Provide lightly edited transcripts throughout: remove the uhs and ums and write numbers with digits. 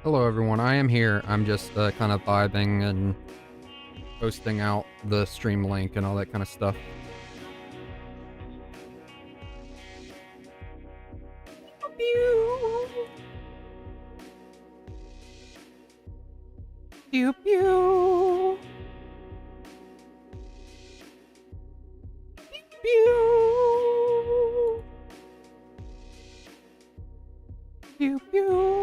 Hello, everyone. I am here. I'm just kind of vibing and posting out the stream link and all that kind of stuff. Pew pew pew pew pew pew.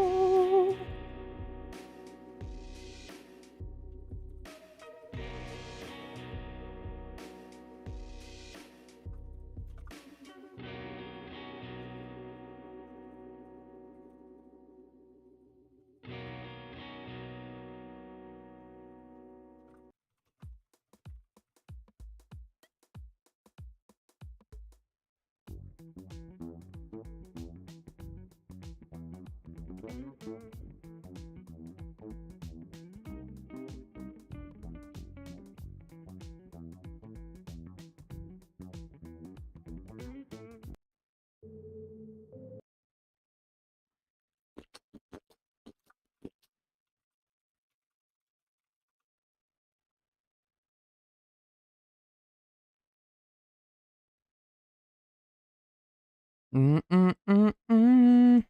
Mm-mm-mm-mm.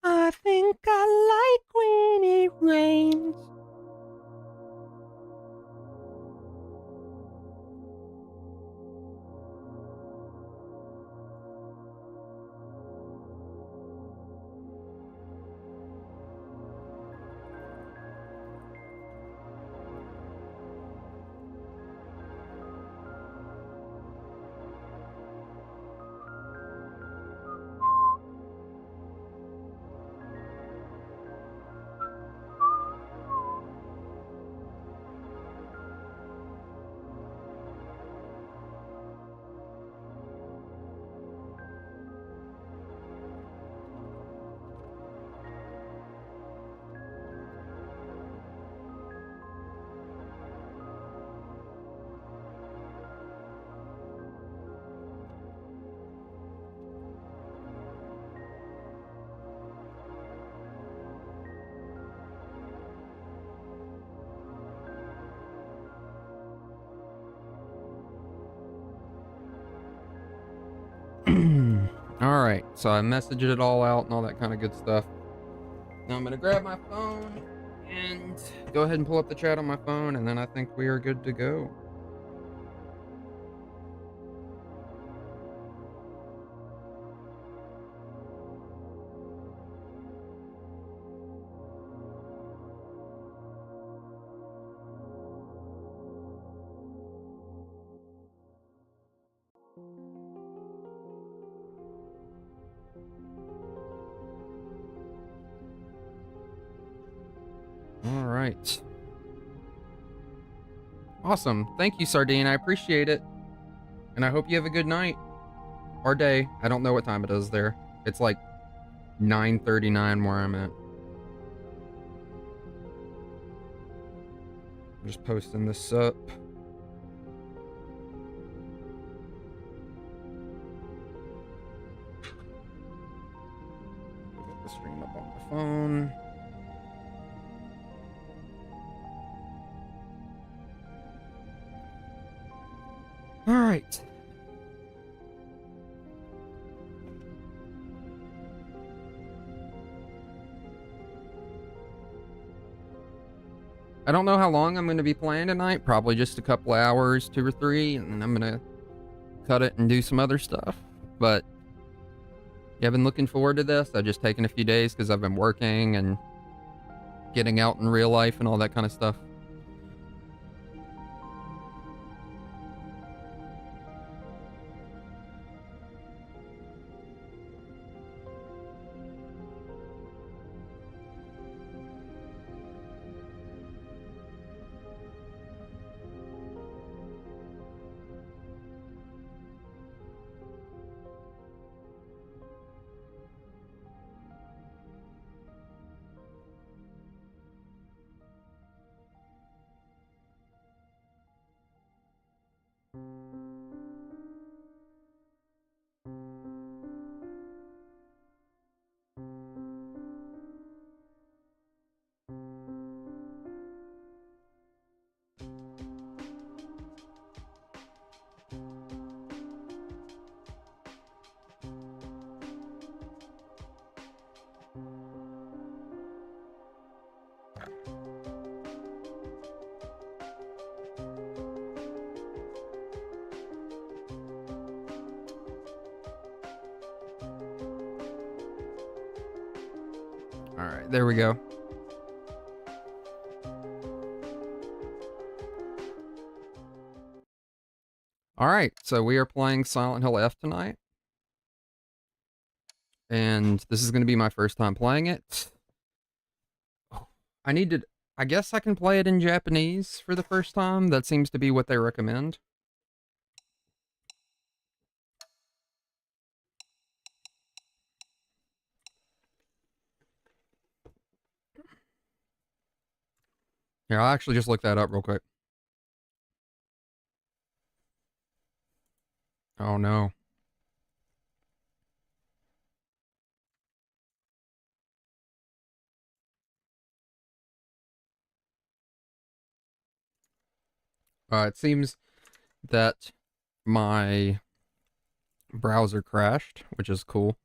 I think I like when it rains. Alright, so I messaged it all out and all that kind of good stuff. Now I'm gonna grab my phone and go ahead and pull up the chat on my phone, and then I think we are good to go. All right. Awesome. Thank you, Sardine. I appreciate it. And I hope you have a good night. Or day. I don't know what time it is there. It's like 9:39 where I'm at. I'm just posting this up. Get the stream up on my phone. All right. I don't know how long I'm going to be playing tonight. Probably just a couple hours, 2 or 3, and then I'm going to cut it and do some other stuff. But yeah, I've been looking forward to this. I've just taken a few days because I've been working and getting out in real life and all that kind of stuff. All right, there we go. All right, so we are playing Silent Hill F tonight. And this is going to be my first time playing it. I guess I can play it in Japanese for the first time. That seems to be what they recommend. Here, I'll actually just look that up real quick. Oh no. It seems that my browser crashed, which is cool.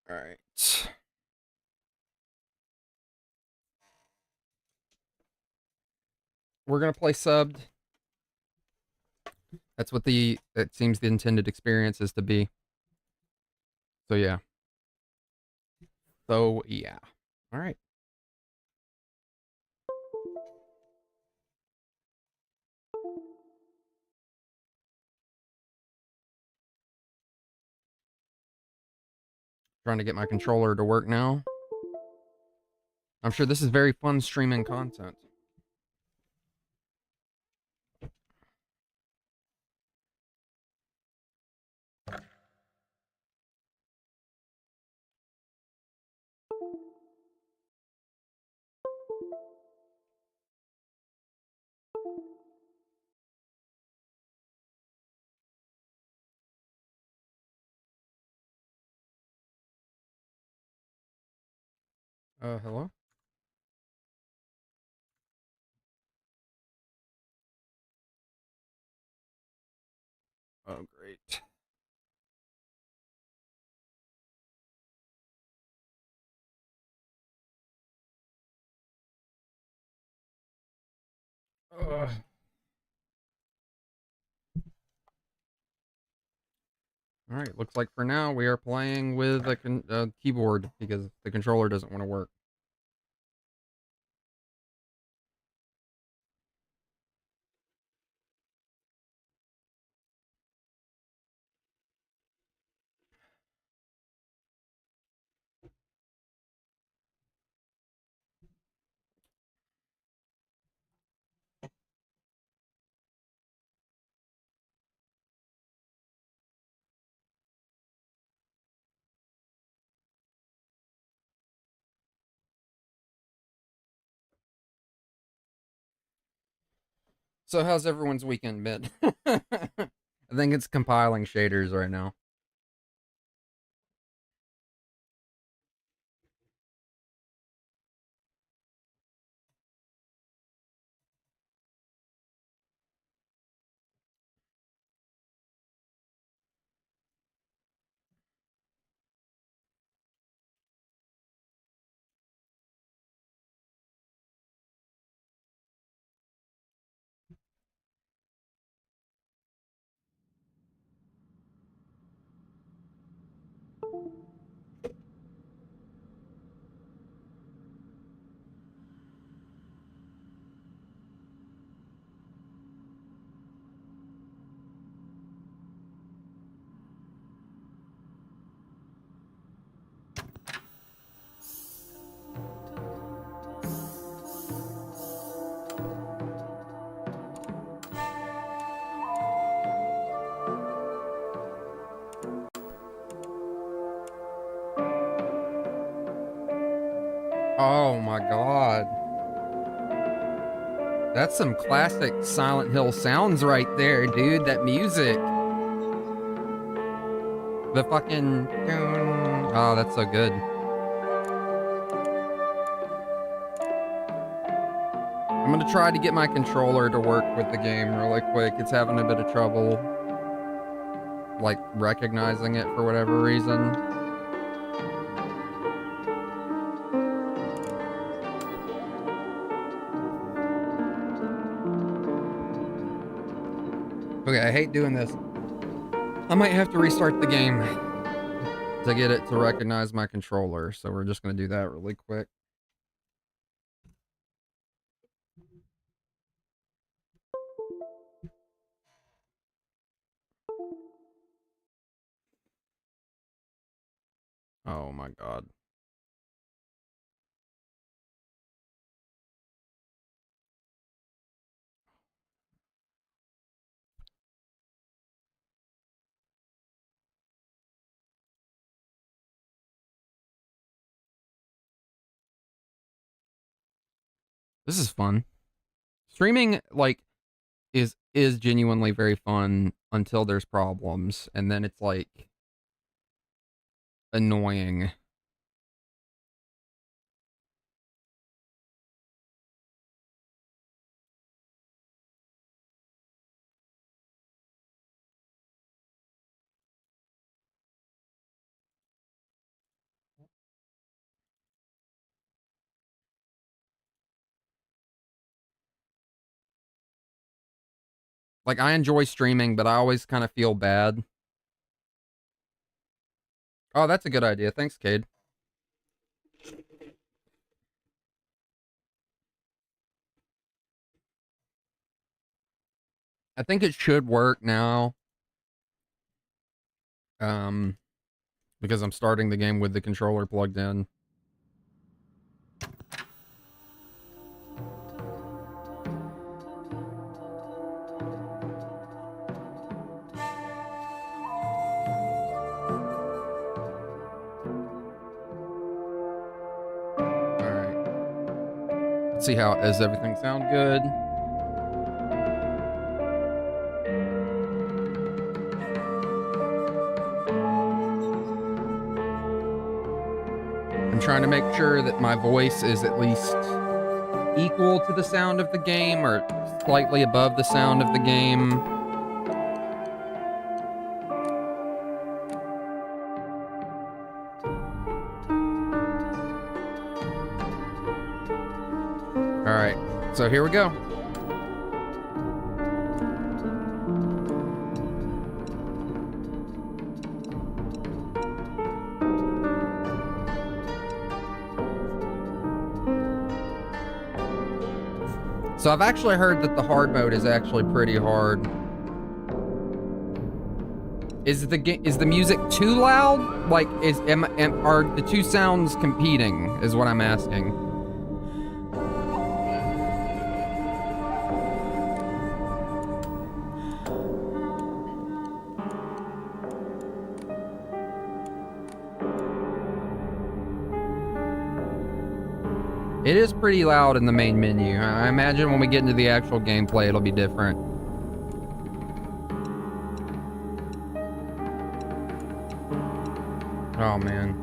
All right. We're going to play subbed. That's what it seems the intended experience is to be. So yeah. All right. Trying to get my controller to work now. I'm sure this is very fun streaming content. Hello? Oh, great. Ugh. All right, looks like for now we are playing with a keyboard because the controller doesn't want to work. So how's everyone's weekend been? I think it's compiling shaders right now. Oh my god. That's some classic Silent Hill sounds right there, dude. That music. The fucking... Oh, that's so good. I'm gonna try to get my controller to work with the game really quick. It's having a bit of trouble, like, recognizing it for whatever reason. Okay, I hate doing this. I might have to restart the game to get it to recognize my controller, so we're just gonna do that really quick. Oh my god. This is fun. Streaming, like, is genuinely very fun until there's problems, and then it's like annoying. Like, I enjoy streaming, but I always kind of feel bad. Oh, that's a good idea. Thanks, Cade. I think it should work now. Because I'm starting the game with the controller plugged in. Let's see how, does everything sound good? I'm trying to make sure that my voice is at least equal to the sound of the game or slightly above the sound of the game. All right, so here we go. So I've actually heard that the hard mode is actually pretty hard. Is the music too loud? Like, are the two sounds competing? Is what I'm asking. It is pretty loud in the main menu. I imagine when we get into the actual gameplay, it'll be different. Oh, man.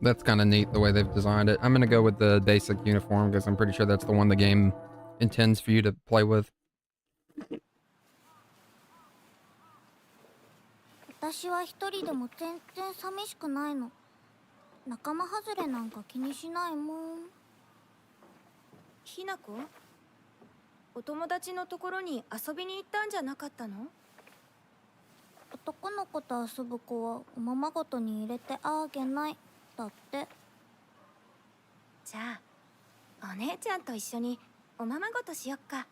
That's kind of neat the way they've designed it. I'm going to go with the basic uniform because I'm pretty sure that's the one the game intends for you to play with. 私は一人でも全然寂しくないの。仲間外れなんか気にしないもん。ひなこ、お友達のところに遊びに行ったんじゃなかったの？男の子と遊ぶ子はおままごとに入れてあげないだって。じゃあお姉ちゃんと一緒におままごとしよっか。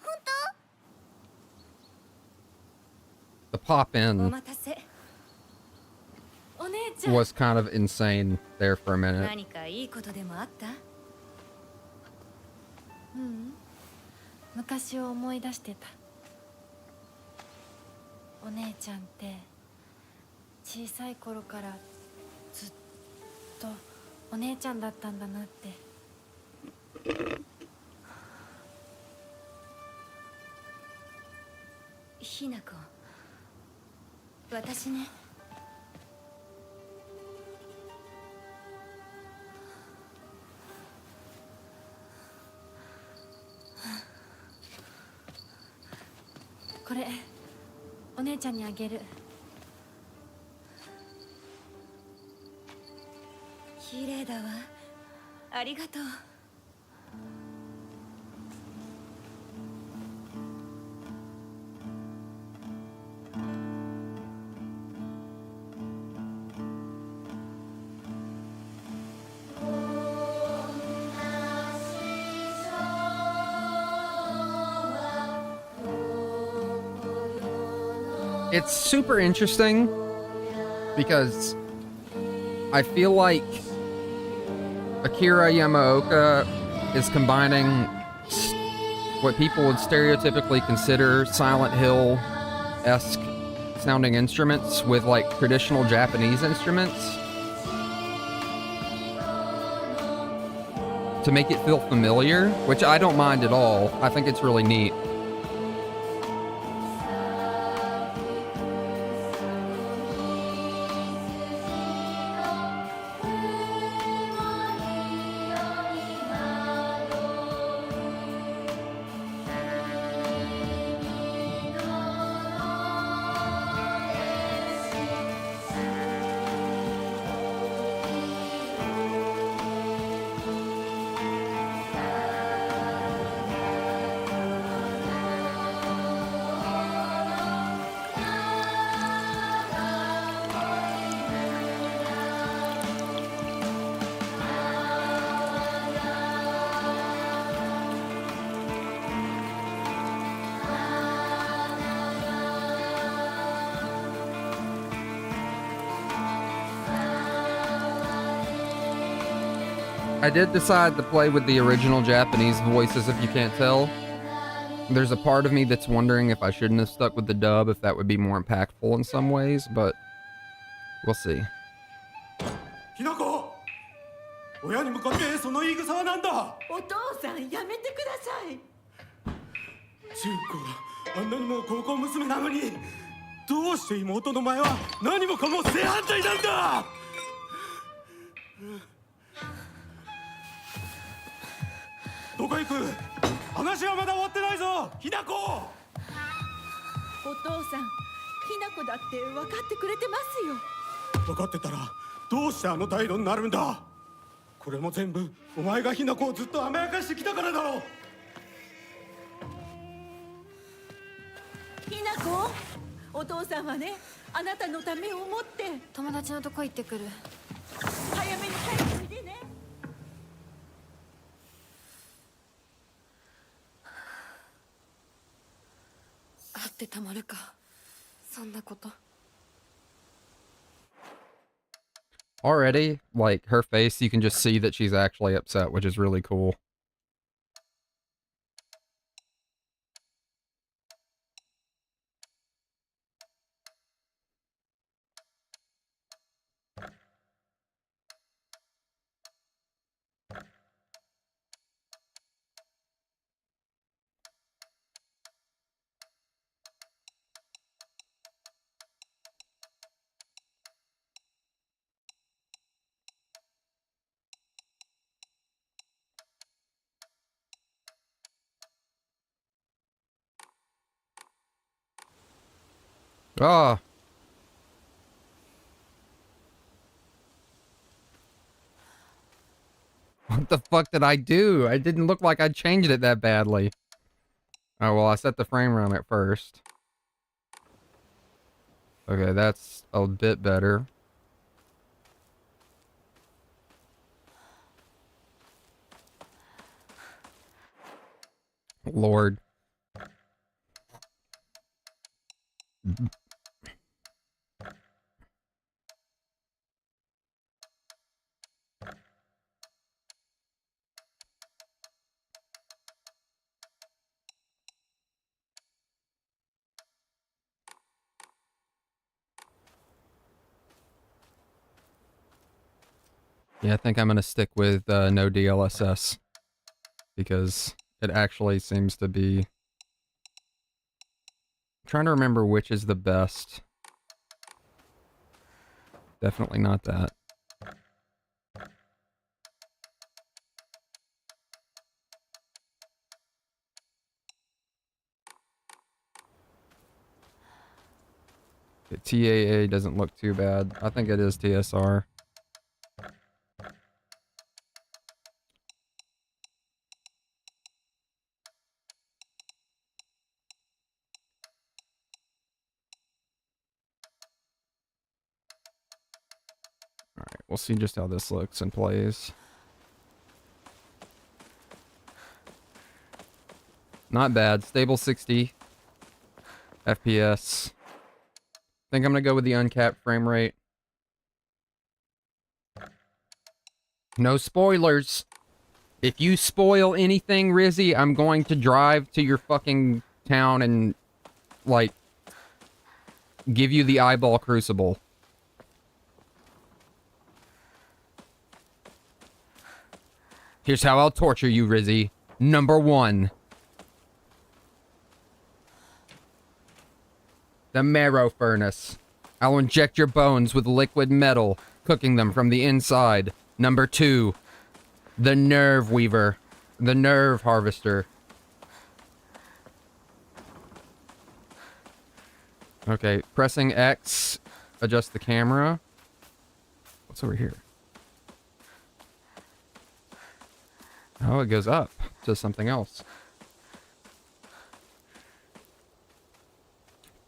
本当？The pop-in was kind of insane there for a minute. 何かいいことでもあった？うん、昔を思い出してた。お姉ちゃんって小さい頃からずっとお姉ちゃんだったんだなって。ひな子、私ね。これお姉ちゃんにあげる。綺麗だわ。ありがとう。It's super interesting because I feel like Akira Yamaoka is combining what people would stereotypically consider Silent Hill-esque sounding instruments with like traditional Japanese instruments to make it feel familiar, which I don't mind at all. I think it's really neat. I did decide to play with the original Japanese voices, if you can't tell. There's a part of me that's wondering if I shouldn't have stuck with the dub, if that would be more impactful in some ways, but we'll see. ひなこ、親に向かってその言い草は何だ。お父さんやめてください。中高あんなにも高校娘なのに、どうして妹の前は何もかも正反対なんだ。どこ行く？話はまだ終わってないぞ、ひなこ。お父さん、ひな子だって分かってくれてますよ。分かってたらどうしてあの態度になるんだ。これも全部お前がひな子をずっと甘やかしてきたからだろう。ひな子、お父さんはね、あなたのためを思って友達のとこ行ってくる。早めに帰っておいでね。会ってたまるか、そんなこと。Already, like, her face, you can just see that she's actually upset, which is really cool. Ah. What the fuck did I do? I didn't look like I changed it that badly. Oh, well, I set the frame rate at first. Okay, that's a bit better. Lord. Yeah, I think I'm gonna stick with no DLSS because it actually seems to be. I'm trying to remember which is the best. Definitely not that. The TAA doesn't look too bad. I think it is TSR. Alright, we'll see just how this looks and plays. Not bad. Stable 60 FPS. Think I'm gonna go with the uncapped frame rate. No spoilers. If you spoil anything, Rizzy, I'm going to drive to your fucking town and, like, give you the eyeball crucible. Here's how I'll torture you, Rizzy. Number 1. The marrow furnace. I'll inject your bones with liquid metal, cooking them from the inside. Number 2. The nerve weaver. The nerve harvester. Okay, pressing X, adjust the camera. What's over here? Oh, it goes up to something else.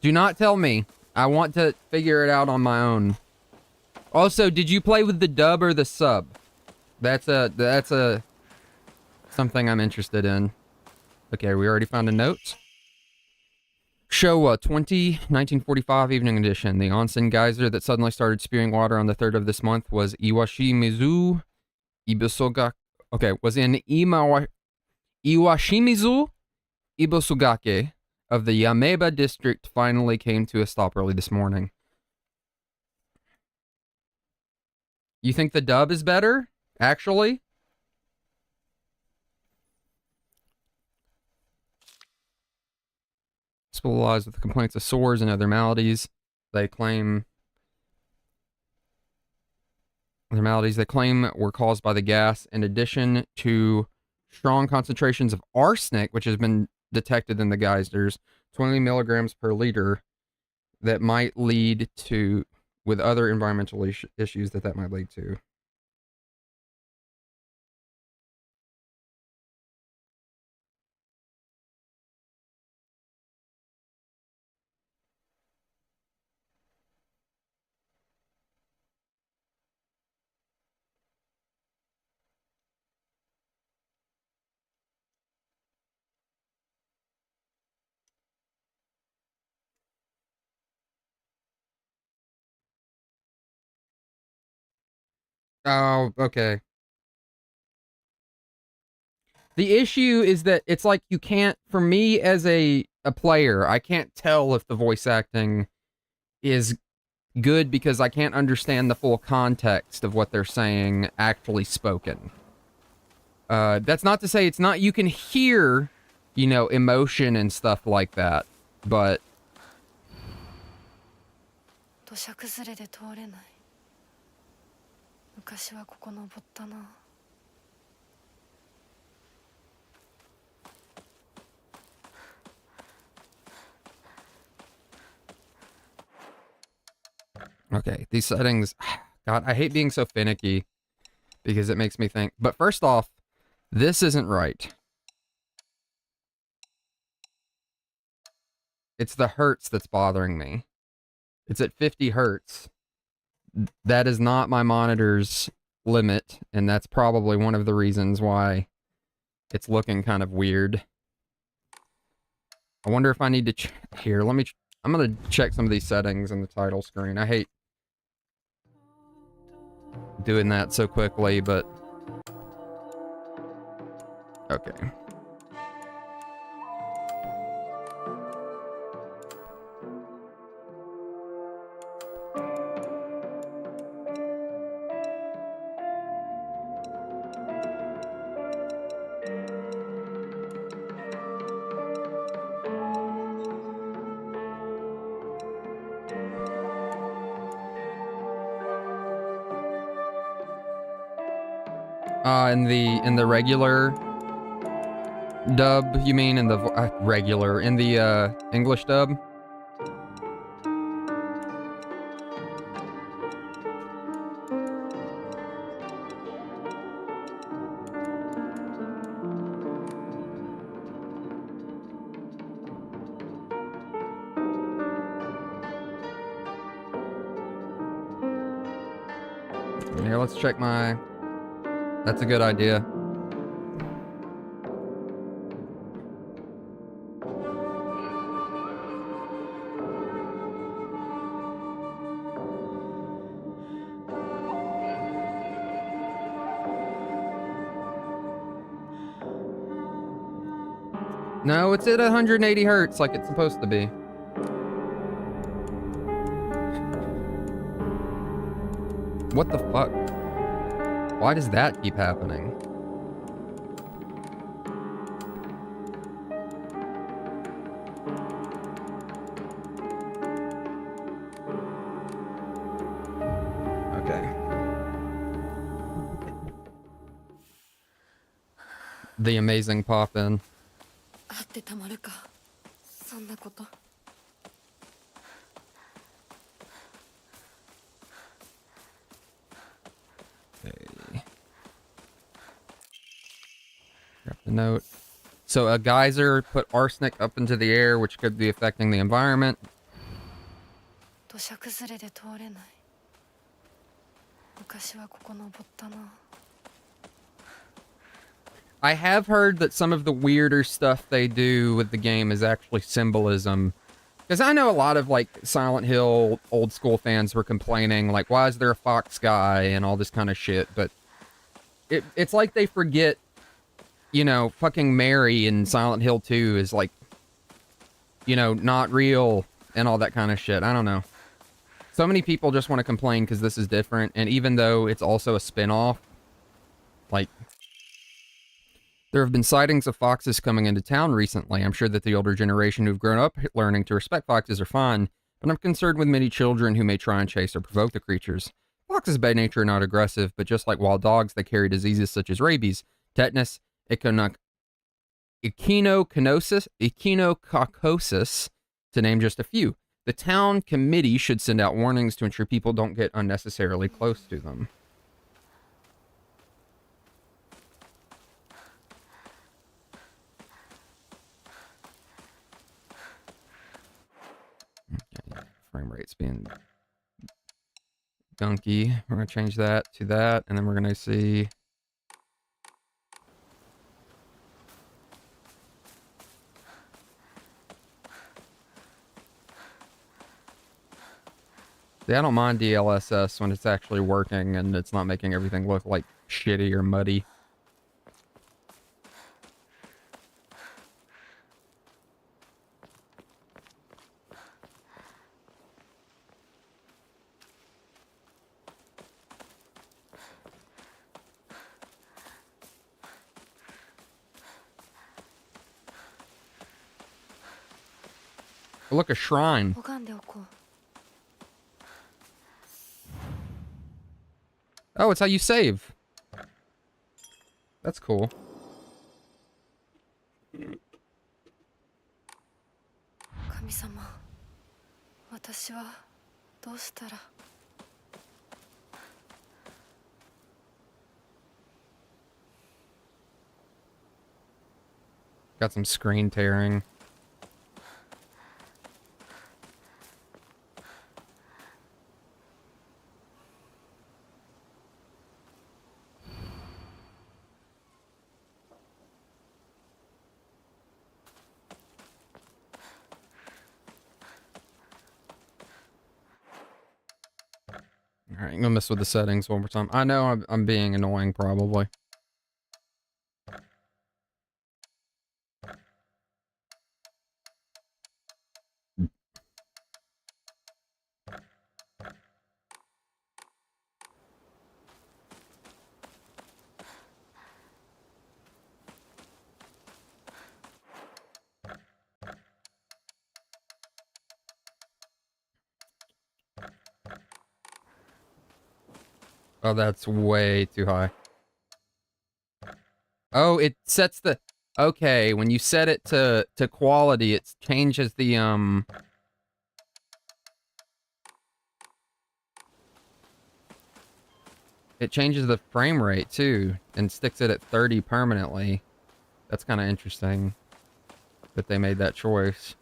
Do not tell me. I want to figure it out on my own. Also, did you play with the dub or the sub? That's a something I'm interested in. Okay, we already found a note. Showa 20, 1945 Evening Edition. The onsen geyser that suddenly started spewing water on the 3rd of this month was Iwashimizu Ibusoga. Okay, was in Iwashimizu Ibusugake of the Yameba district finally came to a stop early this morning. You think the dub is better? Actually? Hospitalized with complaints of sores and other maladies. They claim were caused by the gas, in addition to strong concentrations of arsenic, which has been detected in the geysers, 20 milligrams per liter, that might lead to, with other environmental issues that might lead to. Oh, okay. The issue is that it's like you can't, for me as a player, I can't tell if the voice acting is good because I can't understand the full context of what they're saying actually spoken. That's not to say it's not, you can hear, you know, emotion and stuff like that, but... 土砂崩れで通れない。昔はここ登ったな。Okay, these settings... God, I hate being so finicky because it makes me think. But first off, this isn't right. It's the hertz that's bothering me. It's at 50 hertz. That is not my monitor's limit, and that's probably one of the reasons why it's looking kind of weird. I wonder if I need to... Here, let me... I'm gonna check some of these settings in the title screen. I hate doing that so quickly, but... Okay. In the regular dub, you mean? In the regular, in the English dub? Here, let's check my... That's a good idea. No, it's at 180 hertz like it's supposed to be. What the fuck? Why does that keep happening? Okay. The amazing pop-in. あってたまるか。そんなこと。Okay. Grab the note. So a geyser put arsenic up into the air, which could be affecting the environment. 土砂崩れで通れない。昔はここ登ったな。I have heard that some of the weirder stuff they do with the game is actually symbolism. Because I know a lot of, like, Silent Hill old school fans were complaining, like, why is there a fox guy and all this kind of shit, but it's like they forget, you know, fucking Mary in Silent Hill 2 is, like, you know, not real and all that kind of shit. I don't know. So many people just want to complain because this is different, and even though it's also a spin-off, like... There have been sightings of foxes coming into town recently. I'm sure that the older generation who've grown up learning to respect foxes are fine, but I'm concerned with many children who may try and chase or provoke the creatures. Foxes by nature are not aggressive, but just like wild dogs, they carry diseases such as rabies, tetanus, echinococcosis, to name just a few. The town committee should send out warnings to ensure people don't get unnecessarily close to them. Okay, frame rate's being gunky. We're going to change that to that, and then we're going to see... See, I don't mind DLSS when it's actually working and it's not making everything look like shitty or muddy. Look, a shrine. 拝んでおこう。 Oh, it's how you save. That's cool. 神様、私はどうしたら。 Got some screen tearing. Alright, I'm gonna mess with the settings one more time. I know I'm being annoying, probably. Oh, that's way too high. Oh, it sets the... Okay, when you set it to quality, it changes the, It changes the frame rate, too, and sticks it at 30 permanently. That's kind of interesting that they made that choice.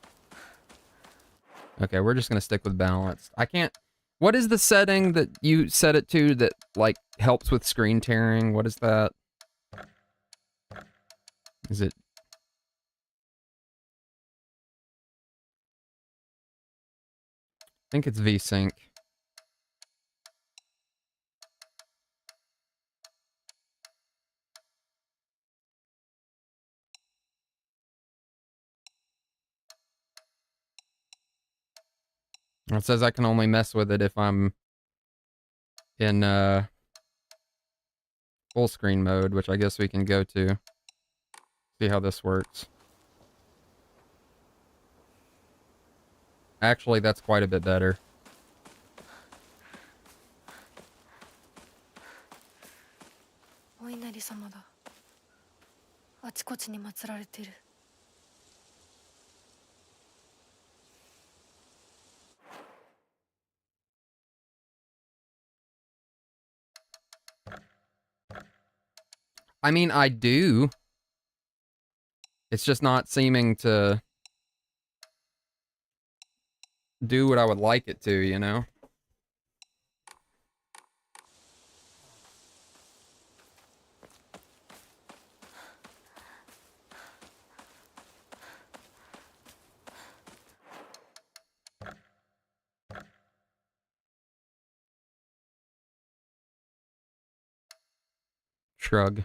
Okay, we're just gonna stick with balanced. I can't... What is the setting that you set it to that, like, helps with screen tearing? What is that? Is it... I think it's VSync. It says I can only mess with it if I'm in full screen mode, which I guess we can go to. See how this works. Actually, that's quite a bit better. I mean, I do. It's just not seeming to do what I would like it to, you know? Shrug.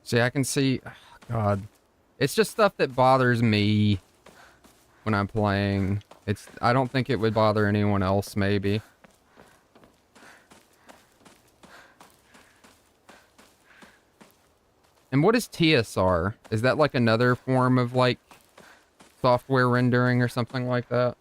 See, I can see... Oh, God. It's just stuff that bothers me when I'm playing. I don't think it would bother anyone else, maybe. And what is TSR? Is that like another form of, like, software rendering or something like that?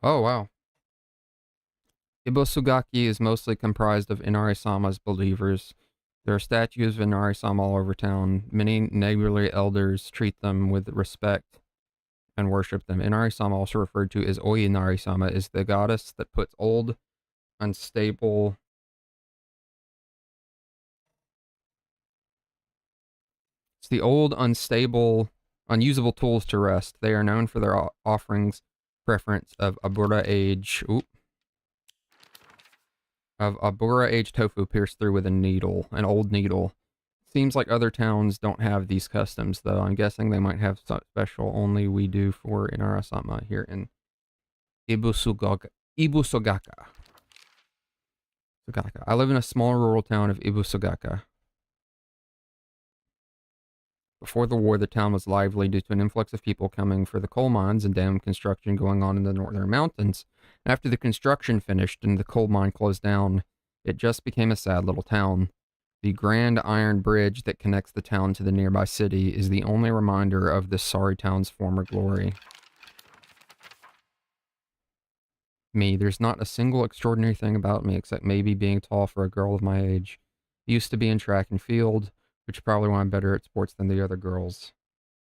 Oh, wow. Ibosugaki is mostly comprised of Inari-sama's believers. There are statues of Inari-sama all over town. Many neighborly elders treat them with respect and worship them. Inari-sama, also referred to as Oi Inari-sama, is the goddess that puts old, unstable... It's the old, unstable, unusable tools to rest. They are known for their offerings preference of Abura age... Oop. Of Abura age tofu pierced through with a needle, an old needle. Seems like other towns don't have these customs, though. I'm guessing they might have something special only we do for Inarasama here in Ibusugaka. I live in a small rural town of Ibusugaka. Before the war, the town was lively due to an influx of people coming for the coal mines and dam construction going on in the northern mountains. After the construction finished and the coal mine closed down, it just became a sad little town. The grand iron bridge that connects the town to the nearby city is the only reminder of this sorry town's former glory. Me, there's not a single extraordinary thing about me except maybe being tall for a girl of my age. I used to be in track and field, which is probably why I'm better at sports than the other girls.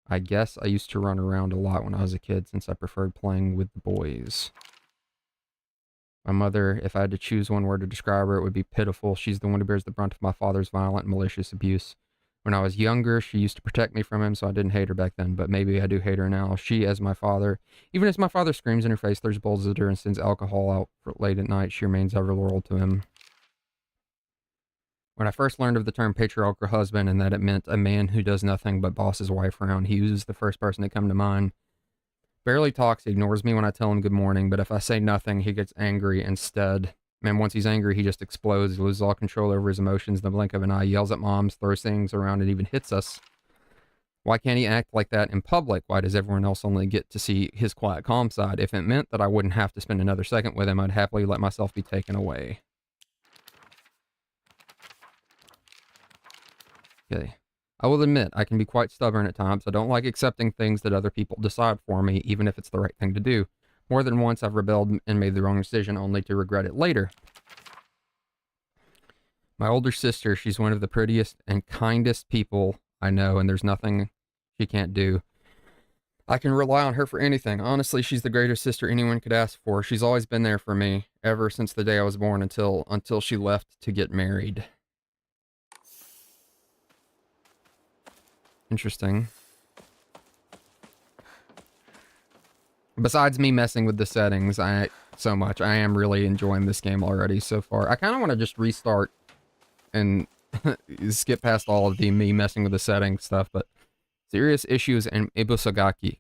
I guess I used to run around a lot when I was a kid since I preferred playing with the boys. My mother, if I had to choose one word to describe her, it would be pitiful. She's the one who bears the brunt of my father's violent and malicious abuse. When I was younger, she used to protect me from him, so I didn't hate her back then, but maybe I do hate her now. She, as my father, even as my father screams in her face, throws bowls at her, and sends alcohol out for late at night, she remains ever loyal to him. When I first learned of the term patriarchal husband and that it meant a man who does nothing but boss his wife around, he was the first person to come to mind. Barely talks, he ignores me when I tell him good morning, but if I say nothing, he gets angry instead. And once he's angry, he just explodes. He loses all control over his emotions in the blink of an eye, yells at moms, throws things around, and even hits us. Why can't he act like that in public? Why does everyone else only get to see his quiet, calm side? If it meant that I wouldn't have to spend another second with him, I'd happily let myself be taken away. Okay. I will admit, I can be quite stubborn at times. I don't like accepting things that other people decide for me, even if it's the right thing to do. More than once, I've rebelled and made the wrong decision, only to regret it later. My older sister, she's one of the prettiest and kindest people I know, and there's nothing she can't do. I can rely on her for anything. Honestly, she's the greatest sister anyone could ask for. She's always been there for me, ever since the day I was born until she left to get married. Interesting. Besides me messing with the settings so much, I am really enjoying this game already so far. I kind of want to just restart and skip past all of the me messing with the settings stuff, but serious issues in Ibusagaki.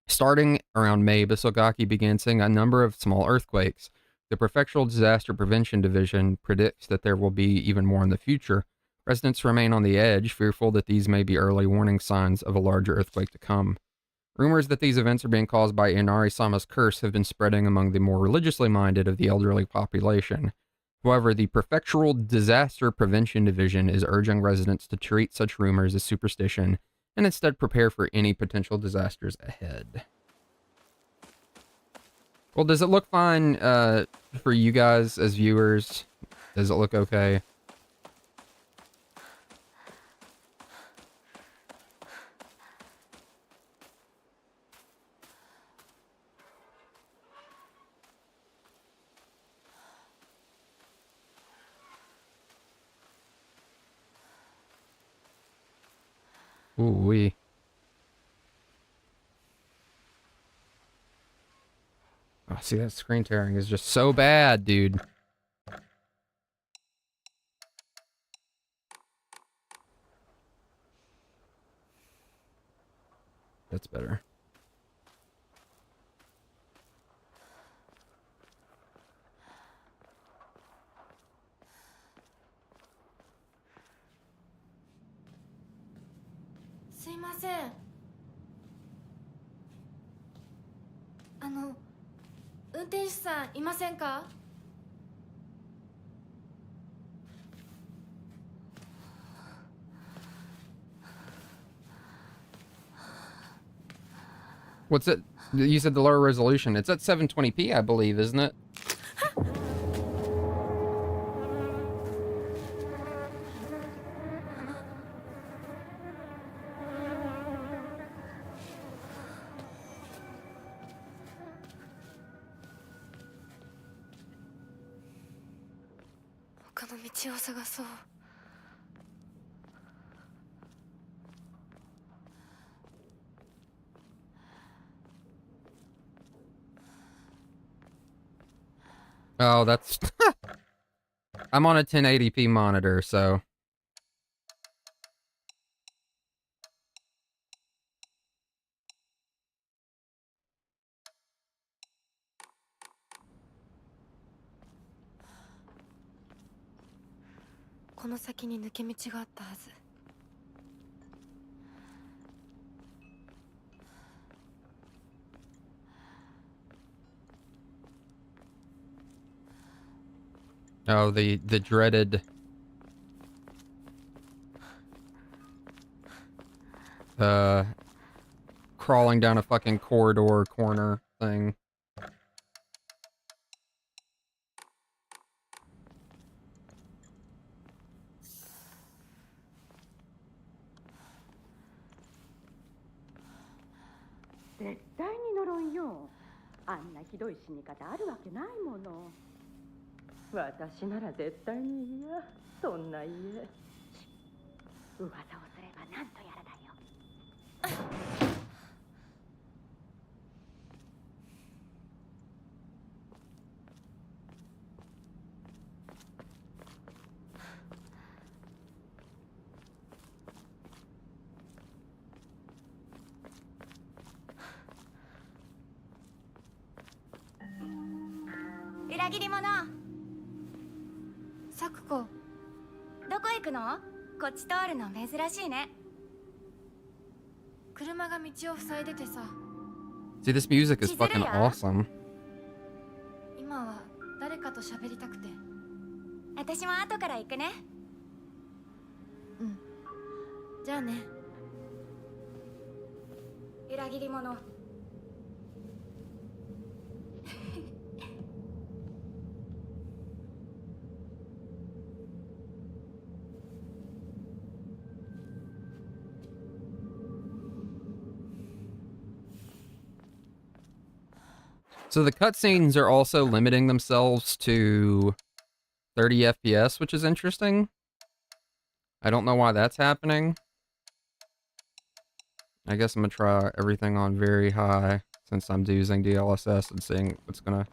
Starting around May, Ibusagaki began seeing a number of small earthquakes. The Prefectural Disaster Prevention Division predicts that there will be even more in the future. Residents remain on the edge, fearful that these may be early warning signs of a larger earthquake to come. Rumors that these events are being caused by Inari-sama's curse have been spreading among the more religiously minded of the elderly population. However, the Prefectural Disaster Prevention Division is urging residents to treat such rumors as superstition and instead prepare for any potential disasters ahead. Well, does it look fine for you guys as viewers? Does it look okay? Ooh-wee. Oh, see, that screen tearing is just so bad, dude. That's better. What's it? You said the lower resolution. It's at 720p, I believe, isn't it? Oh, that's... I'm on a 1080p monitor, so... Oh, the dreaded... crawling down a fucking corridor corner thing. 噂をすればなんとやらだよ。裏切り者。サクコ、どこ行くの？こっち通るの珍しいね。車が道を塞いでてさ。 See, this music is fucking awesome. 今は誰かと喋りたくて。私も後から行くね。うん。じゃあね。裏切り者。So the cutscenes are also limiting themselves to 30 FPS, which is interesting. I don't know why that's happening. I guess I'm gonna try everything on very high since I'm using DLSS and seeing what's gonna...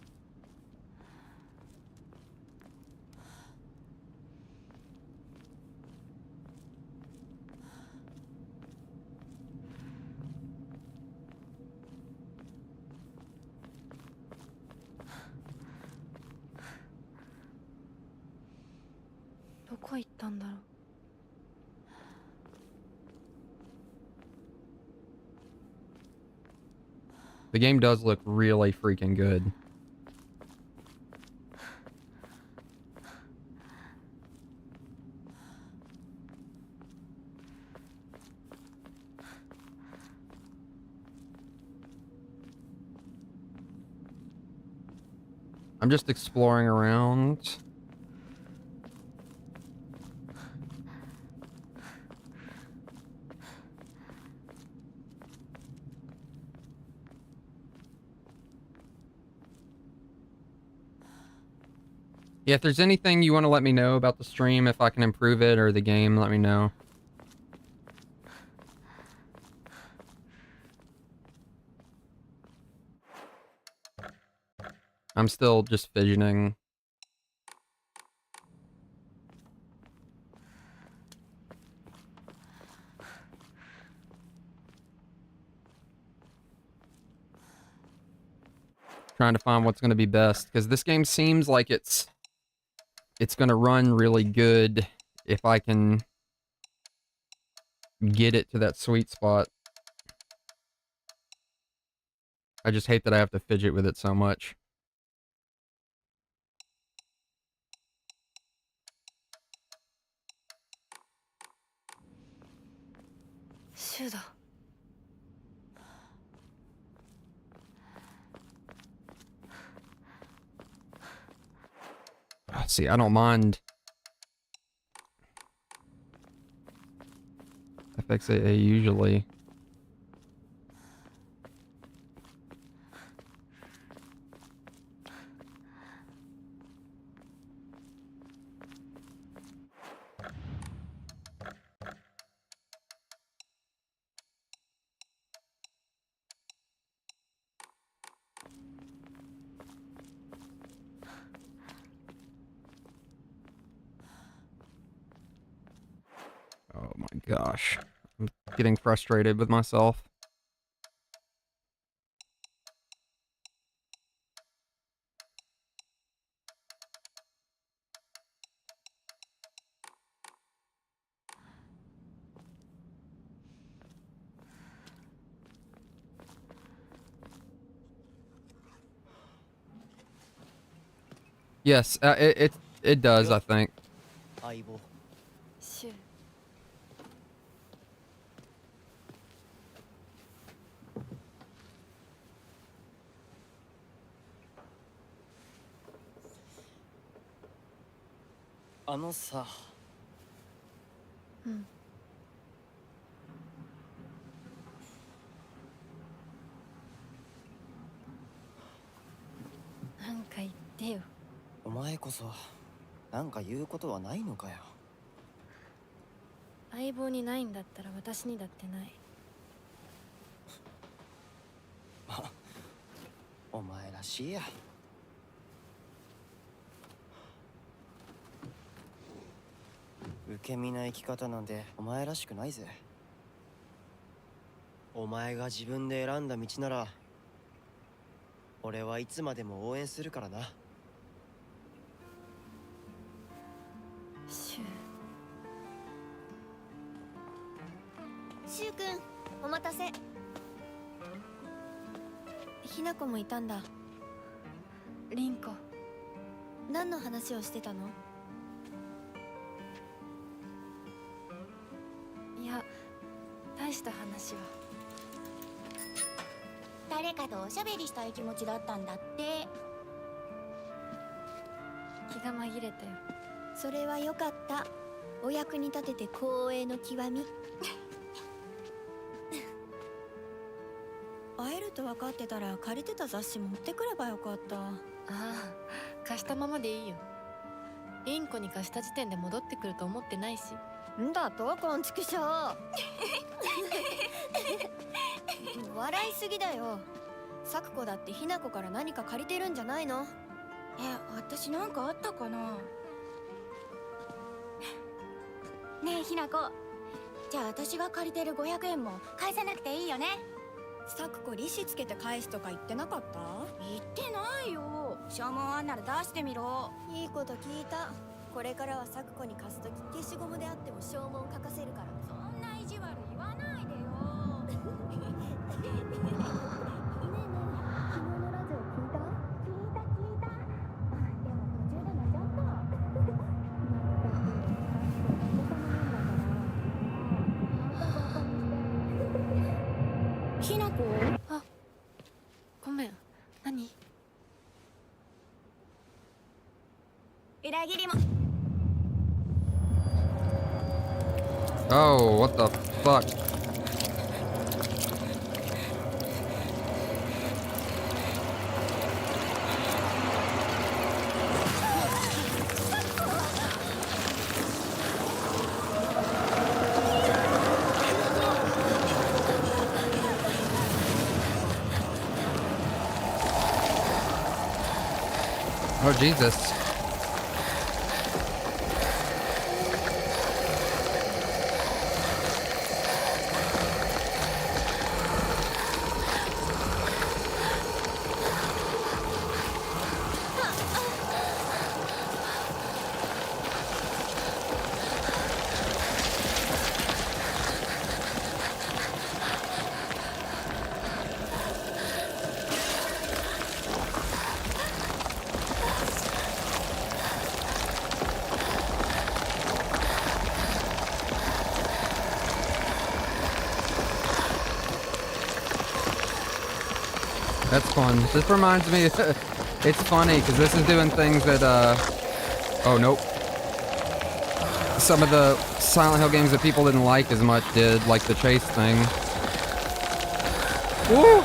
The game does look really freaking good. I'm just exploring around. Yeah, if there's anything you want to let me know about the stream, if I can improve it, or the game, let me know. I'm still just fidgeting. Trying to find what's going to be best, because this game seems like it's going to run really good if I can get it to that sweet spot. I just hate that I have to fidget with it so much. See, I don't mind FXAA usually. Oh my gosh. I'm getting frustrated with myself. Yes, it does, I think. 相棒。シュウ。あのさ。うん。なんか言ってよ。お前こそなんか言うことはないのかよ。相棒にないんだったら私にだってない。お前らしいや。受け身な生き方なんてお前らしくないぜ。お前が自分で選んだ道なら俺はいつまでも応援するからな。シュシュウ君、お待たせ。ひなこもいたんだ。ウ、リンコ。何の話をしてたの？いや、大した話は。誰かとおしゃべりしたい気持ちだったんだって。気が紛れたよ。それはよかった。お役に立てて光栄の極み。会えると分かってたら借りてた雑誌持ってくればよかった。ああ、貸したままでいいよ。リンコに貸した時点で戻ってくると思ってないし。んだとこんちくしょう。笑いすぎだよ。サクコだってひなこから何か借りてるんじゃないの？私なんかあったかな。ねえひなこ、じゃあ私が借りてる500円も返さなくていいよね。サクコ利子つけて返すとか言ってなかった？言ってないよ。証文あんなら出してみろ。いいこと聞いた。これからはサクコに貸すとき消しゴムであっても証文書かせるから。そんな意地悪言わないでよ。ねえねえ、昨日のラジオ聞いた？聞いた。でも途中で寝ちゃった。ひなこ？あ、ごめん。何？裏切りも。Oh, what the fuck? Oh, Jesus. That's fun. This reminds me, it's funny because this is doing things that, oh nope. Some of the Silent Hill games that people didn't like as much did, like the chase thing. Woo!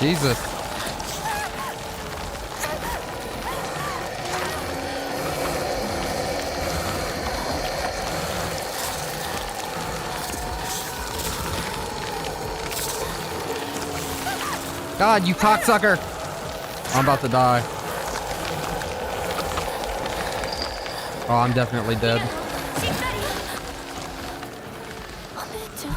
Jesus. God, you cocksucker! I'm about to die. Oh, I'm definitely dead. お姉ちゃん。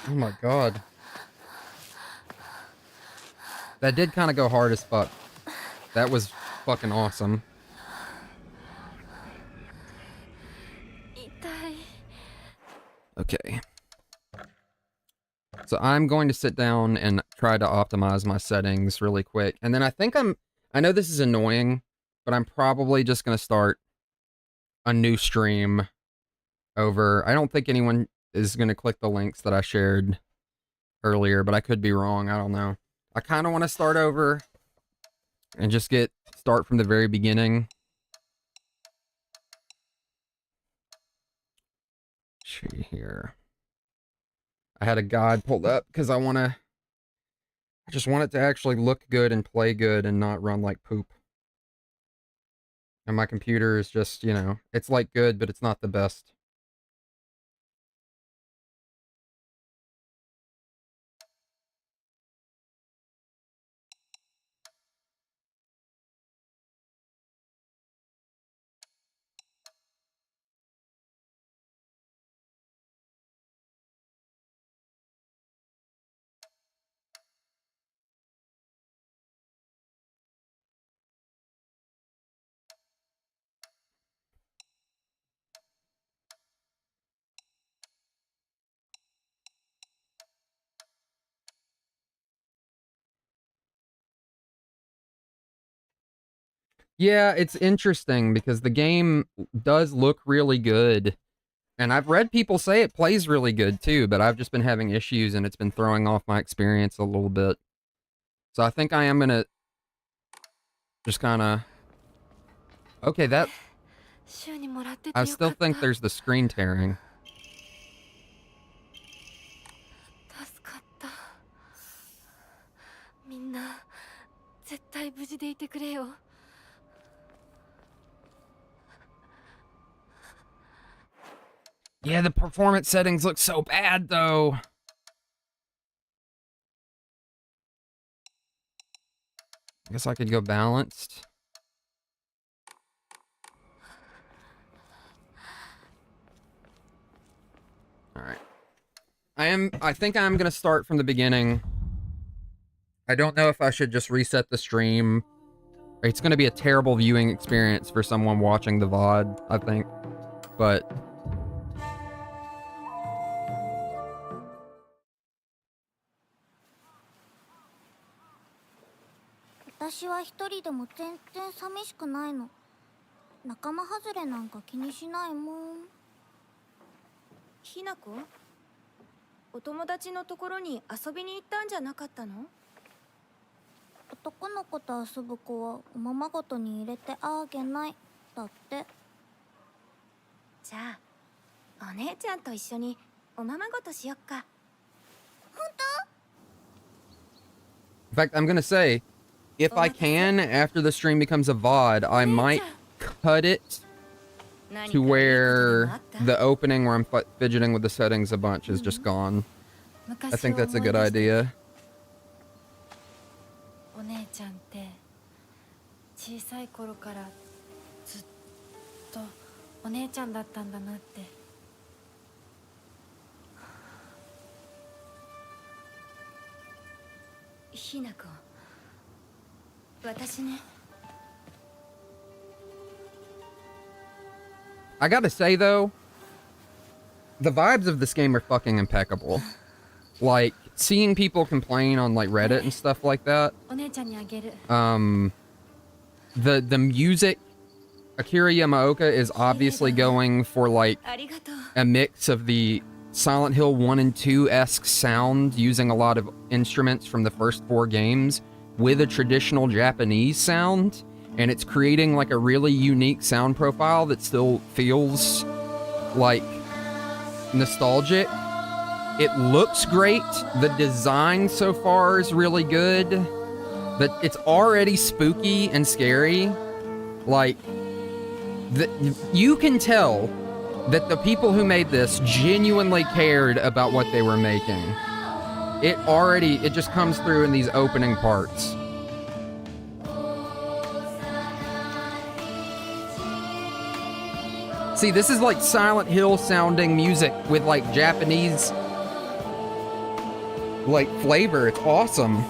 Oh my god. That did kind of go hard as fuck. That was fucking awesome. 痛い。 Okay. So I'm going to sit down and try to optimize my settings really quick. And then I know this is annoying, but I'm probably just going to start a new stream over. I don't think anyone is going to click the links that I shared earlier, but I could be wrong. I don't know. I kind of want to start over and just start from the very beginning. See here. I had a guide pulled up because I just want it to actually look good and play good and not run like poop. And my computer is just, you know, it's like good, but it's not the best. Yeah, it's interesting because the game does look really good. And I've read people say it plays really good too, but I've just been having issues and it's been throwing off my experience a little bit. So I think I am gonna just kind of... Okay, that... 週にもらってて I よか still った。 think there's the screen tearing. 助かった。みんな絶対無事でいてくれよ。 Yeah, the performance settings look so bad, though. I guess I could go balanced. Alright. I think I'm gonna start from the beginning. I don't know if I should just reset the stream. It's gonna be a terrible viewing experience for someone watching the VOD, I think. But...私は一人でも全然寂しくないの。仲間外れなんか気にしないもん。ひなこ、お友達のところに遊びに行ったんじゃなかったの？男の子と遊ぶ子はおままごとに入れてあげないだって。じゃあお姉ちゃんと一緒におままごとしよっか。本当？ In fact, I'm gonna say, if I can, after the stream becomes a VOD, I might cut it to where the opening where I'm fidgeting with the settings a bunch is just gone. I think that's a good idea. お姉ちゃんって小さい頃からずっとお姉ちゃんだったんだなって。ひなこ、私ね。 I gotta say though, the vibes of this game are fucking impeccable. Like, seeing people complain on like Reddit and stuff like that. お姉ちゃんにあげる。 The music, Akira Yamaoka is obviously going for like ありがとう。 a mix of the Silent Hill 1 and 2-esque sound, using a lot of instruments from the first 4 games with a traditional Japanese sound, and it's creating like a really unique sound profile that still feels like nostalgic. It looks great. The design so far is really good. That it's already spooky and scary. Like, you can tell that the people who made this genuinely cared about what they were making. It just comes through in these opening parts. See, this is like Silent Hill sounding music with like Japanese like flavor. It's awesome.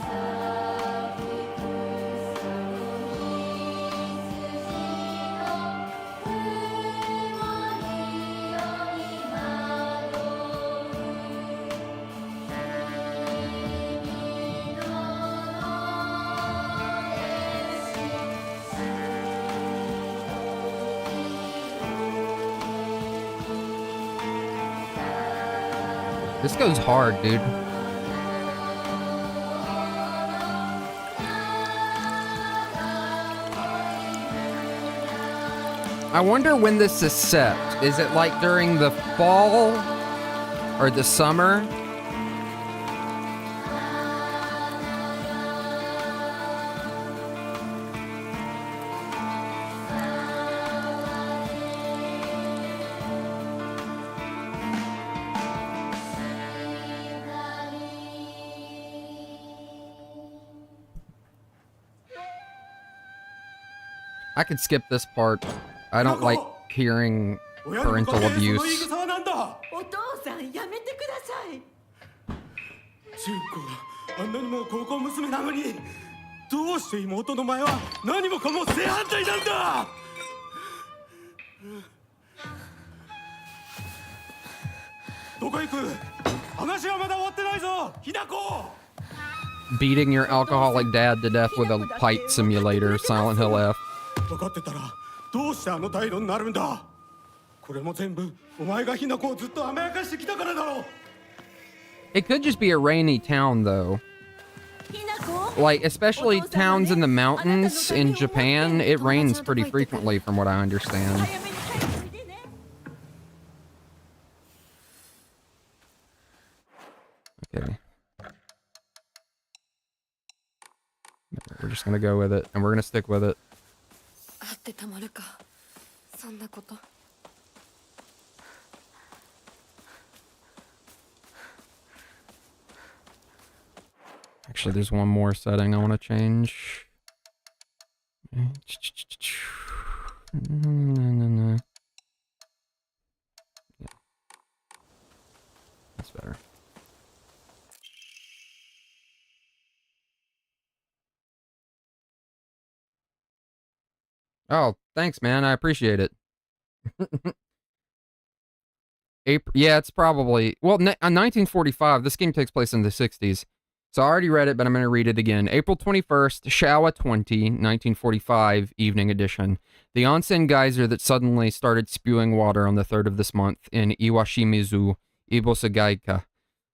This goes hard, dude. I wonder when this is set. Is it like during the fall or the summer? I could skip this part. I don't like hearing parental abuse. お父さんやめてください。中高あんなにも高校娘なのにどうして妹の前は何もかも正反対なんだ。どこ行く？話はまだ終わってないぞ、ひなこ。 Beating your alcoholic dad to death with a pipe simulator, Silent Hill F. 分かってたらどうしてあの態度になるんだ。これも全部お前がひなこをずっと甘やかしてきたからだろう。 It could just be a rainy town, though. Like, especially towns in the mountains in Japan, it rains pretty frequently, from what I understand. Okay. We're just gonna go with it, and we're gonna stick with it. Actually, there's one more setting I want to change. Yeah, that's better. Oh, thanks, man. I appreciate it. April, yeah, it's probably... Well, 1945. This game takes place in the 60s. So I already read it, but I'm going to read it again. April 21st, Showa 20, 1945, evening edition. The onsen geyser that suddenly started spewing water on the 3rd of this month in Iwashimizu, Ibosagaika,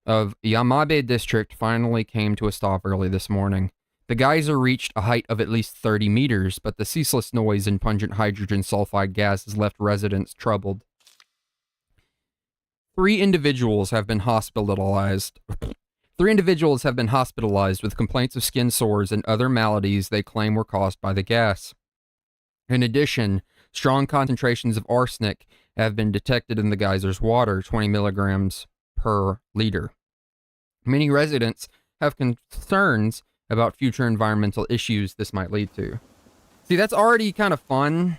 of Yamabe District finally came to a stop early this morning. The geyser reached a height of at least 30 meters, but the ceaseless noise and pungent hydrogen sulfide gases left residents troubled. 3 individuals have been hospitalized. 3 individuals have been hospitalized with complaints of skin sores and other maladies they claim were caused by the gas. In addition, strong concentrations of arsenic have been detected in the geyser's water, 20 milligrams per liter. Many residents have concerns about future environmental issues this might lead to. See, that's already kind of fun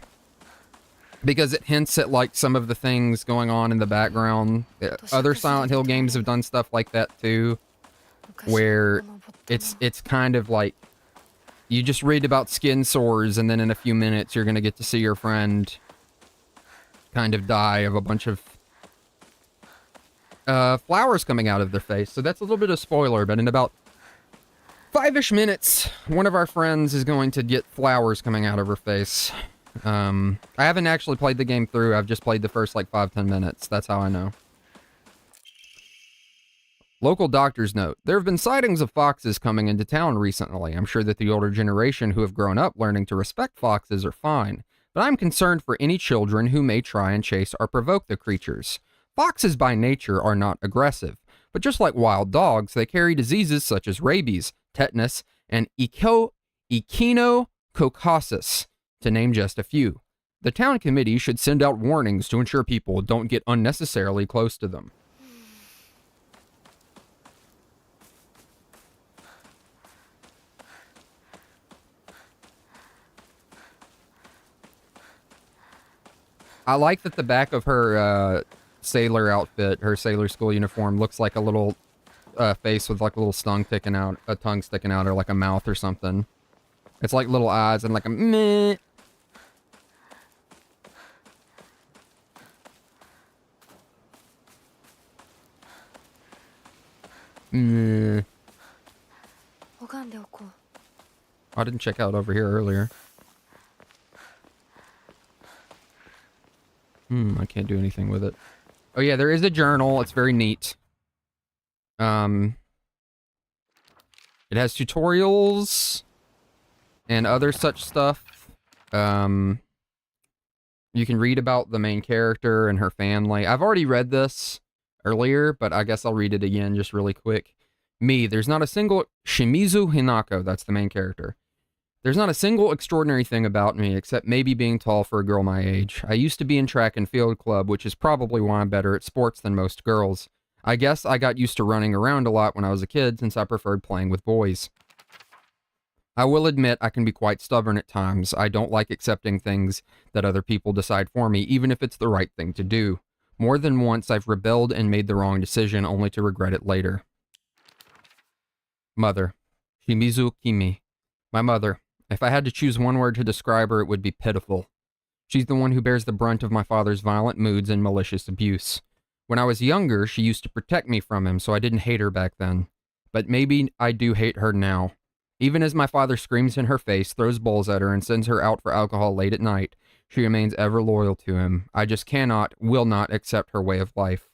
because it hints at like some of the things going on in the background. Other Silent Hill games have done stuff like that too, where it's kind of like you just read about skin sores and then in a few minutes you're going to get to see your friend kind of die of a bunch of flowers coming out of their face. So that's a little bit of spoiler, but in about 5-ish minutes, one of our friends is going to get flowers coming out of her face. I haven't actually played the game through. I've just played the first like 5-10 minutes. That's how I know. Local doctors note, there have been sightings of foxes coming into town recently. I'm sure that the older generation who have grown up learning to respect foxes are fine, but I'm concerned for any children who may try and chase or provoke the creatures. Foxes by nature are not aggressive, but just like wild dogs, they carry diseases such as rabies, tetanus, and echinococcus, to name just a few. The town committee should send out warnings to ensure people don't get unnecessarily close to them. I like that the back of her sailor outfit, her sailor school uniform, looks like a little face with like a little tongue sticking out, or like a mouth or something. It's like little eyes and like a meh. Meh. 拝んでおこう。 I didn't check out over here earlier. I can't do anything with it. Oh yeah, there is a journal. It's very neat. It has tutorials and other such stuff. You can read about the main character and her family. I've already read this earlier, but I guess I'll read it again just really quick. There's not a single... Shimizu Hinako, that's the main character. There's not a single extraordinary thing about me, except maybe being tall for a girl my age. I used to be in track and field club, which is probably why I'm better at sports than most girls. I guess I got used to running around a lot when I was a kid, since I preferred playing with boys. I will admit I can be quite stubborn at times. I don't like accepting things that other people decide for me, even if it's the right thing to do. More than once, I've rebelled and made the wrong decision, only to regret it later. Mother. Shimizu Kimi. My mother. If I had to choose one word to describe her, it would be pitiful. She's the one who bears the brunt of my father's violent moods and malicious abuse. When I was younger, she used to protect me from him, so I didn't hate her back then. But maybe I do hate her now. Even as my father screams in her face, throws bowls at her, and sends her out for alcohol late at night, she remains ever loyal to him. I just will not accept her way of life.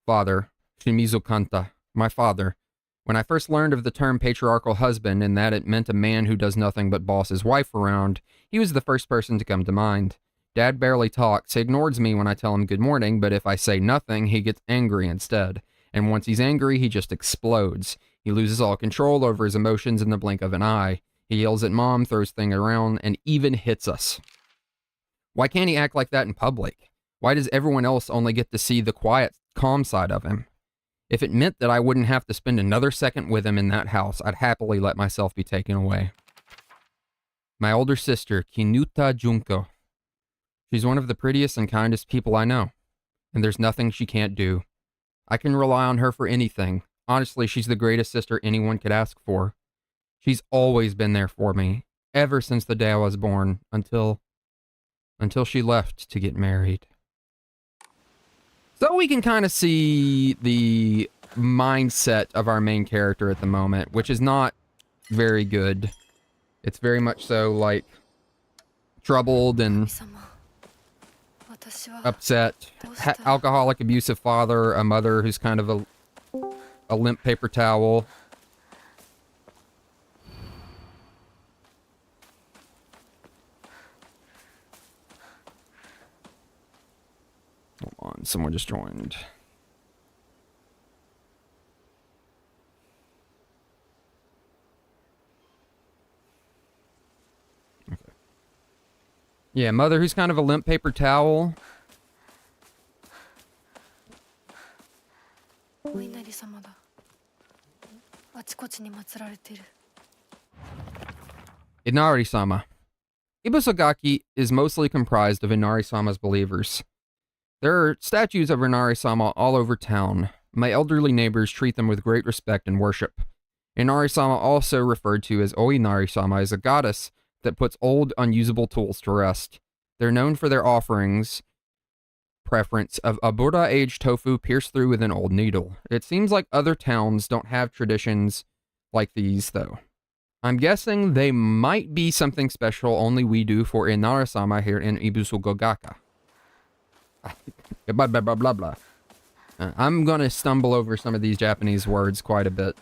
Father. Shimizu Kanta. My father. When I first learned of the term patriarchal husband and that it meant a man who does nothing but boss his wife around, he was the first person to come to mind. Dad barely talks, he ignores me when I tell him good morning, but if I say nothing, he gets angry instead. And once he's angry, he just explodes. He loses all control over his emotions in the blink of an eye. He yells at Mom, throws things around, and even hits us. Why can't he act like that in public? Why does everyone else only get to see the quiet, calm side of him? If it meant that I wouldn't have to spend another second with him in that house, I'd happily let myself be taken away. My older sister, Kinuta Junko. She's one of the prettiest and kindest people I know, and there's nothing she can't do. I can rely on her for anything. Honestly, she's the greatest sister anyone could ask for. She's always been there for me, ever since the day I was born, until she left to get married. So we can kind of see the mindset of our main character at the moment, which is not very good. It's very much so, like, troubled and upset. Alcoholic, abusive father, a mother who's kind of a limp paper towel. Hold on, someone just joined. Okay. Yeah, mother who's kind of a limp paper towel. お稲荷様だ。あちこちに祀られてる。 Inari-sama. Ibusagaki is mostly comprised of Inari-sama's believers. There are statues of Inari-sama all over town. My elderly neighbors treat them with great respect and worship. Inari-sama, also referred to as Oinari-sama, is a goddess that puts old, unusable tools to rest. They're known for their offerings preference of a Buddha-aged tofu pierced through with an old needle. It seems like other towns don't have traditions like these, though. I'm guessing they might be something special only we do for Inari-sama here in Ibusugogaka. Blah, blah, blah, blah, blah. I'm gonna stumble over some of these Japanese words quite a bit.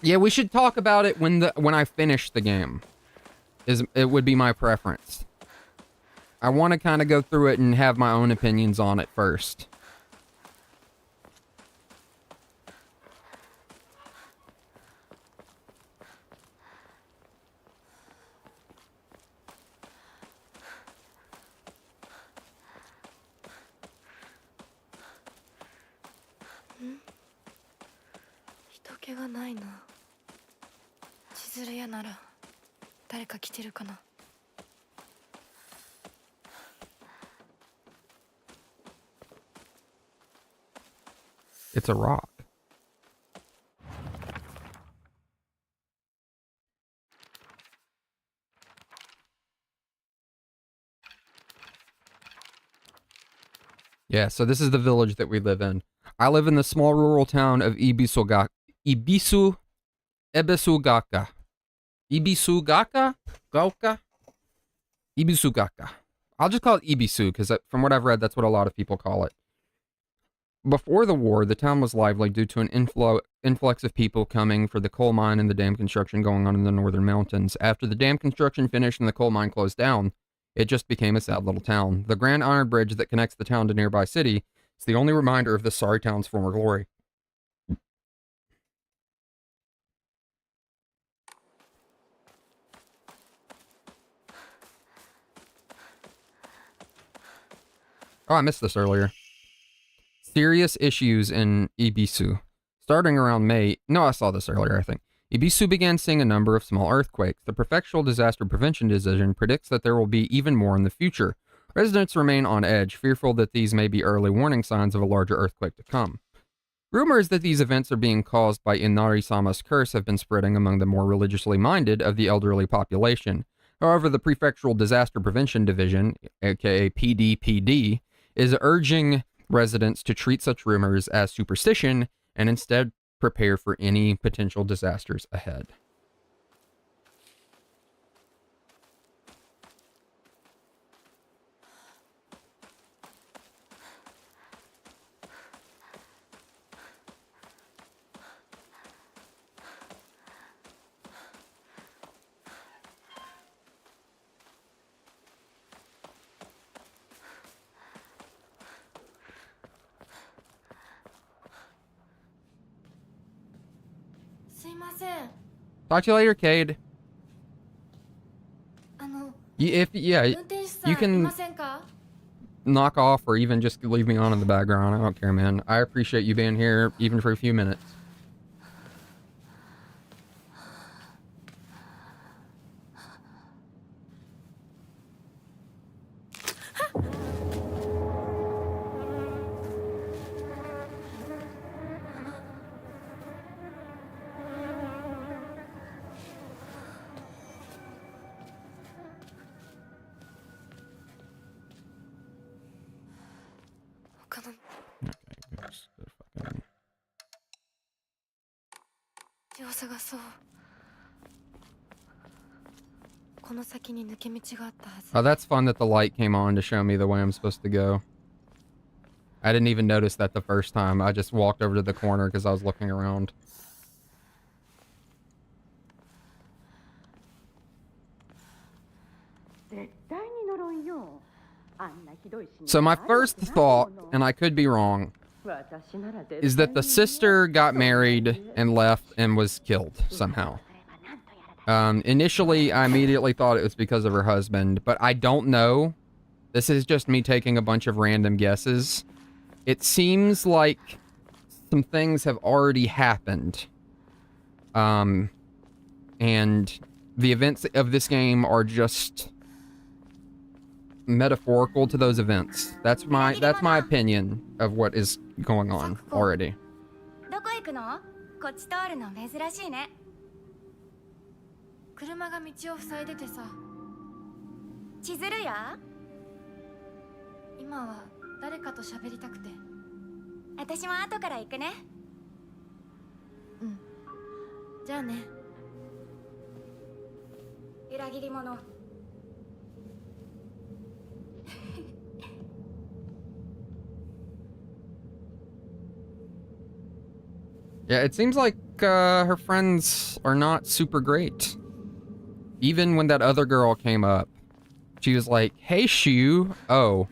Yeah, we should talk about it when I finish the game. It would be my preference. I want to kind of go through it and have my own opinions on it first. するやなら誰か来てるかな。It's a rock. Yeah, so this is the village that we live in. I live in the small rural town of Ibisugaka. Ibisugaka. Goka? Ibisugaka. I'll just call it Ibisu, because from what I've read, that's what a lot of people call it. Before the war, the town was lively due to an influx of people coming for the coal mine and the dam construction going on in the northern mountains. After the dam construction finished and the coal mine closed down, it just became a sad little town. The Grand Iron Bridge that connects the town to nearby city is the only reminder of this sorry town's former glory. Oh, I missed this earlier. Serious issues in Ibisu. Starting around May... No, I saw this earlier, I think. Ibisu began seeing a number of small earthquakes. The Prefectural Disaster Prevention Division predicts that there will be even more in the future. Residents remain on edge, fearful that these may be early warning signs of a larger earthquake to come. Rumors that these events are being caused by Inari-sama's curse have been spreading among the more religiously minded of the elderly population. However, the Prefectural Disaster Prevention Division, aka PDPD, is urging residents to treat such rumors as superstition and instead prepare for any potential disasters ahead. Talk to you later, Cade. You can knock off or even just leave me on in the background. I don't care, man. I appreciate you being here even for a few minutes. Oh, that's fun that the light came on to show me the way I'm supposed to go. I didn't even notice that the first time. I just walked over to the corner because I was looking around. So my first thought, and I could be wrong, is that the sister got married and left and was killed somehow. Initially, I immediately thought it was because of her husband, but I don't know. This is just me taking a bunch of random guesses. It seems like some things have already happened. And the events of this game are just metaphorical to those events. That's my opinion of what is going on already. 車が道を塞いでてさ。千鶴や？今は誰かと喋りたくて。私も後から行くね。うん。じゃあね。裏切り者。Yeah, it seems like her friends are not super great. Even when that other girl came up, she was like, "Hey, Shu." Oh.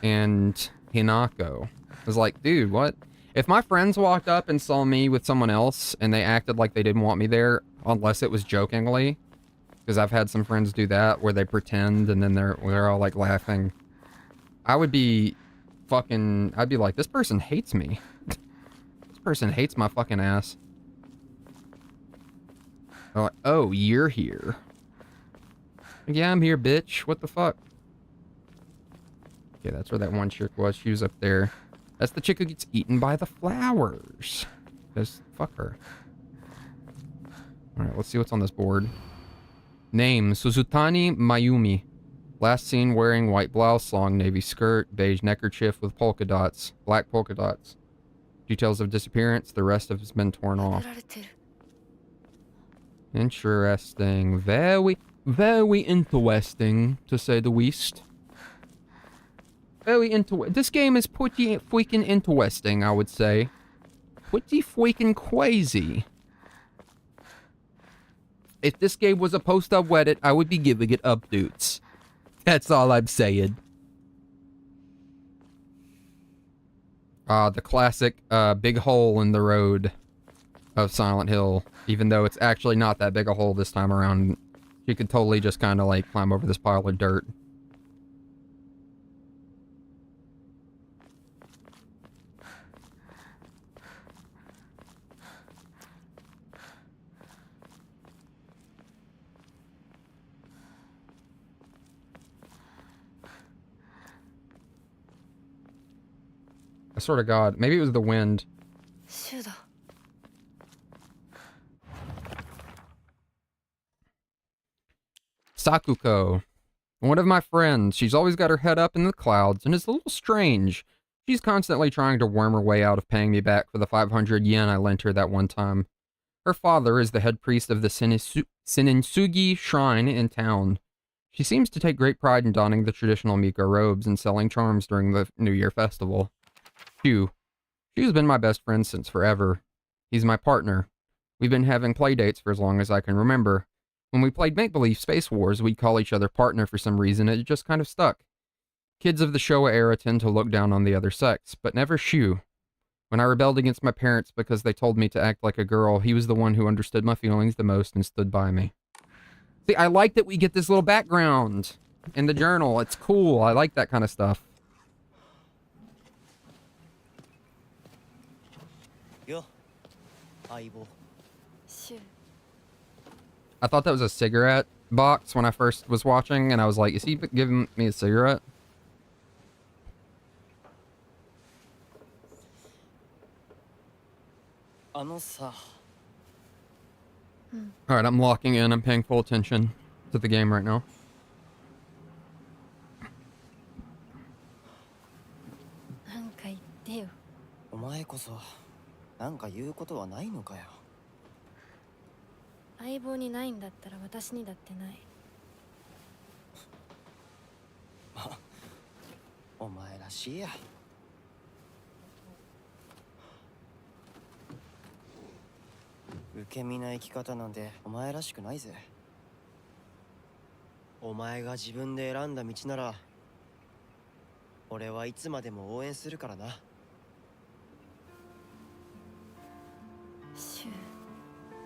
And Hinako. I was like, dude, what? If my friends walked up and saw me with someone else and they acted like they didn't want me there, unless it was jokingly, because I've had some friends do that where they pretend and then they're all like laughing, I would be fucking, I'd be like, this person hates me. This person hates my fucking ass. Oh, you're here. Yeah, I'm here, bitch. What the fuck? Okay, that's where that one chick was. She was up there. That's the chick who gets eaten by the flowers. Just fuck her. Alright, let's see what's on this board. Name, Suzutani Mayumi. Last seen wearing white blouse, long navy skirt, beige neckerchief with polka dots. Black polka dots. Details of disappearance, the rest has been torn off. Interesting. Very, very interesting, to say the least. Very this game is pretty freaking interesting, I would say. Pretty freaking crazy. If this game was a post-up Reddit, I would be giving it updates. That's all I'm saying. The classic, big hole in the road of Silent Hill. Even though it's actually not that big a hole this time around. You could totally just kind of, like, climb over this pile of dirt. I swear to God, maybe it was the wind. Sakuko. One of my friends. She's always got her head up in the clouds, and it's a little strange. She's constantly trying to worm her way out of paying me back for the 500 yen I lent her that one time. Her father is the head priest of the Senninsugi shrine in town. She seems to take great pride in donning the traditional Miko robes and selling charms during the New Year festival. Hugh. She's been my best friend since forever. He's my partner. We've been having play dates for as long as I can remember. When we played Make-Believe Space Wars, we'd call each other partner for some reason. It just kind of stuck. Kids of the Showa era tend to look down on the other sex, but never Shu. When I rebelled against my parents because they told me to act like a girl, he was the one who understood my feelings the most and stood by me. See, I like that we get this little background in the journal. It's cool. I like that kind of stuff. Yo, Aibo. I thought that was a cigarette box when I first was watching, and I was like, is he giving me a cigarette? Alright, I'm locking in. I'm paying full attention to the game right now. なんか言ってよ。お前こそなんか言うことはないのかよ。相棒にないんだったら私にだってない。お前らしいや。受け身な生き方なんてお前らしくないぜ。お前が自分で選んだ道なら俺はいつまでも応援するからな。シ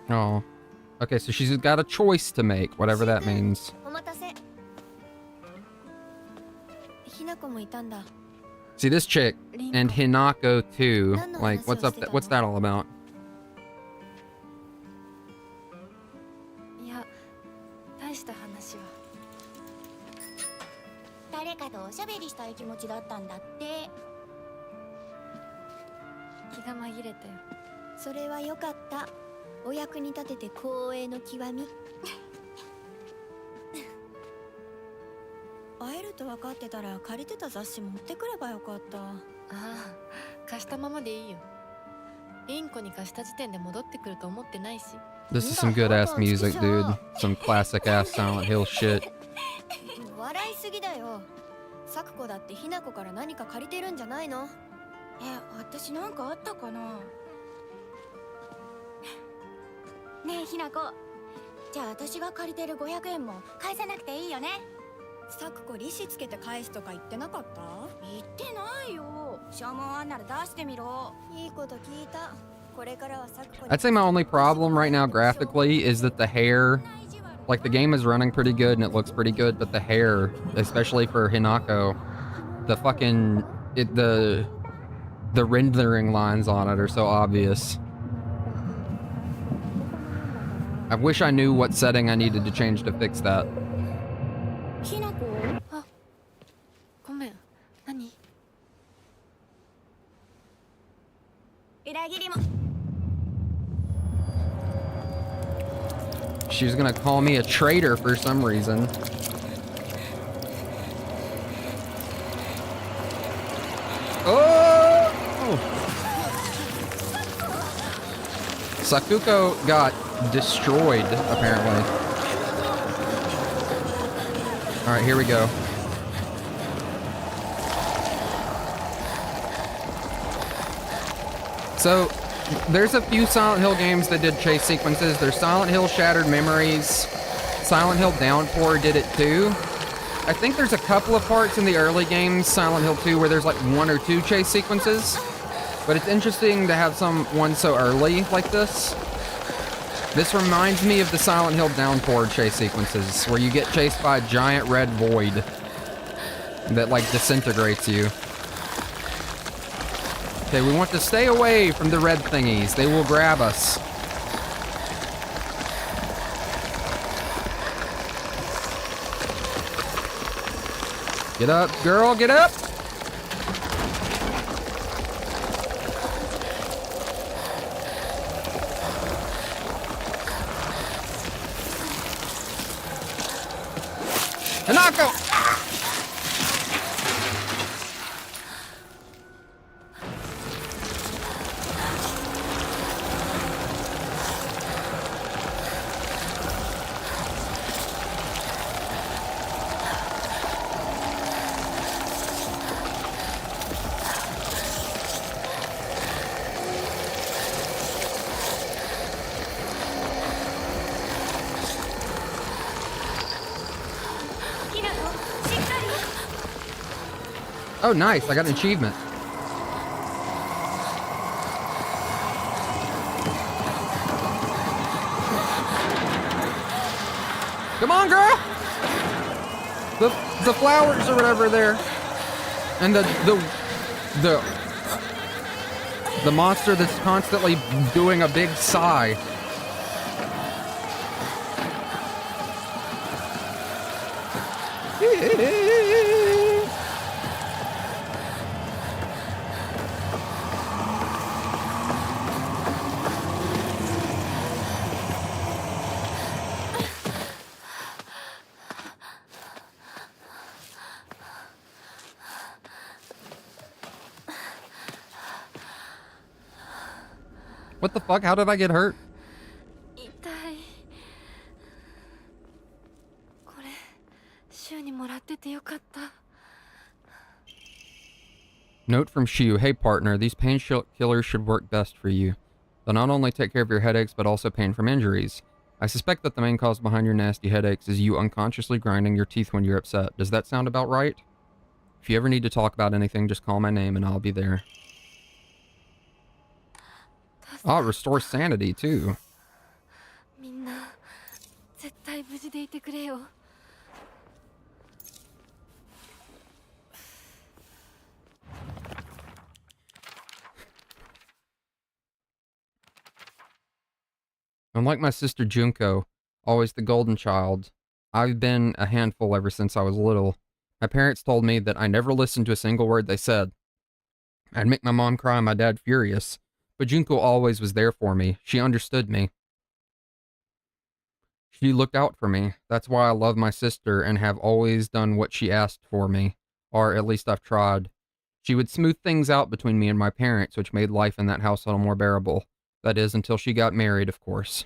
ュ Oh. Okay, so she's got a choice to make, whatever that means. お待たせ。ひなこもいたんだ。 See, this chick and Hinako too. Like, what's up? What's that all about? いや、大した話は。誰かとおしゃべりしたい気持ちだったんだって。気が紛れたよ。それはよかった。お役に立てて光栄の極み。会えると分かってたら借りてた雑誌持ってくればよかった。ああ、貸したままでいいよ。インコに貸した時点で戻ってくると思ってないし。This is some good ass music, dude. Some classic ass Silent Hill shit. 笑いすぎだよ。サクコだってひなこから何か借りてるんじゃないの？私なんかあったかな？ねえひなこ。じゃあ私が借りてる500円も返さなくていいよね。サクコ利子つけて返すとか言ってなかった？言ってないよ。証文あんなら出してみろ。いいこと聞いた。これからはサクコ。I'd say my only problem right now graphically is that the hair, like the game is running pretty good and it looks pretty good, but the hair, especially for Hinako, the fucking the rendering lines on it are so obvious. I wish I knew what setting I needed to change to fix that. ひなこごめん。何？裏切りも She was gonna call me a traitor for some reason. Oh! Sakuko got destroyed, apparently. Alright, here we go. So, there's a few Silent Hill games that did chase sequences. There's Silent Hill Shattered Memories. Silent Hill Downpour did it too. I think there's a couple of parts in the early games, Silent Hill 2, where there's like 1 or 2 chase sequences. But it's interesting to have one so early like this. This reminds me of the Silent Hill Downpour chase sequences, where you get chased by a giant red void that like disintegrates you. Okay, we want to stay away from the red thingies. They will grab us. Get up, girl, get up! Hanako! Oh, nice. I got an achievement. Come on, girl! The flowers or whatever there. And the monster that's constantly doing a big sigh. What the fuck? How did I get hurt? 痛い。これ、週にもらっててよかった。 Note from Shu, hey partner, these painkillers should work best for you. They'll not only take care of your headaches, but also pain from injuries. I suspect that the main cause behind your nasty headaches is you unconsciously grinding your teeth when you're upset. Does that sound about right? If you ever need to talk about anything, just call my name and I'll be there. Oh, it restores sanity too. みんな、絶対無事でいてくれよ。 Unlike my sister Junko, always the golden child, I've been a handful ever since I was little. My parents told me that I never listened to a single word they said. I'd make my mom cry and my dad furious, but Junko always was there for me. She understood me. She looked out for me. That's why I love my sister and have always done what she asked for me, or at least I've tried. She would smooth things out between me and my parents, which made life in that household more bearable. That is, until she got married, of course.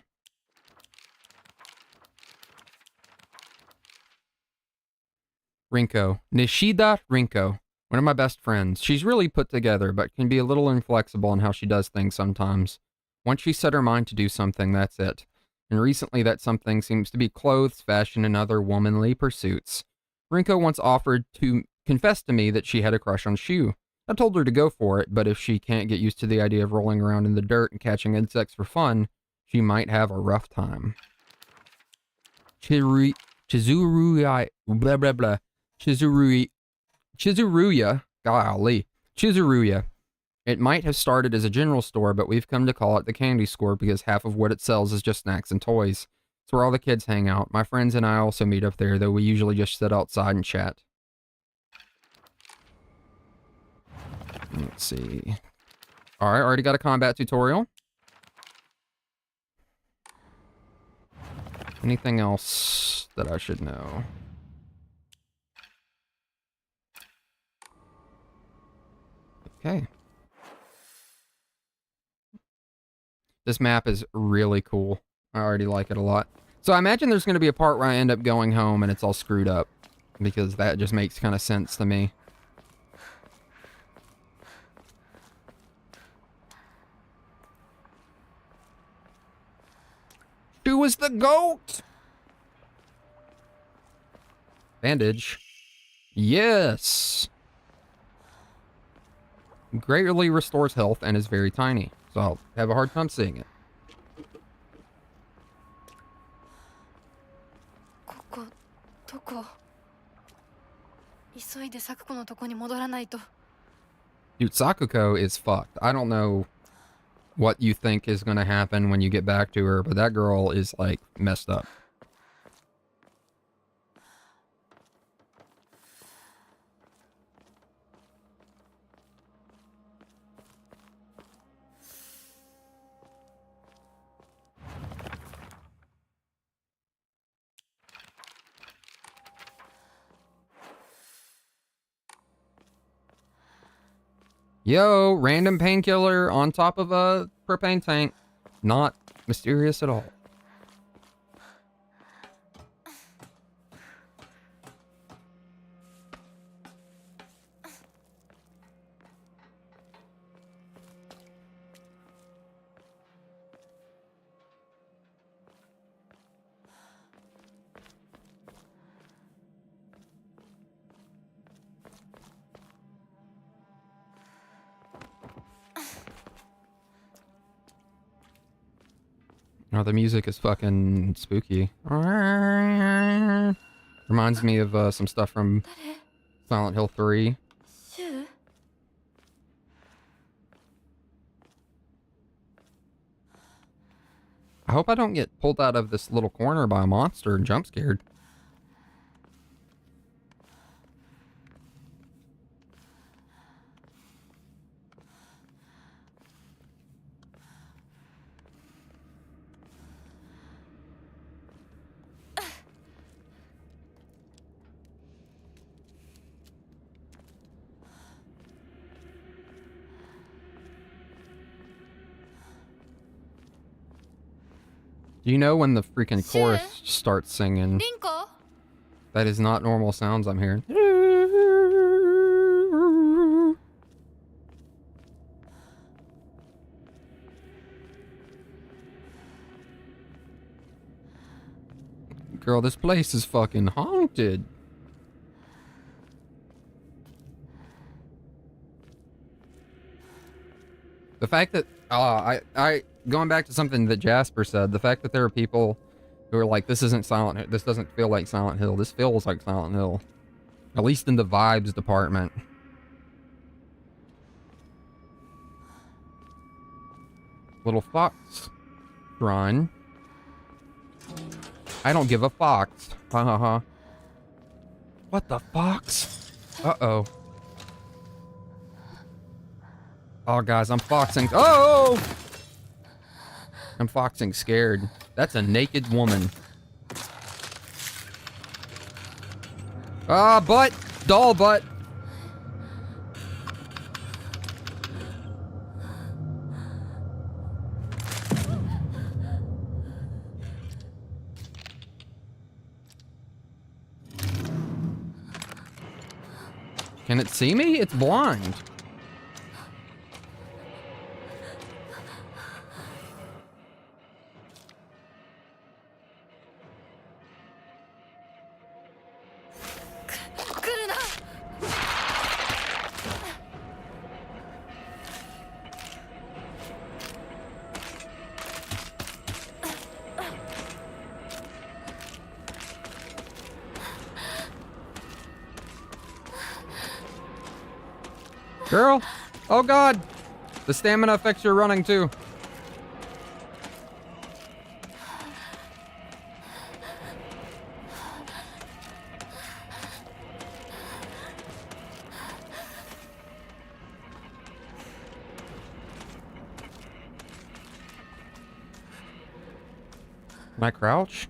Rinko. Nishida Rinko. One of my best friends. She's really put together, but can be a little inflexible in how she does things sometimes. Once she set her mind to do something, that's it. And recently that something seems to be clothes, fashion, and other womanly pursuits. Rinko once offered to confess to me that she had a crush on Shu. I told her to go for it, but if she can't get used to the idea of rolling around in the dirt and catching insects for fun, she might have a rough time. Chizuruya, blah blah blah. Chizuruya, golly. Chizuruya. It might have started as a general store, but we've come to call it the candy store because half of what it sells is just snacks and toys. It's where all the kids hang out. My friends and I also meet up there, though we usually just sit outside and chat. Let's see. Alright, already got a combat tutorial. Anything else that I should know? Okay. This map is really cool. I already like it a lot. So I imagine there's going to be a part where I end up going home and it's all screwed up. Because that just makes kind of sense to me. Who was the goat? Bandage. Yes. Greatly restores health and is very tiny. So I'll have a hard time seeing it. ここどこ急いでサクコのとこに戻らないと Dude, Sakuko is fucked. I don't know what you think is going to happen when you get back to her, but that girl is, like, messed up. Yo, random painkiller on top of a propane tank. Not mysterious at all. Oh, the music is fucking spooky. Reminds me of some stuff from Silent Hill 3. シュウ I hope I don't get pulled out of this little corner by a monster and jump scared. Do you know when the freaking chorus starts singing? リンコ That is not normal sounds I'm hearing. Girl, this place is fucking haunted. The fact that going back to something that Jasper said, the fact that there are people who are like, this isn't Silent Hill, this doesn't feel like Silent Hill, this feels like Silent Hill. At least in the vibes department. Little fox shrine. I don't give a fox. Ha ha ha. What the fox? Uh-oh. Oh, guys, I'm foxing. Oh! I'm foxing scared. That's a naked woman. Ah, butt! Doll butt! Can it see me? It's blind. Girl! Oh god! The stamina affects your running too. Can I crouch?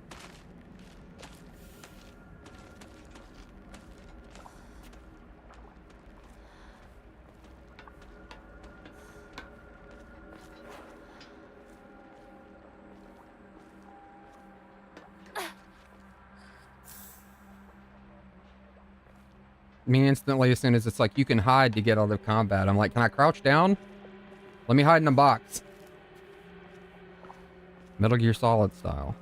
I mean, instantly, as soon as it's like, you can hide to get out of combat. I'm like, can I crouch down? Let me hide in a box. Metal Gear Solid style.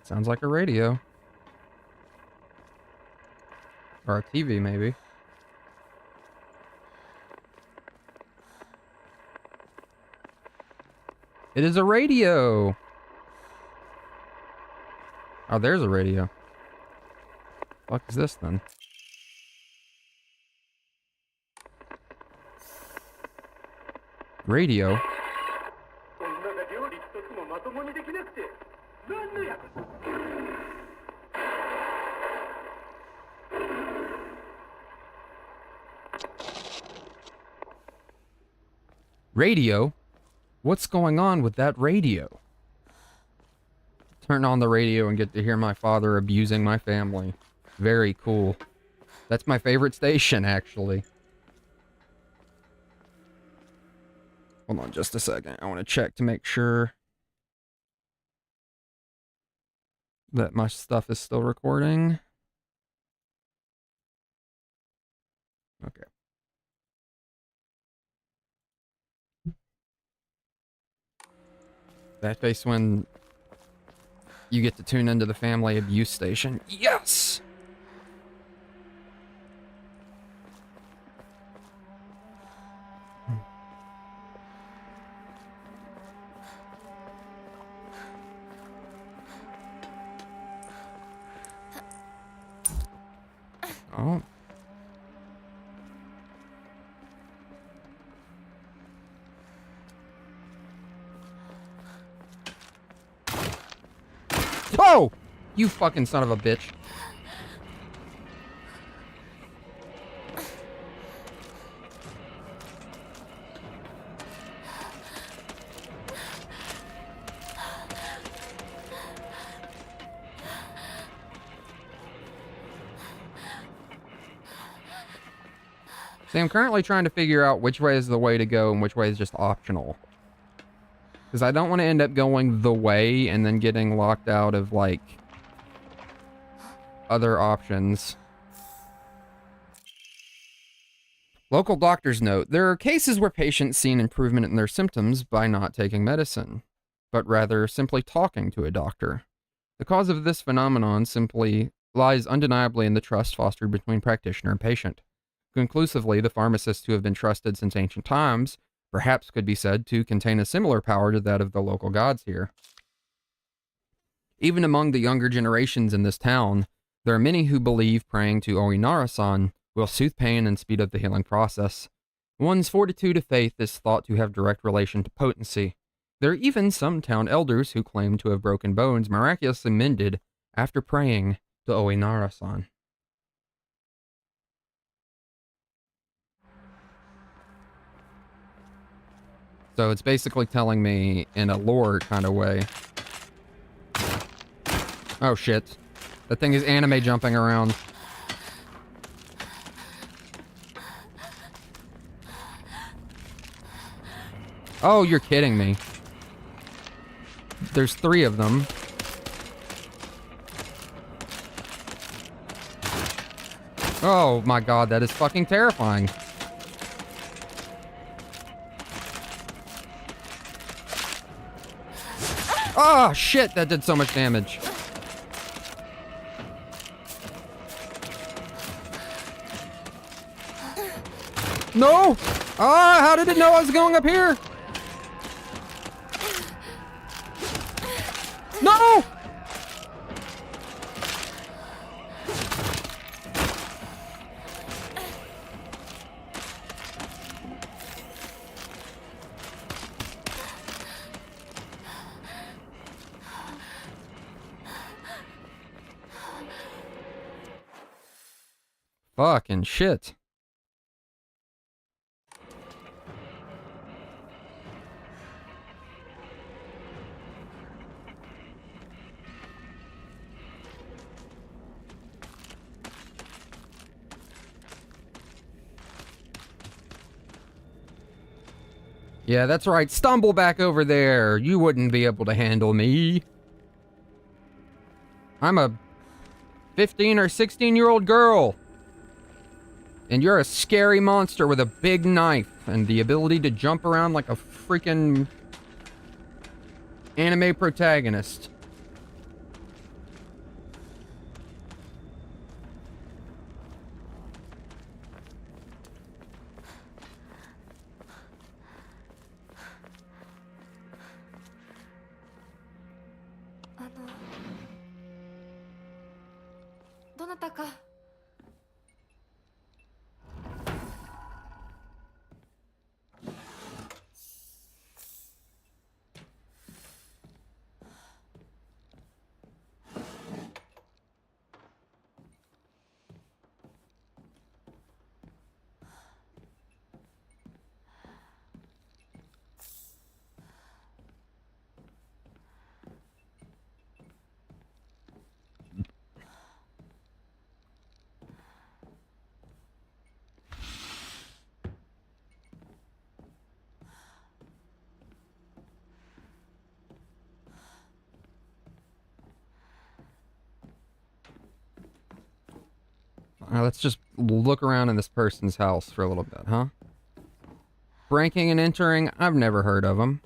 Sounds like a radio. Or a TV, maybe. It is a radio! Oh, there's a radio. What is this then? Radio? Radio? What's going on with that radio? Turn on the radio and get to hear my father abusing my family. Very cool. That's my favorite station, actually. Hold on just a second. I want to check to make sure that my stuff is still recording. Okay. That face when you get to tune into the family abuse station. Yes! Oh. Oh! You fucking son of a bitch. See, I'm currently trying to figure out which way is the way to go and which way is just optional. Because I don't want to end up going the way and then getting locked out of, like, other options. Local doctors note, there are cases where patients see an improvement in their symptoms by not taking medicine, but rather simply talking to a doctor. The cause of this phenomenon simply lies undeniably in the trust fostered between practitioner and patient. Conclusively, the pharmacists who have been trusted since ancient times perhaps could be said to contain a similar power to that of the local gods here. Even among the younger generations in this town, there are many who believe praying to Oinara-san will soothe pain and speed up the healing process. One's fortitude of faith is thought to have direct relation to potency. There are even some town elders who claim to have broken bones miraculously mended after praying to Oinara-san. So it's basically telling me in a lore kind of way. Oh shit. That thing is anime jumping around. Oh, you're kidding me. There's 3 of them. Oh my god, that is fucking terrifying. Oh shit, that did so much damage. No! Ah, how did it know I was going up here? No! Fucking shit. Yeah, that's right. Stumble back over there. You wouldn't be able to handle me. I'm a 15 or 16-year-old girl. And you're a scary monster with a big knife and the ability to jump around like a freaking anime protagonist. Let's just look around in this person's house for a little bit, huh? Breaking and entering, I've never heard of them.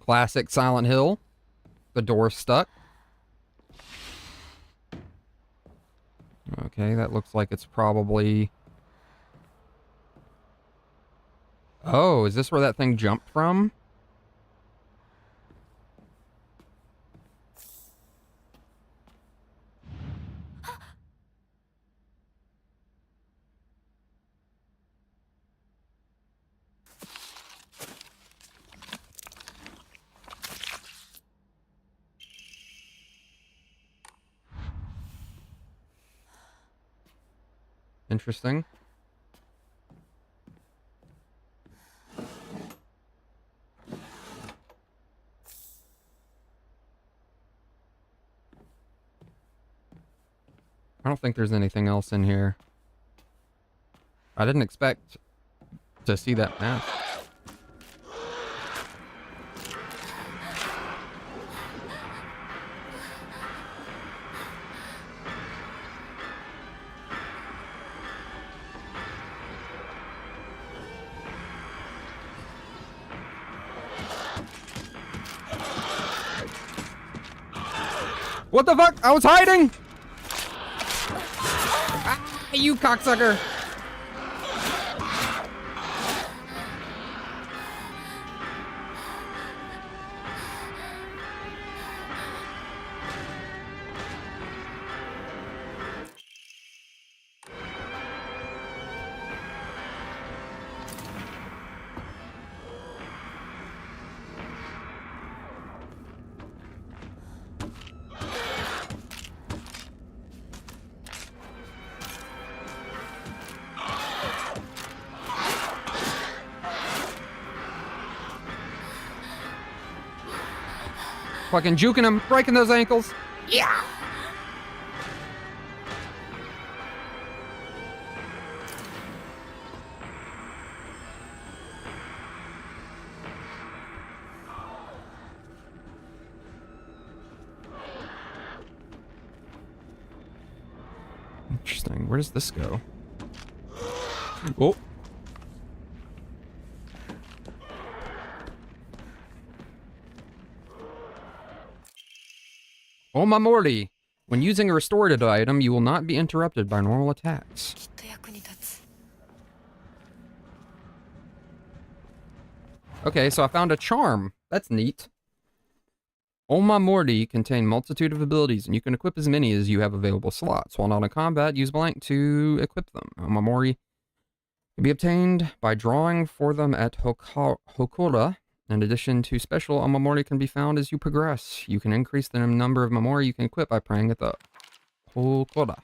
Classic Silent Hill. The door's stuck. Okay, that looks like it's probably... Oh, is this where that thing jumped from? Interesting. I don't think there's anything else in here. I didn't expect to see that map. What the fuck? I was hiding! Ah, you cocksucker! Fucking juking him, breaking those ankles. Yeah! Interesting. Where does this go? Oh. Oh my Morty. When using a restorative item, you will not be interrupted by normal attacks. きっと役に立つ。 Okay, so I found a charm. That's neat. Oma Morty contain multitude of abilities, and you can equip as many as you have available slots. While not in combat, use blank to equip them. Oma Morty can be obtained by drawing for them at Hokora. In addition to special, Oma Morty can be found as you progress. You can increase the number of Mamori you can equip by praying at the Hokora.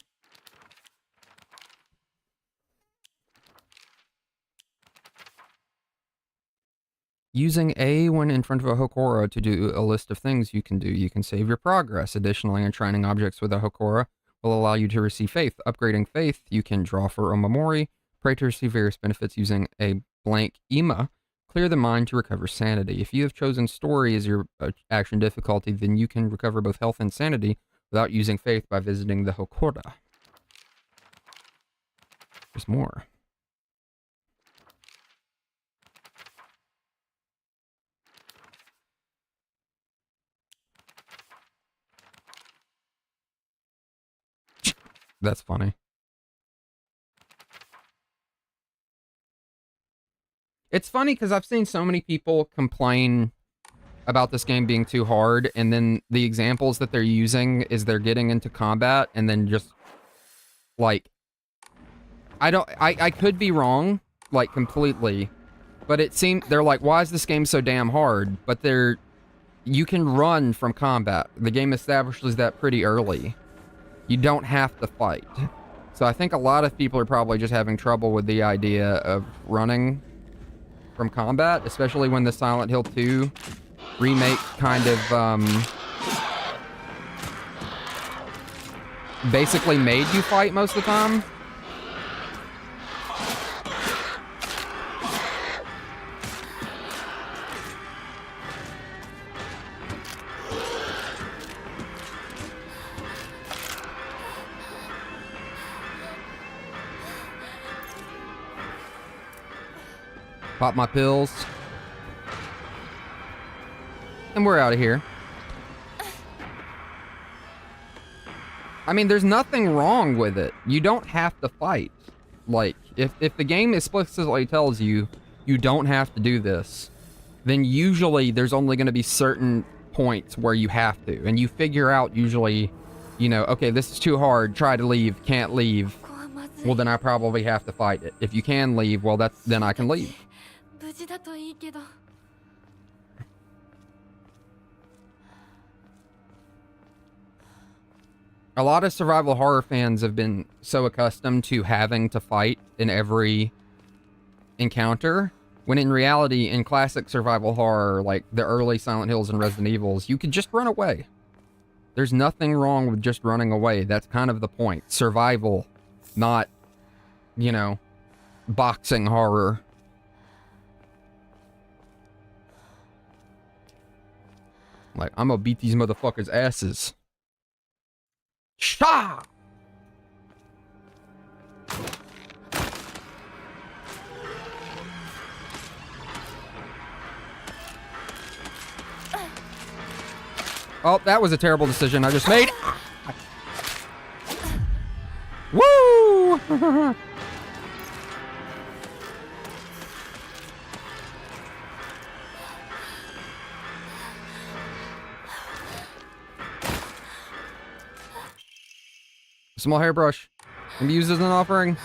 Using A when in front of a Hokora to do a list of things you can do. You can save your progress. Additionally, enshrining objects with a Hokora will allow you to receive faith. Upgrading faith, you can draw for Omamori. Pray to receive various benefits using a blank Ima. Clear the mind to recover sanity. If you have chosen story as your action difficulty, then you can recover both health and sanity without using faith by visiting the Hokora. There's more. That's funny. It's funny because I've seen so many people complain about this game being too hard, and then the examples that they're using is they're getting into combat and then just like I could be wrong, like completely, but it seemed they're like, why is this game so damn hard? But you can run from combat. The game establishes that pretty early. You don't have to fight. So I think a lot of people are probably just having trouble with the idea of running from combat, especially when the Silent Hill 2 remake kind of basically made you fight most of the time. Pop my pills. And we're out of here. I mean, there's nothing wrong with it. You don't have to fight. Like, if the game explicitly tells you you don't have to do this, then usually there's only going to be certain points where you have to. And you figure out usually, you know, okay, this is too hard. Try to leave. Can't leave. Well, then I probably have to fight it. If you can leave, well, then I can leave. 無事だといいけど。 A lot of survival horror fans have been so accustomed to having to fight in every encounter, when in reality, in classic survival horror, like the early Silent Hills and Resident Evils, you could just run away. There's nothing wrong with just running away. That's kind of the point. Survival, not, you know, boxing horror. Like, I'm gonna beat these motherfuckers' asses. Shah! Oh, that was a terrible decision I just made. Woo! Small hairbrush. Can be used as an offering.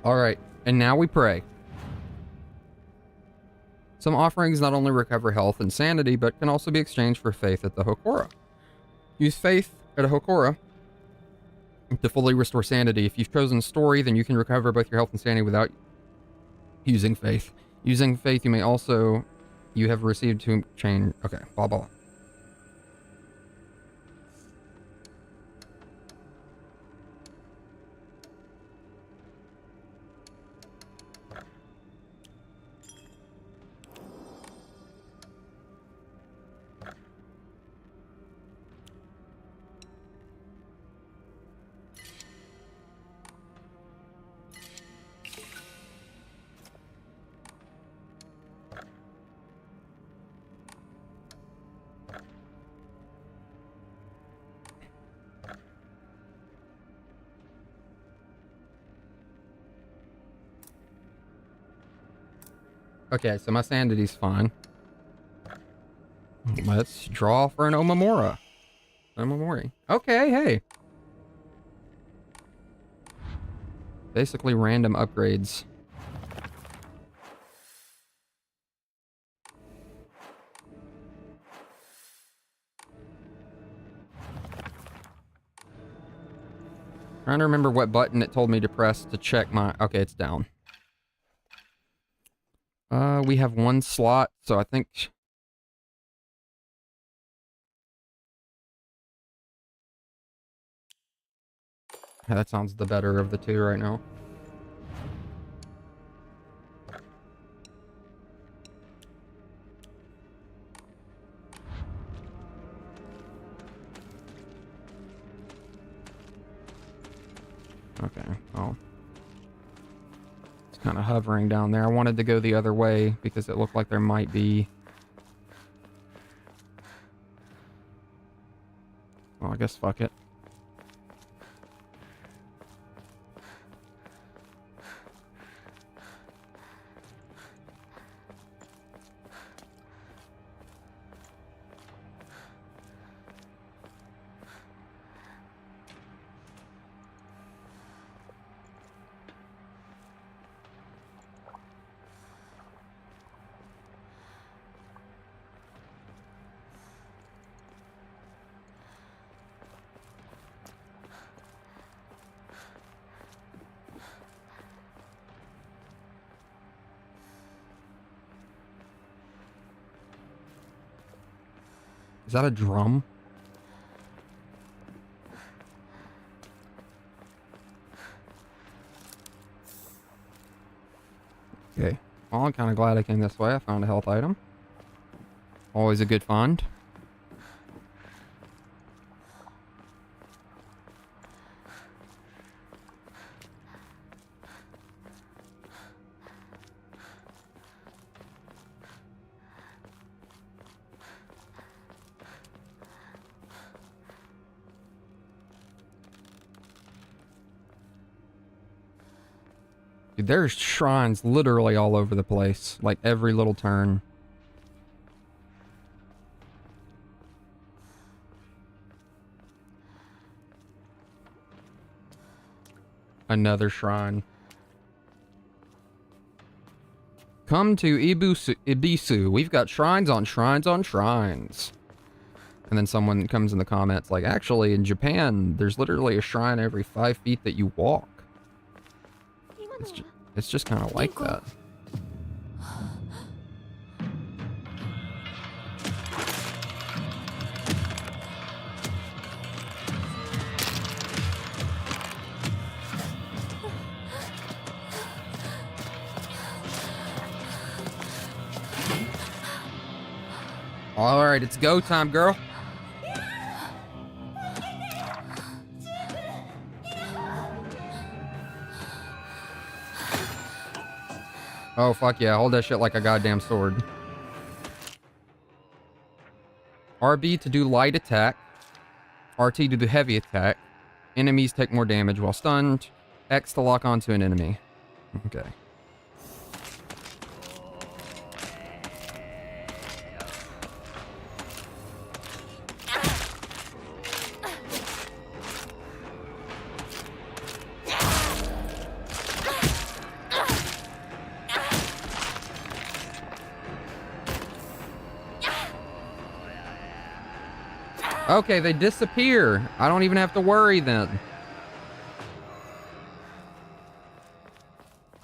All right, and now we pray. Some offerings not only recover health and sanity, but can also be exchanged for faith at the Hokora. Use faith at a Hokora to fully restore sanity. If you've chosen story, then you can recover both your health and sanity without using faith. Using faith, you may also... You have received to change... Okay, blah, blah. Okay, so my sanity's fine. Let's draw for an Omamora. Omamori. Okay, hey. Basically random upgrades. Trying to remember what button it told me to press to check my... Okay, it's down. We have one slot, so I think... Yeah, that sounds the better of the two right now. Okay, well. It's kind of hovering down there. I wanted to go the other way because it looked like there might be... Well, I guess fuck it. Is that a drum? Okay. Well, I'm kind of glad I came this way. I found a health item. Always a good find. Dude, there's shrines literally all over the place. Like every little turn. Another shrine. Come to Ibisu. We've got shrines on shrines on shrines. And then someone comes in the comments like, actually, in Japan, there's literally a shrine every 5 feet that you walk. It's just kind of like that. All right, it's go time, girl. Oh, fuck yeah. Hold that shit like a goddamn sword. RB to do light attack. RT to do heavy attack. Enemies take more damage while stunned. X to lock onto an enemy. Okay. Okay, they disappear. I don't even have to worry then.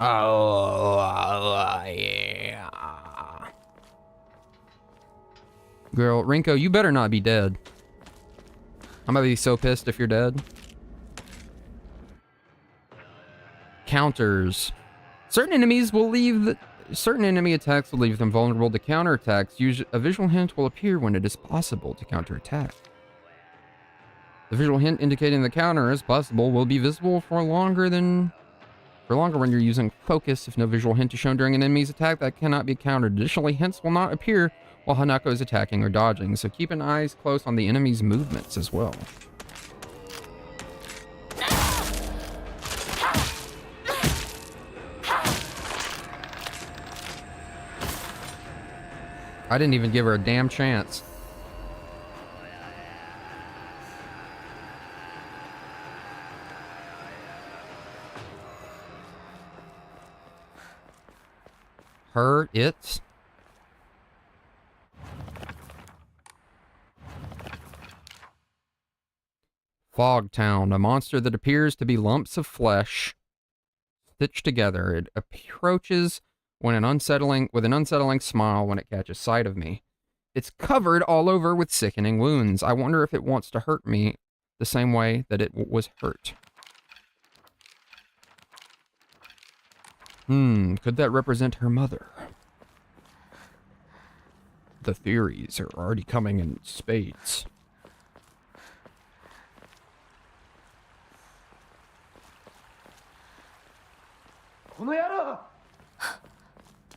Oh, yeah. Girl, Rinko, you better not be dead. I'm gonna be so pissed if you're dead. Counters. Certain enemy attacks will leave them vulnerable to counterattacks. A visual hint will appear when it is possible to counterattack. The visual hint indicating the counter is possible will be visible for longer when you're using focus. If no visual hint is shown during an enemy's attack, that cannot be countered. Additionally, hints will not appear while Hanako is attacking or dodging, so keep an eye close on the enemy's movements as well. I didn't even give her a damn chance. Her, it. Fogtown, a monster that appears to be lumps of flesh stitched together. It approaches with an unsettling smile when it catches sight of me. It's covered all over with sickening wounds. I wonder if it wants to hurt me the same way that it was hurt. Could that represent her mother? The theories are already coming in spades.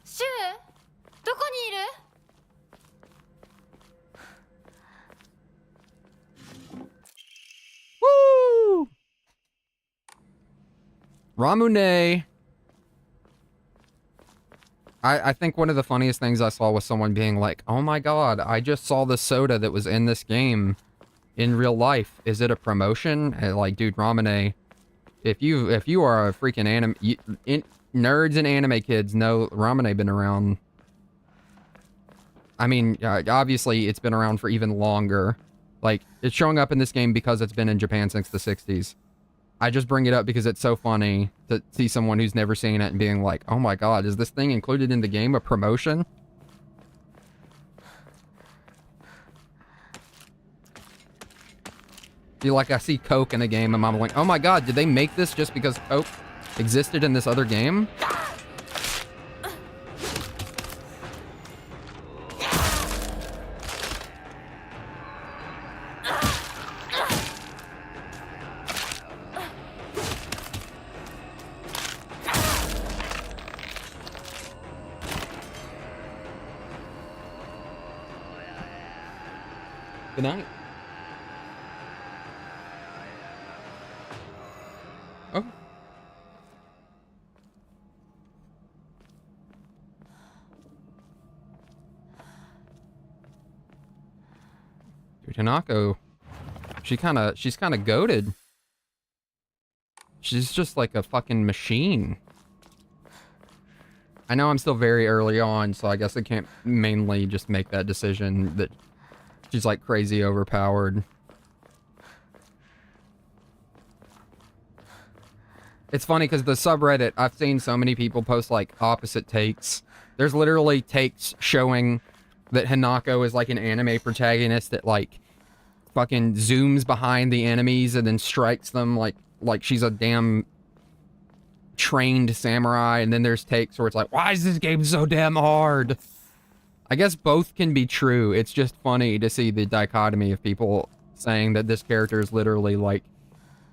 シュウ、どこにいる？ Woo! Ramune. I think one of the funniest things I saw was someone being like, "Oh my god, I just saw the soda that was in this game in real life. Is it a promotion?" And like, dude, Ramune, if you are a freaking nerds and anime kids know Ramune been around. I mean, obviously it's been around for even longer. Like, it's showing up in this game because it's been in Japan since the 60s. I just bring it up because it's so funny to see someone who's never seen it and being like, oh my god, is this thing included in the game a promotion? Feel like I see Coke in a game and I'm like, oh my god, did they make this just because Coke existed in this other game? Good night. Oh. Dude, Hanako, she's kind of goated. She's just like a fucking machine. I know I'm still very early on, so I guess I can't mainly just make that decision that she's like crazy overpowered. It's funny because the subreddit, I've seen so many people post like opposite takes. There's literally takes showing that Hanako is like an anime protagonist that like fucking zooms behind the enemies and then strikes them like she's a damn trained samurai. And then there's takes where it's like, why is this game so damn hard? I guess both can be true. It's just funny to see the dichotomy of people saying that this character is literally like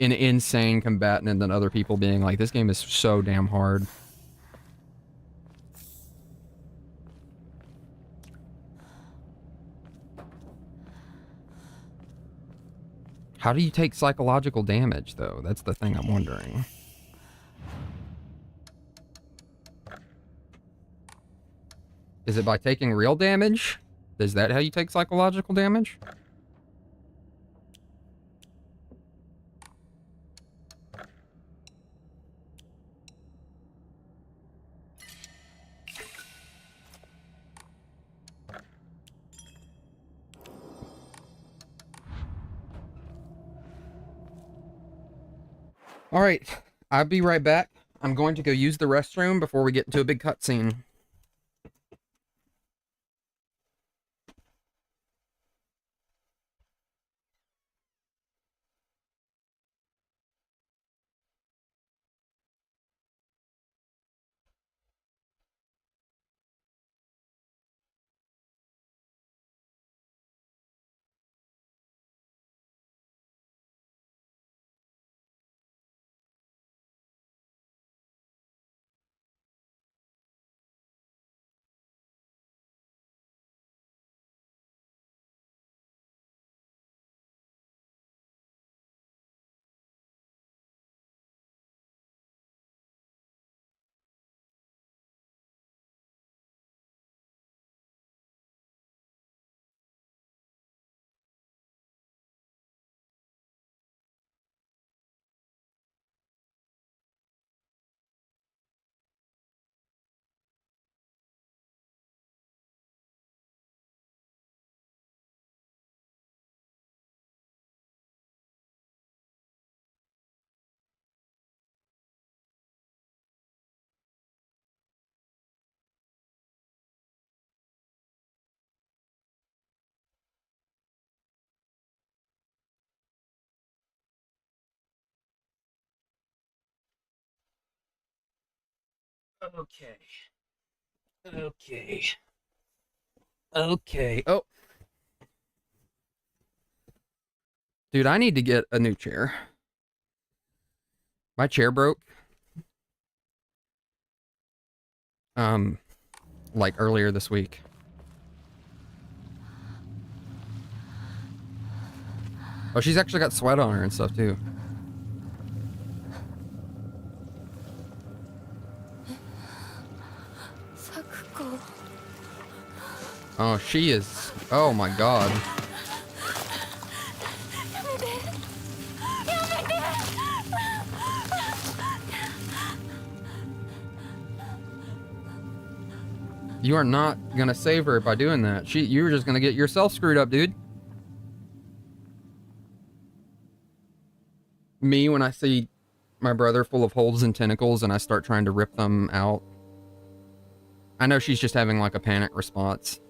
an insane combatant and then other people being like, this game is so damn hard. How do you take psychological damage, though? That's the thing I'm wondering. Is it by taking real damage? Is that how you take psychological damage? All right, I'll be right back. I'm going to go use the restroom before we get into a big cutscene. Okay. Okay. Okay. Oh. Dude, I need to get a new chair. My chair broke. Like earlier this week. Oh, she's actually got sweat on her and stuff too. Sakuko. Oh, she is. Oh my god. You are not gonna save her by doing that. You were just gonna get yourself screwed up, dude. Me, when I see my brother full of holes and tentacles and I start trying to rip them out. I know she's just having like a panic response.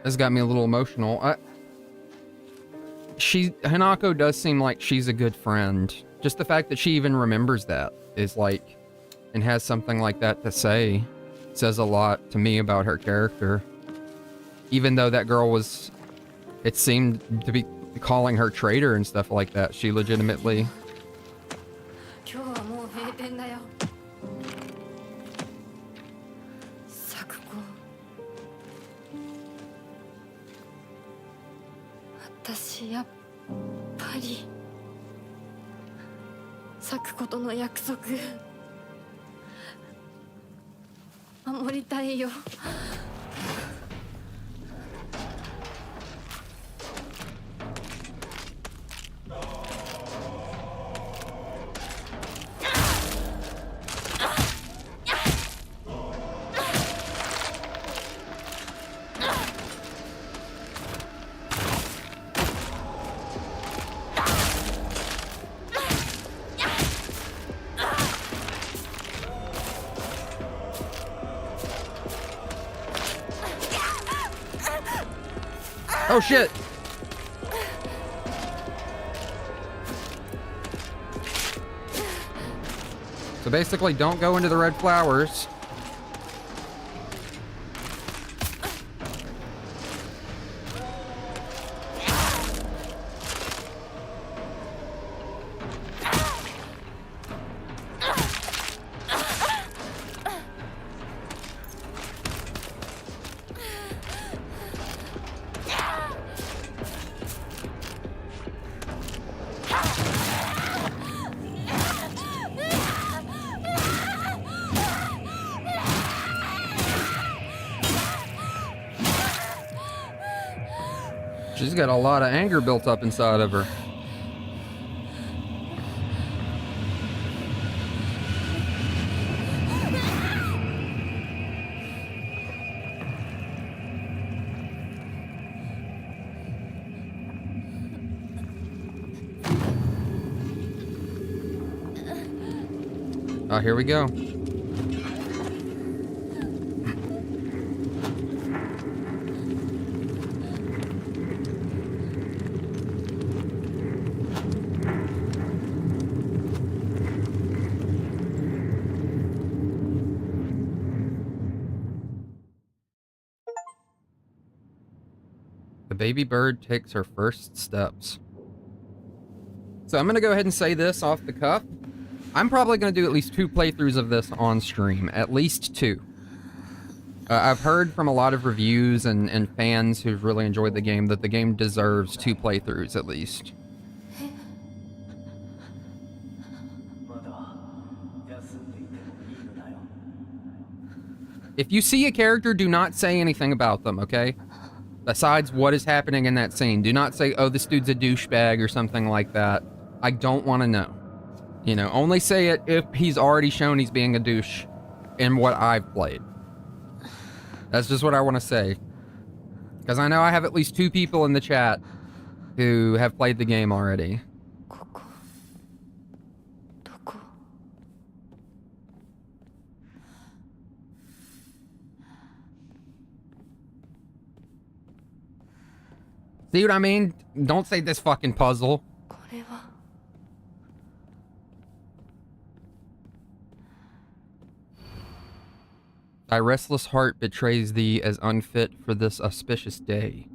This got me a little emotional. Hanako does seem like she's a good friend. Just the fact that she even remembers that is like, and has something like that to say, says a lot to me about her character. Even though that girl was, it seemed to be calling her traitor and stuff like that, she legitimately... Oh shit! So basically, don't go into the red flowers. She's got a lot of anger built up inside of her. Oh, here we go. baby bird takes her first steps. So I'm going to go ahead and say this off the cuff. I'm probably going to do at least 2 playthroughs of this on stream. At least 2. I've heard from a lot of reviews and fans who've really enjoyed the game that the game deserves 2 playthroughs at least. If you see a character, do not say anything about them, okay? Besides what is happening in that scene. Do not say, oh, this dude's a douchebag or something like that. I don't want to know. You know, only say it if he's already shown he's being a douche in what I've played. That's just what I want to say. Because I know I have at least 2 people in the chat who have played the game already. See what I mean? Don't say this fucking puzzle. Thy restless heart betrays thee as unfit for this auspicious day.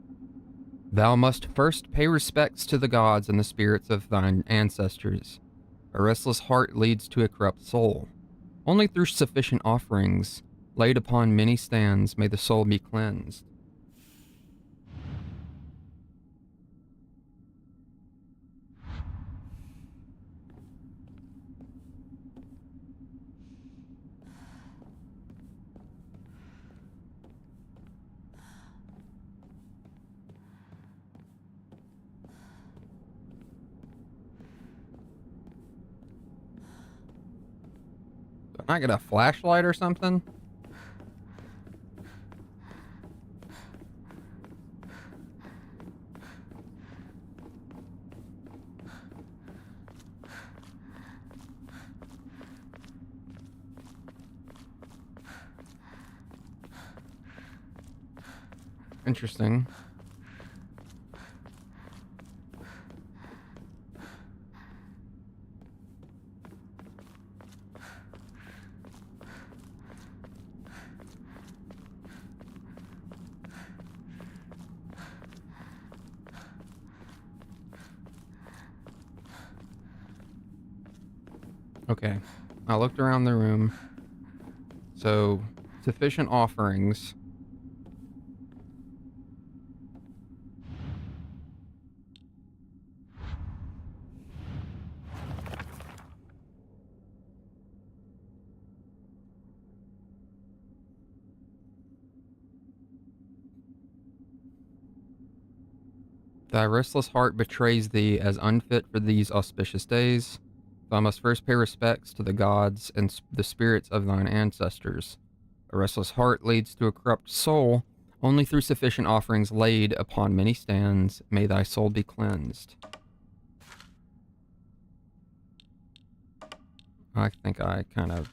Thou must first pay respects to the gods and the spirits of thine ancestors. A restless heart leads to a corrupt soul. Only through sufficient offerings, laid upon many stands, may the soul be cleansed. Don't I get a flashlight or something? Interesting. Okay, I looked around the room. So, sufficient offerings. Thy restless heart betrays thee as unfit for these auspicious days. Thou must first pay respects to the gods and the spirits of thine ancestors. A restless heart leads to a corrupt soul. Only through sufficient offerings laid upon many stands may thy soul be cleansed. I think I kind of...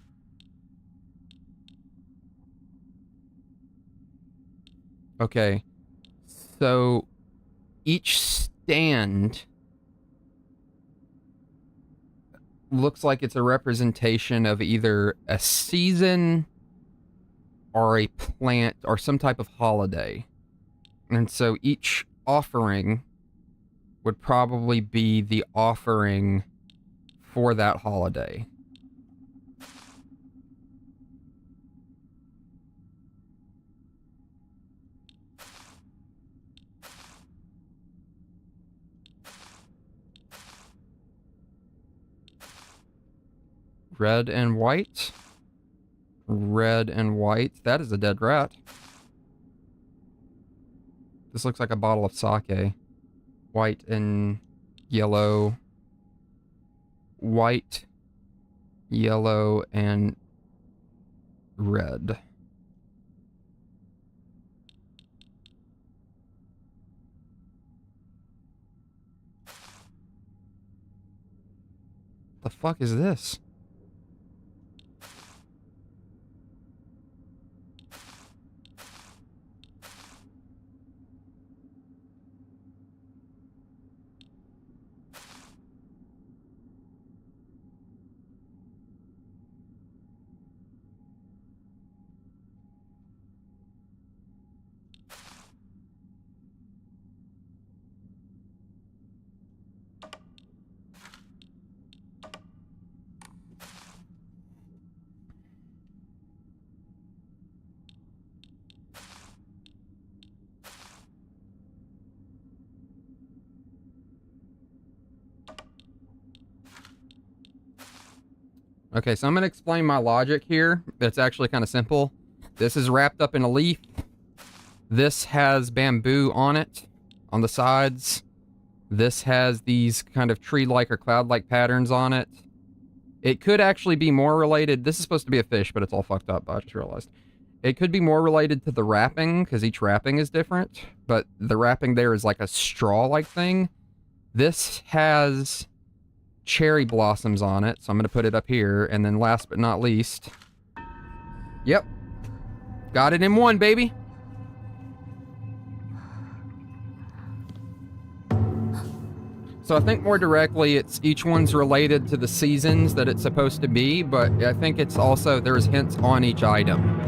Okay. So, each stand looks like it's a representation of either a season or a plant or some type of holiday. And so each offering would probably be the offering for that holiday. Red and white. Red and white. That is a dead rat. This looks like a bottle of sake. White and yellow. White, yellow, and red. The fuck is this? Okay, so I'm gonna explain my logic here. It's actually kind of simple. This is wrapped up in a leaf. This has bamboo on it, on the sides. This has these kind of tree-like or cloud-like patterns on it. It could actually be more related. This is supposed to be a fish, but it's all fucked up, I just realized. It could be more related to the wrapping, because each wrapping is different. But the wrapping there is like a straw-like thing. This has cherry blossoms on it, so I'm going to put it up here. And then last but not least... Yep. Got it in one, baby. So I think more directly, it's each one's related to the seasons that it's supposed to be, but I think it's also, there's hints on each item.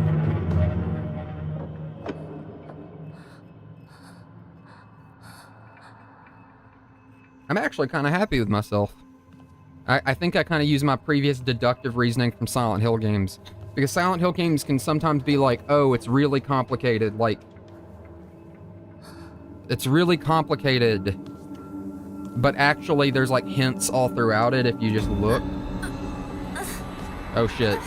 I'm actually kind of happy with myself. I think I kind of use my previous deductive reasoning from Silent Hill games. Because Silent Hill games can sometimes be like, oh, it's really complicated, like... It's really complicated... But actually, there's like hints all throughout it if you just look. Oh shit.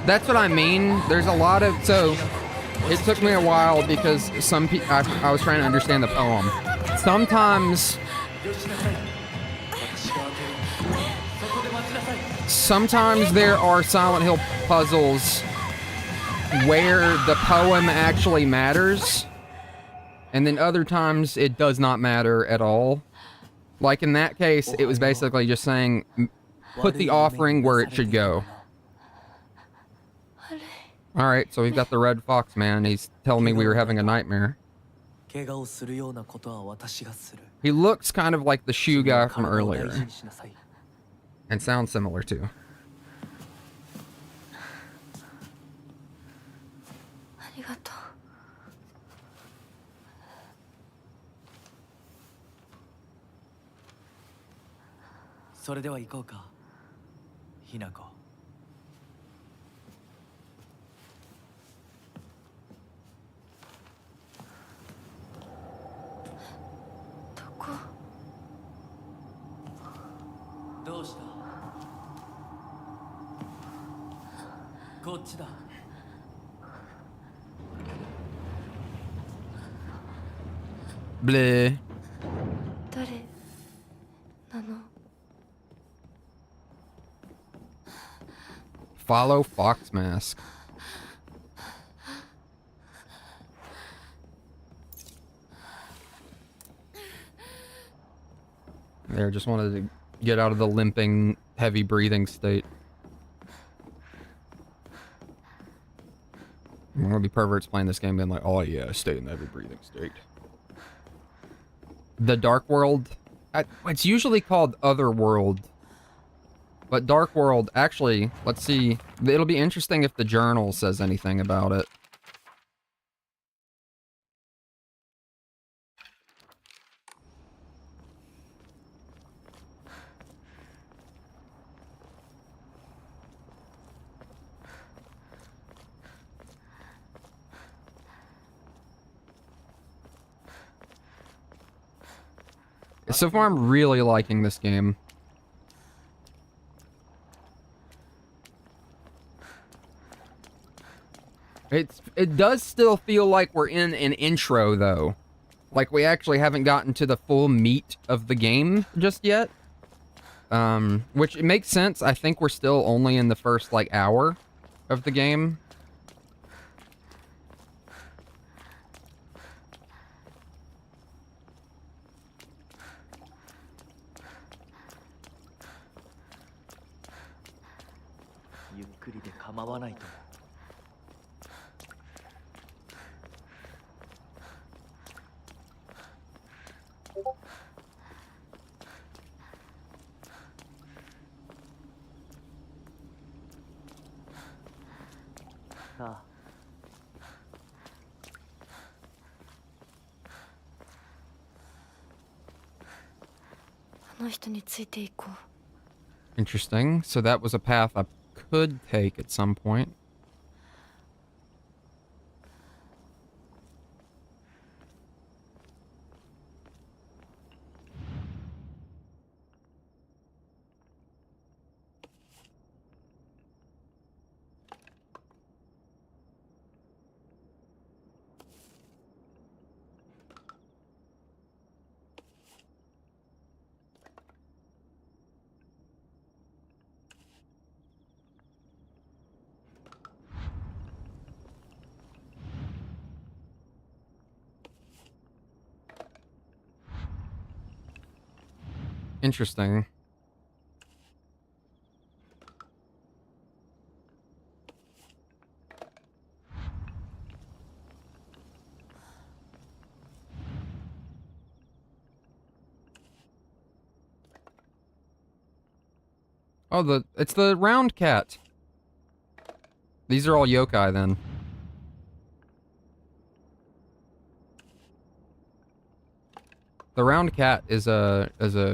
That's what I mean. There's a lot of... So, it took me a while because some people... I was trying to understand the poem. Sometimes there are Silent Hill puzzles where the poem actually matters. And then other times it does not matter at all. Like in that case, it was basically just saying, put the offering where it should go. Alright, so we've got the red fox man. He's telling me we were having a nightmare. He looks kind of like the shoe guy from earlier. And sounds similar too. Bleh. Follow Fox Mask. There, just wanted to get out of the limping, heavy breathing state. I'm gonna be perverts playing this game being like, oh yeah, stay in the heavy breathing state. The Dark World, it's usually called Otherworld. But Dark World, actually, let's see. It'll be interesting if the journal says anything about it. So far, I'm really liking this game. It does still feel like we're in an intro, though. Like, we actually haven't gotten to the full meat of the game just yet. Which, it makes sense. I think we're still only in the first, like, hour of the game. さあ あの人についていこう。 Interesting. So that was a path I could take at some point. Interesting. Oh, it's the round cat. These are all yokai then. The round cat is a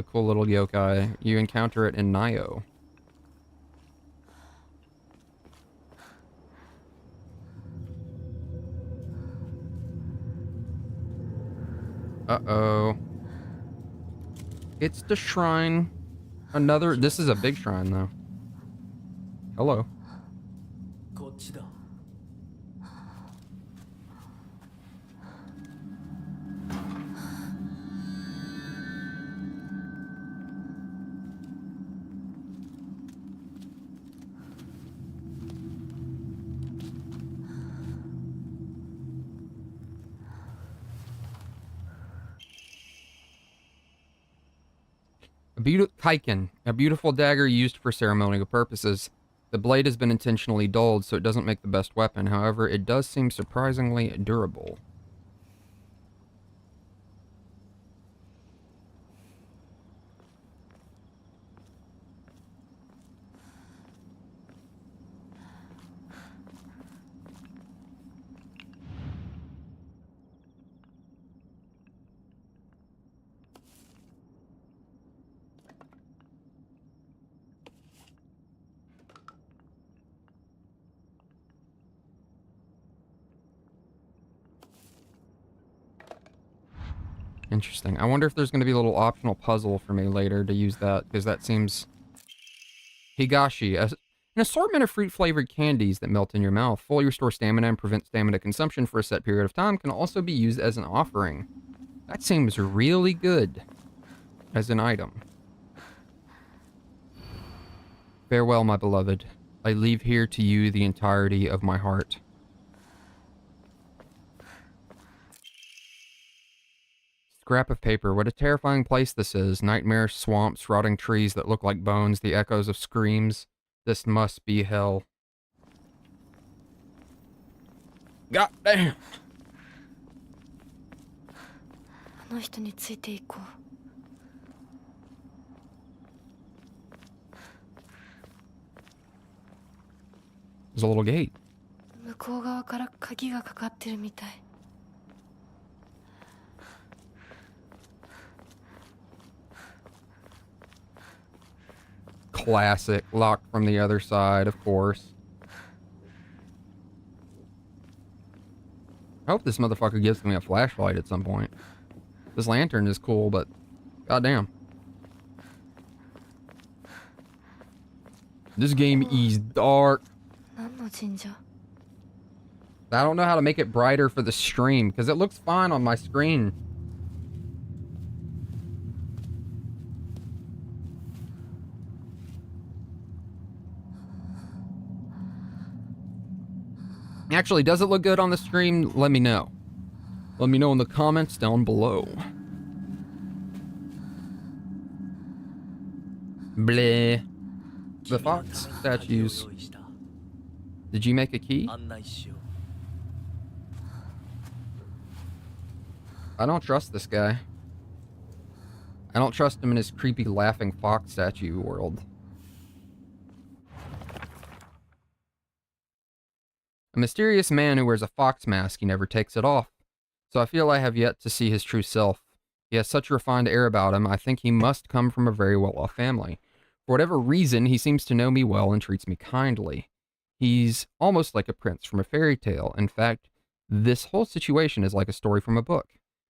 cool little yokai. You encounter it in Nio. Uh-oh. It's the shrine. Another. This is a big shrine, though. Hello. こっちだ Kaiken, a beautiful dagger used for ceremonial purposes. The blade has been intentionally dulled, so it doesn't make the best weapon. However, it does seem surprisingly durable. Interesting. I wonder if there's going to be a little optional puzzle for me later to use that, because that seems... Higashi, an assortment of fruit-flavored candies that melt in your mouth, fully restore stamina and prevent stamina consumption for a set period of time, can also be used as an offering. That seems really good as an item. Farewell, my beloved. I leave here to you the entirety of my heart. Scrap of paper. What a terrifying place this is. Nightmare swamps, rotting trees that look like bones, the echoes of screams. This must be hell. God damn. あの人についていこう。 There's a little gate. 向こう側から鍵がかかってるみたい。 Classic. Locked from the other side, of course. I hope this motherfucker gives me a flashlight at some point. This lantern is cool, but goddamn. This game is dark. 何の神社? I don't know how to make it brighter for the stream, because it looks fine on my screen. Actually, does it look good on the stream? Let me know. Let me know in the comments down below. Bleh. The fox statues. Did you make a key? I don't trust this guy. I don't trust him in his creepy laughing fox statue world. A mysterious man who wears a fox mask, he never takes it off. So I feel I have yet to see his true self. He has such a refined air about him, I think he must come from a very well-off family. For whatever reason, he seems to know me well and treats me kindly. He's almost like a prince from a fairy tale. In fact, this whole situation is like a story from a book.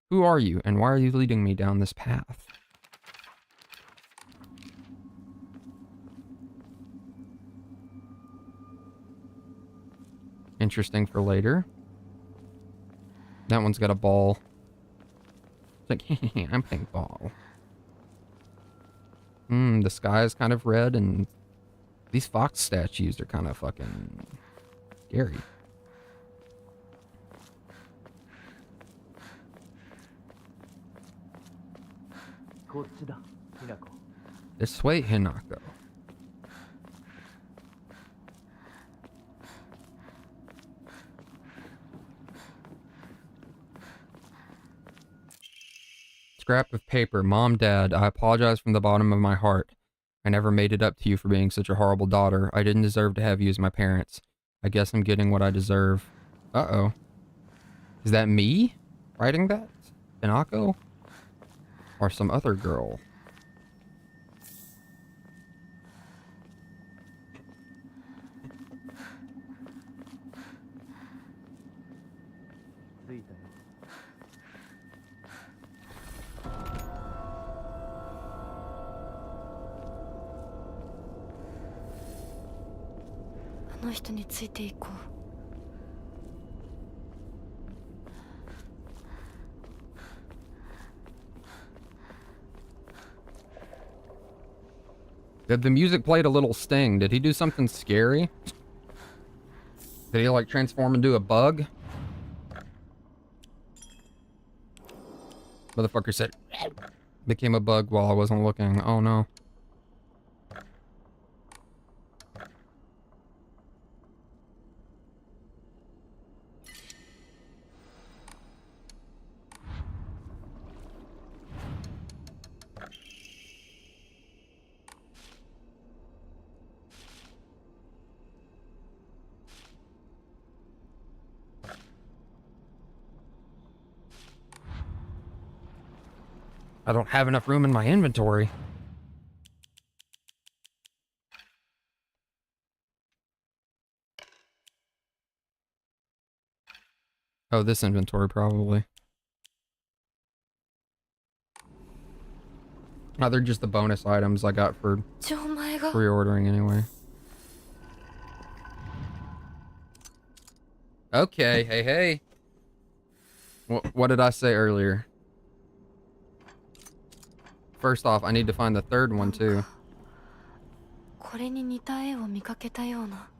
Who are you, and why are you leading me down this path? Interesting for later. That one's got a ball. It's like, I'm playing ball. The sky is kind of red, and these fox statues are kind of fucking scary. This way, Hinako. Scrap of paper. Mom, Dad, I apologize from the bottom of my heart. I never made it up to you for being such a horrible daughter. I didn't deserve to have you as my parents. I guess I'm getting what I deserve. Uh-oh. Is that me writing that? Hinako? Or some other girl? The music played a little sting. Did he do something scary? Did he like transform into a bug? Motherfucker said became a bug while I wasn't looking. Oh no. I don't have enough room in my inventory. Oh, this inventory probably. Oh, they're just the bonus items I got for pre-ordering anyway. Okay, hey. What did I say earlier? First off, I need to find the third one too.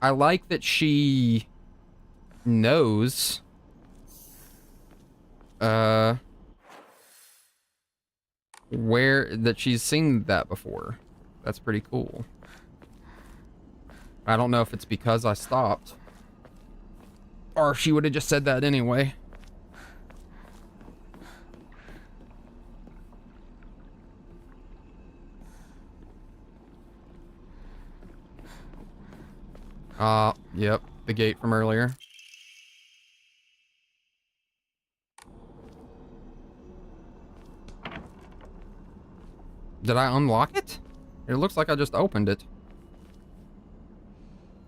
I like that she knows where that she's seen that before. That's pretty cool. I don't know if it's because I stopped or if she would have just said that anyway. Yep, the gate from earlier. Did I unlock it? It looks like I just opened it.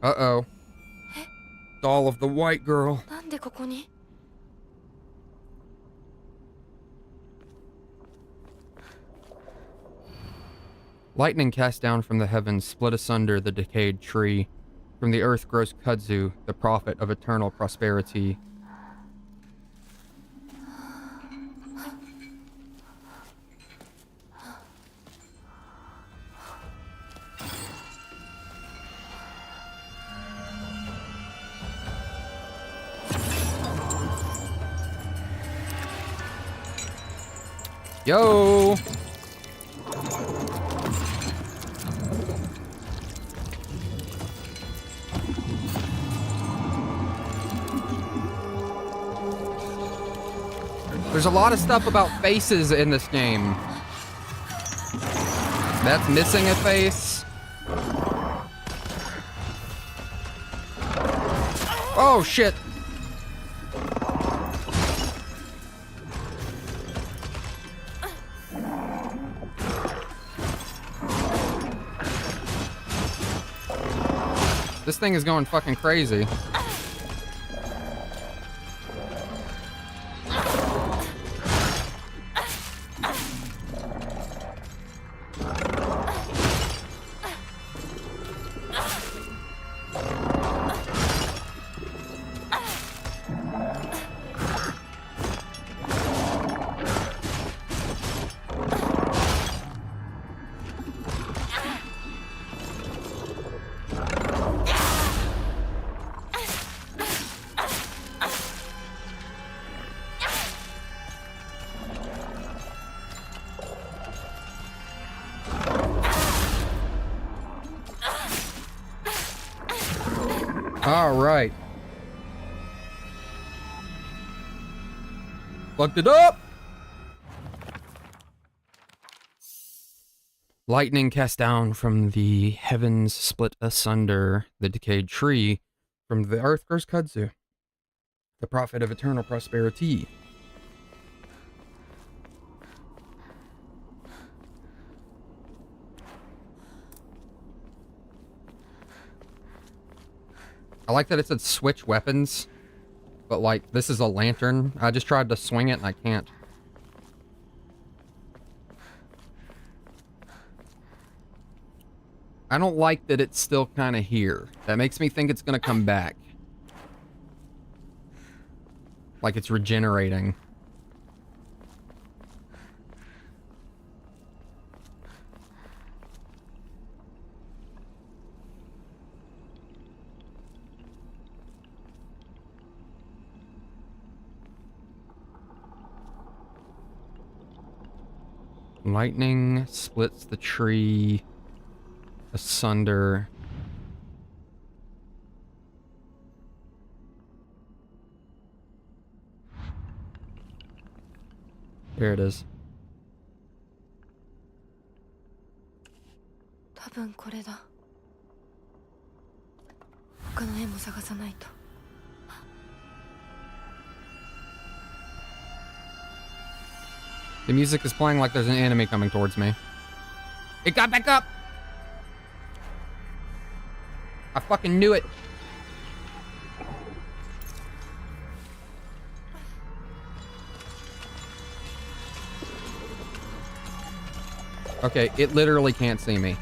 Uh-oh. Doll of the white girl. Lightning cast down from the heavens split asunder the decayed tree. From the earth grows kudzu, the prophet of eternal prosperity. Yo! There's a lot of stuff about faces in this game. That's missing a face. Oh, shit. This thing is going fucking crazy. All right. Fucked it up. Lightning cast down from the heavens, split asunder the decayed tree. From the earth curse kudzu, the prophet of eternal prosperity. I like that it said switch weapons, but like this is a lantern. I just tried to swing it and I can't. I don't like that it's still kind of here. That makes me think it's gonna come back. Like it's regenerating. Lightning splits the tree asunder. There it is. 多分これだ。他の絵も探さないと。The music is playing like there's an enemy coming towards me. It got back up! I fucking knew it. Okay, it literally can't see me.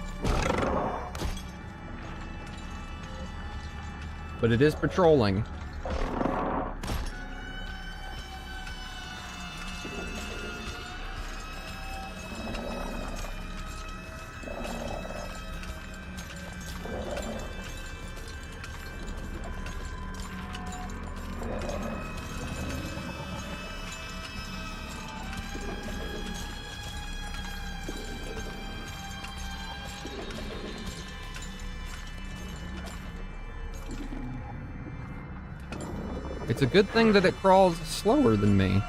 But it is patrolling. It's a good thing that it crawls slower than me.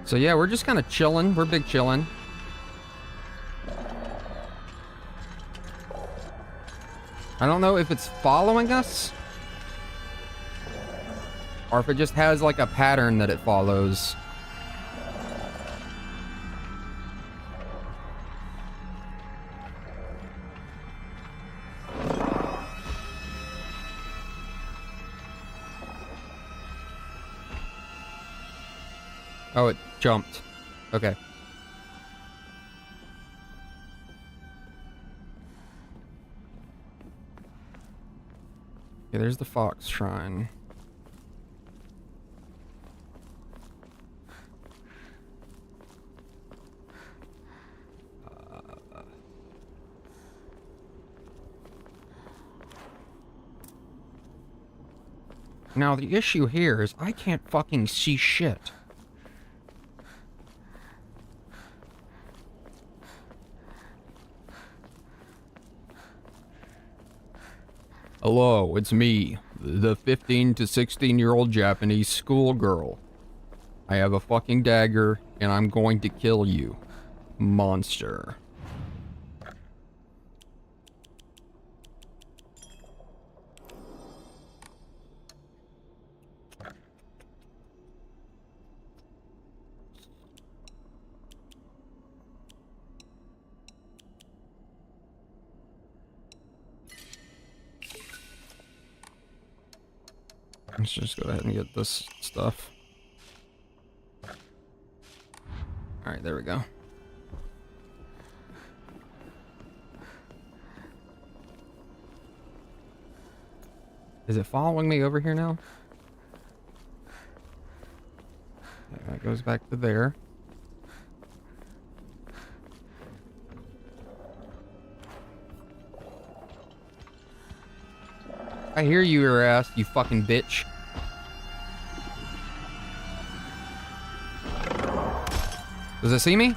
So yeah, we're just kind of chilling. We're big chilling. I don't know if it's following us or if it just has like a pattern that it follows. Oh, it jumped. Okay. Okay, there's the Fox Shrine. Now, the issue here is I can't fucking see shit. Hello, it's me, the 15 to 16-year-old Japanese schoolgirl. I have a fucking dagger, and I'm going to kill you, monster. Let's just go ahead and get this stuff. Alright, there we go. Is it following me over here now? Okay, that goes back to there. I hear you, your ass, you fucking bitch. Does it see me?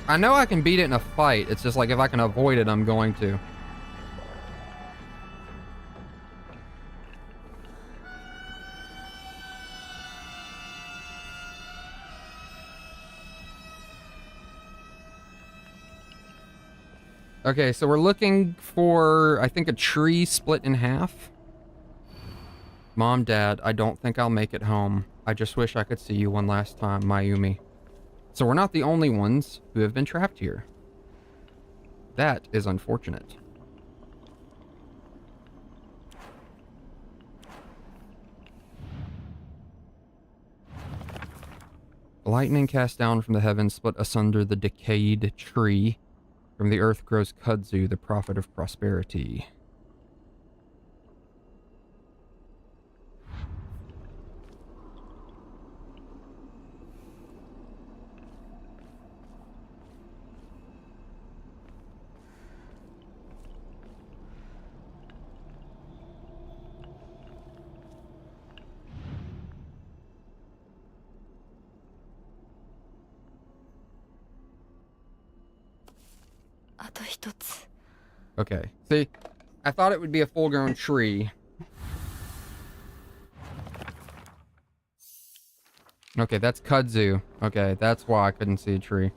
I know I can beat it in a fight. It's just like if I can avoid it, I'm going to. Okay, so we're looking for, I think, a tree split in half. Mom, Dad, I don't think I'll make it home. I just wish I could see you one last time, Mayumi. So we're not the only ones who have been trapped here. That is unfortunate. Lightning cast down from the heavens split asunder the decayed tree. From the earth grows kudzu, the prophet of prosperity. Okay, see, I thought it would be a full-grown tree. Okay, that's kudzu. Okay, that's why I couldn't see a tree.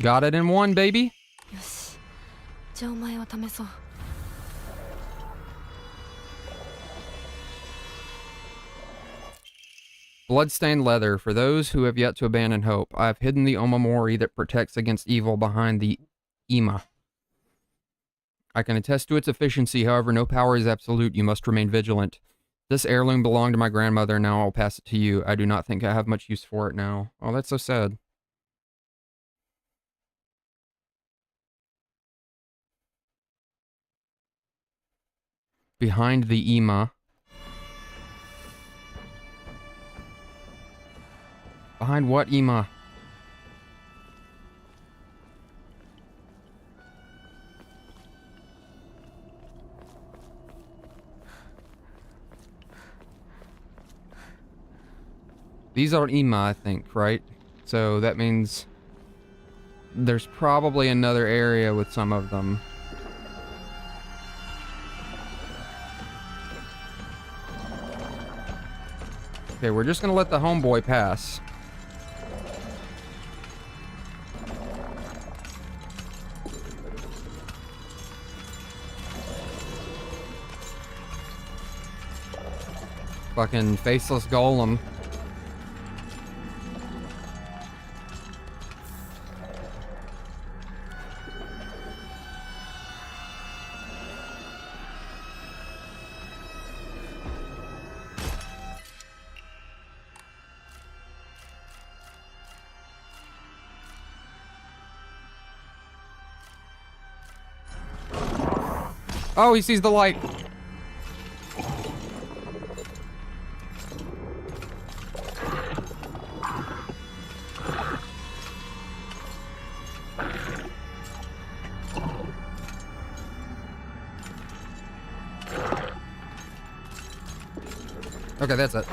Got it in one, baby. よし。じゃあお前を試そう。Bloodstained leather. For those who have yet to abandon hope, I have hidden the omamori that protects against evil behind the ima. I can attest to its efficiency, however, no power is absolute. You must remain vigilant. This heirloom belonged to my grandmother, now I'll pass it to you. I do not think I have much use for it now. Oh, that's so sad. Behind the ima. Behind what ima? These are ima, I think, right? So that means there's probably another area with some of them. Okay, we're just gonna let the homeboy pass. Fucking faceless golem. Oh, he sees the light. Okay, that's it.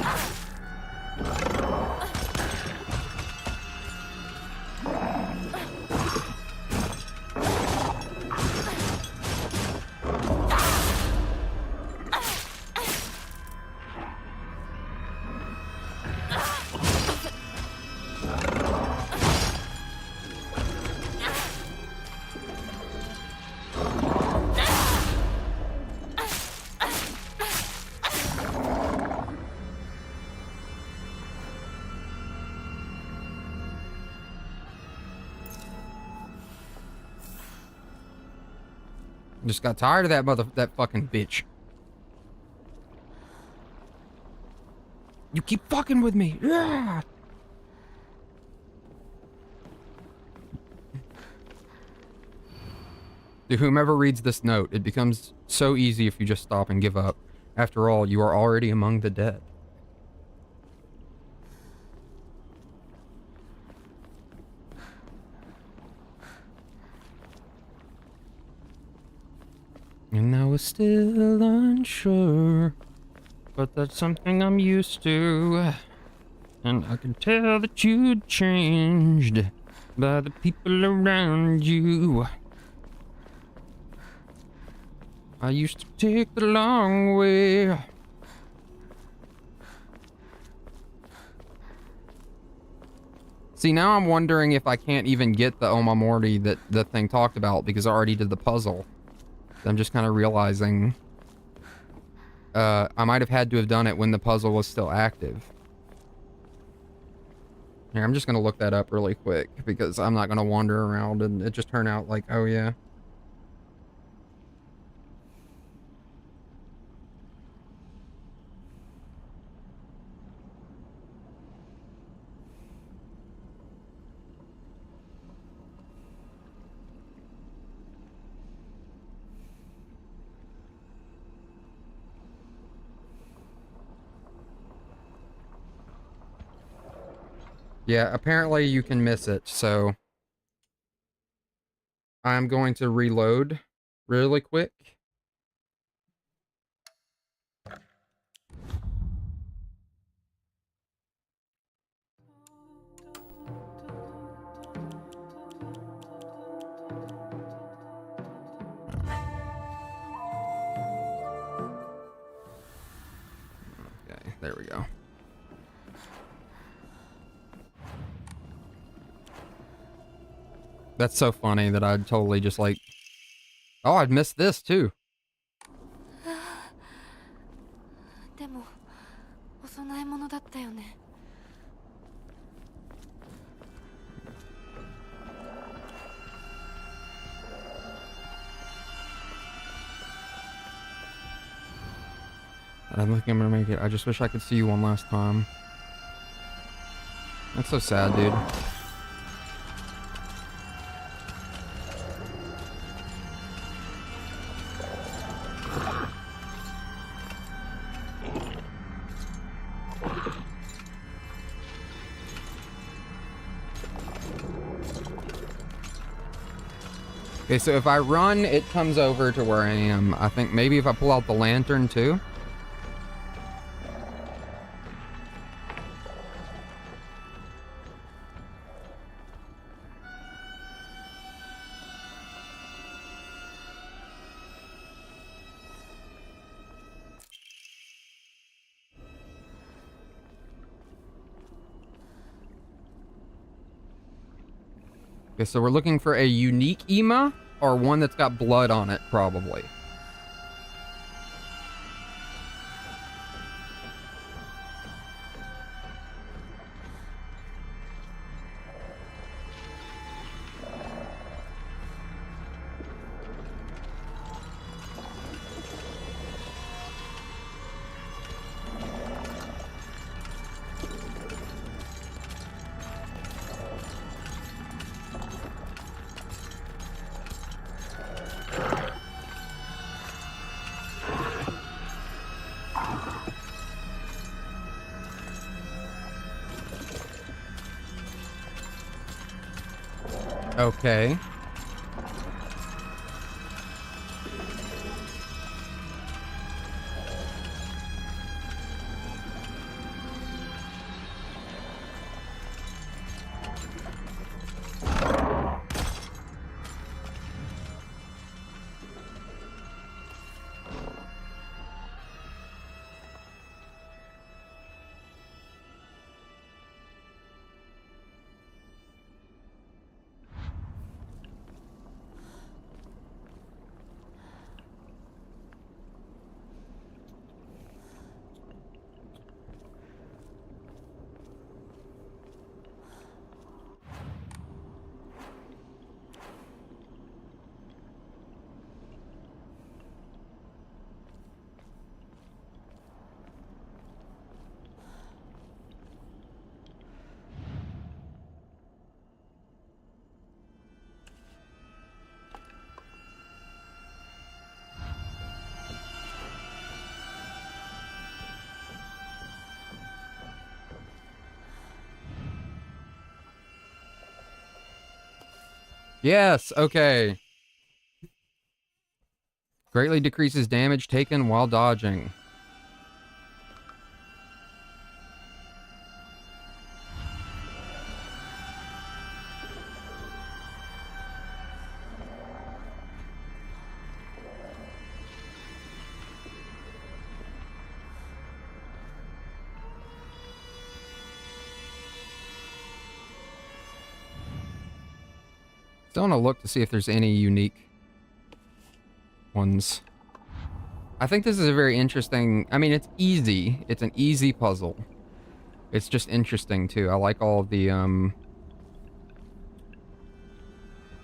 Just got tired of that fucking bitch. You keep fucking with me. Yeah. To whomever reads this note, it becomes so easy if you just stop and give up. After all, you are already among the dead. And I was still unsure, but that's something I'm used to. And I can tell that you'd changed by the people around you. I used to take the long way. See, now I'm wondering if I can't even get the Omamori that the thing talked about because I already did the puzzle. I'm just kind of realizing I might have had to have done it when the puzzle was still active. Here, I'm just going to look that up really quick because I'm not going to wander around and it just turned out like, oh yeah. Yeah, apparently you can miss it, so I'm going to reload really quick. Okay, there we go. That's so funny that I'd totally just like... Oh, I'd missed this too. でもお供え物だったよね。I don't think I'm gonna make it. I just wish I could see you one last time. That's so sad, dude. Okay, so if I run, it comes over to where I am. I think maybe if I pull out the lantern too. Okay, so we're looking for a unique Ema or one that's got blood on it, probably. Okay. Yes, okay. Greatly decreases damage taken while dodging. Still want to look to see if there's any unique ones. I think this is a very interesting... I mean, it's easy. It's an easy puzzle. It's just interesting, too. I like all of the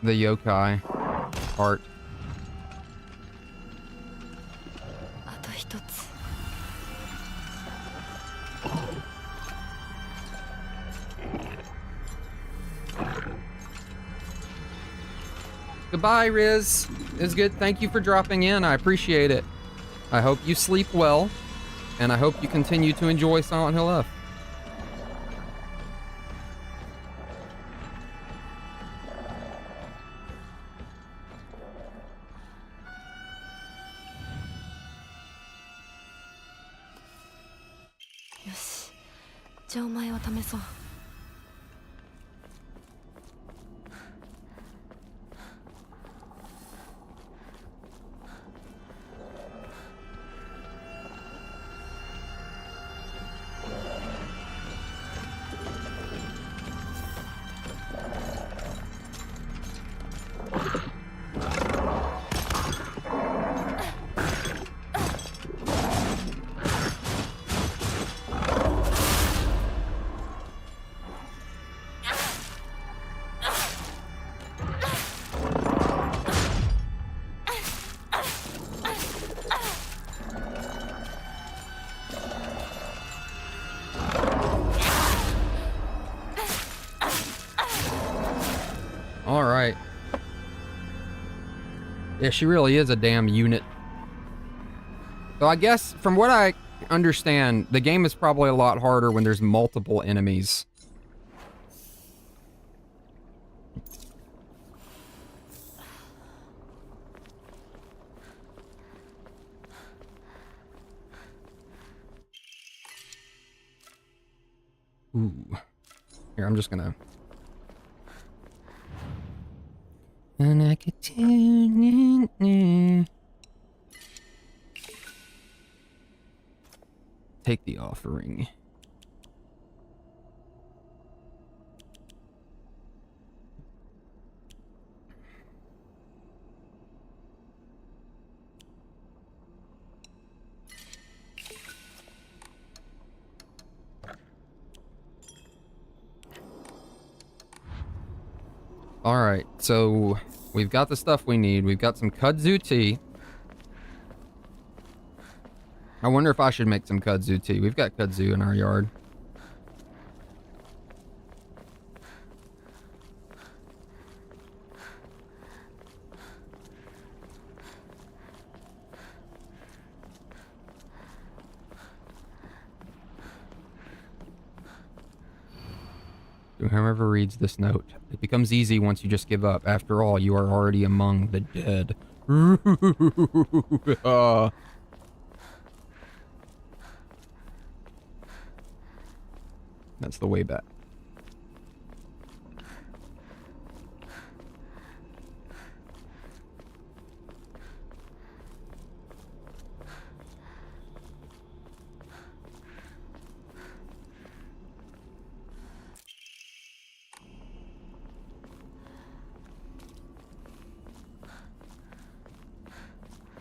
yokai art. あと一つ。 Goodbye, Riz. It's good. Thank you for dropping in. I appreciate it. I hope you sleep well, and I hope you continue to enjoy Silent Hill F.よし。じゃあお前を試そう。 All right. Yeah, she really is a damn unit. So I guess, from what I understand, the game is probably a lot harder when there's multiple enemies. Ooh. Here, I'm just gonna... And I could tune in. Take the offering. All right, so we've got the stuff we need. We've got some kudzu tea. I wonder if I should make some kudzu tea. We've got kudzu in our yard. To whoever reads this note, it becomes easy once you just give up. After all, you are already among the dead. That's the way back.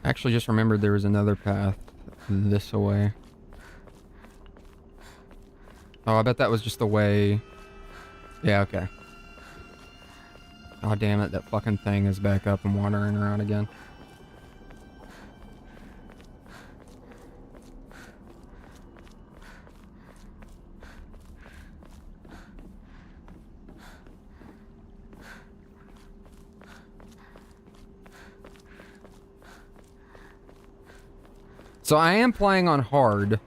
Actually, just remembered there was another path this way. Oh, I bet that was just the way. Yeah, okay. Oh, damn it. That fucking thing is back up and wandering around again. So I am playing on hard.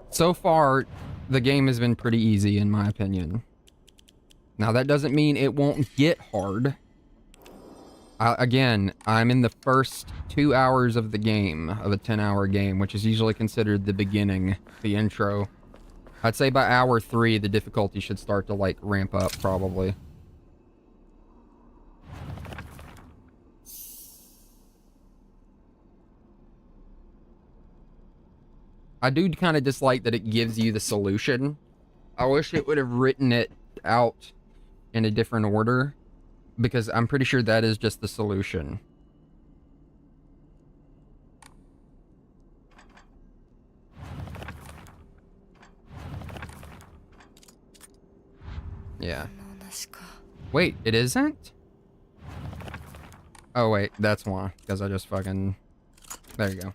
So far, the game has been pretty easy in my opinion. Now that doesn't mean it won't get hard. Again, I'm in the first 2 hours of the game, of a 10-hour game, which is usually considered the beginning, the intro. I'd say by hour 3, the difficulty should start to, like, ramp up, probably. I do kind of dislike that it gives you the solution. I wish it would have written it out in a different order, because I'm pretty sure that is just the solution. Yeah. Wait, it isn't? Oh wait, that's why. Because I just fucking... There you go.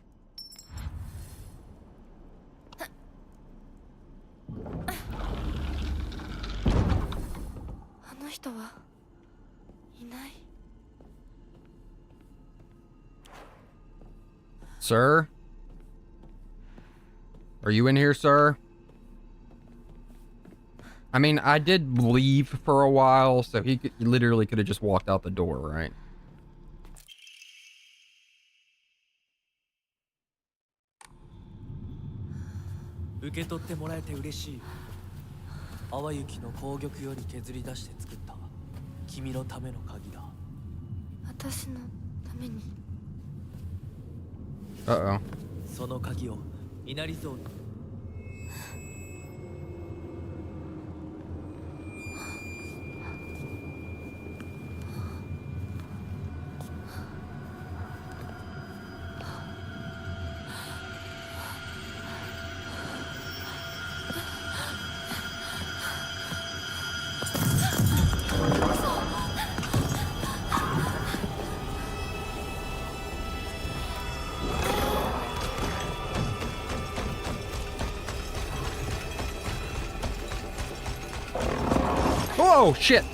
Sir? Are you in here, sir? I mean, I did leave for a while, so he literally could have just walked out the door, right? Uh-oh. Oh, shit!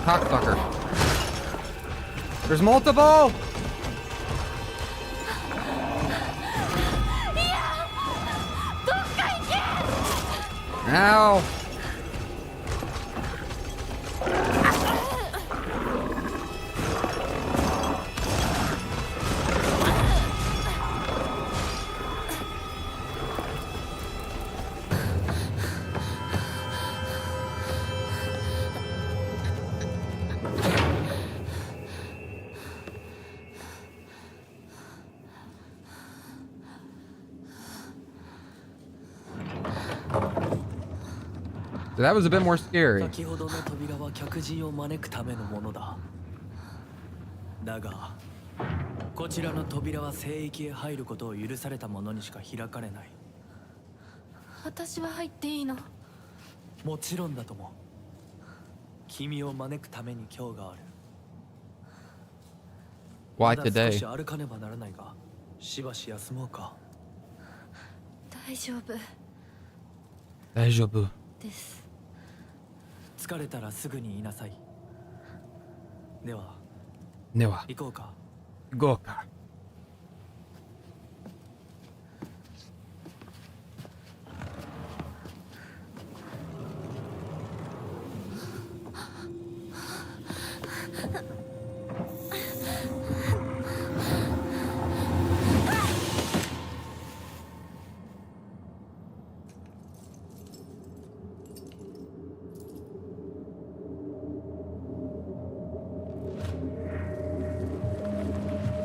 Cocksucker. There's multiple! Ow! That was a bit more scary. 先ほどの扉は客人を招くためのものだ。だが、こちらの扉は聖域へ入ることを許された者にしか開かれない。私は入っていいの？もちろんだとも。君を招くために今日がある。Why まだ today? 少し歩かねばならないが、しばし休もうか。大丈夫大丈夫です。疲れたらすぐに言いなさい。ではでは行こうか。行こうか。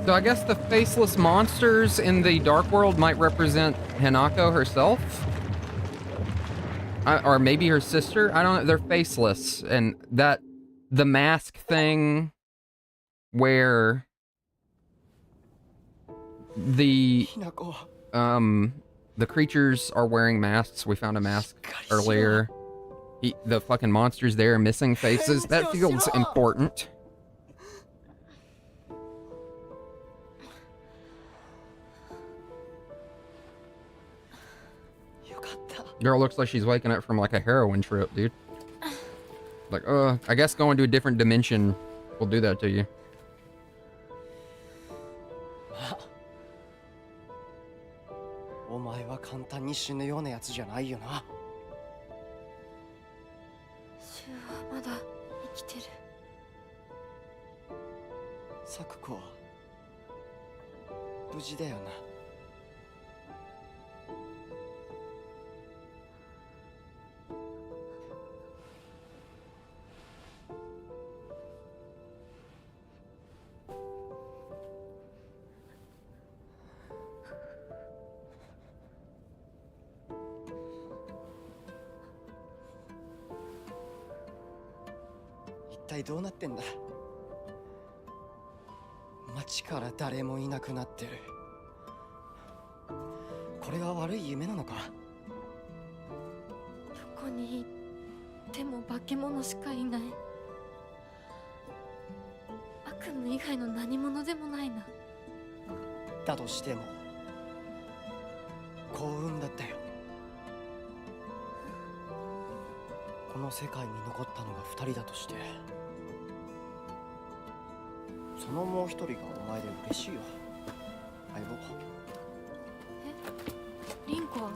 So I guess the faceless monsters in the Dark World might represent Hinako herself? Or maybe her sister? I don't know. They're faceless. And the mask thing where the creatures are wearing masks. We found a mask earlier. The fucking monsters there missing faces. That feels important. Girl looks like she's waking up from like a heroin trip, dude. Like, I guess going to a different dimension will do that to you. お前は簡単に死ぬようなやつじゃないよな。シュウはまだ生きてる。サクコは無事だよな。一体どうなってんだ。街から誰もいなくなってる。これは悪い夢なのか。どこに行っても化け物しかいない。悪夢以外の何者でもないな。だとしても幸運だったよ。この世界に残ったのが2人だとして、そのもう一人がお前で嬉しいよ、相棒。リンコは？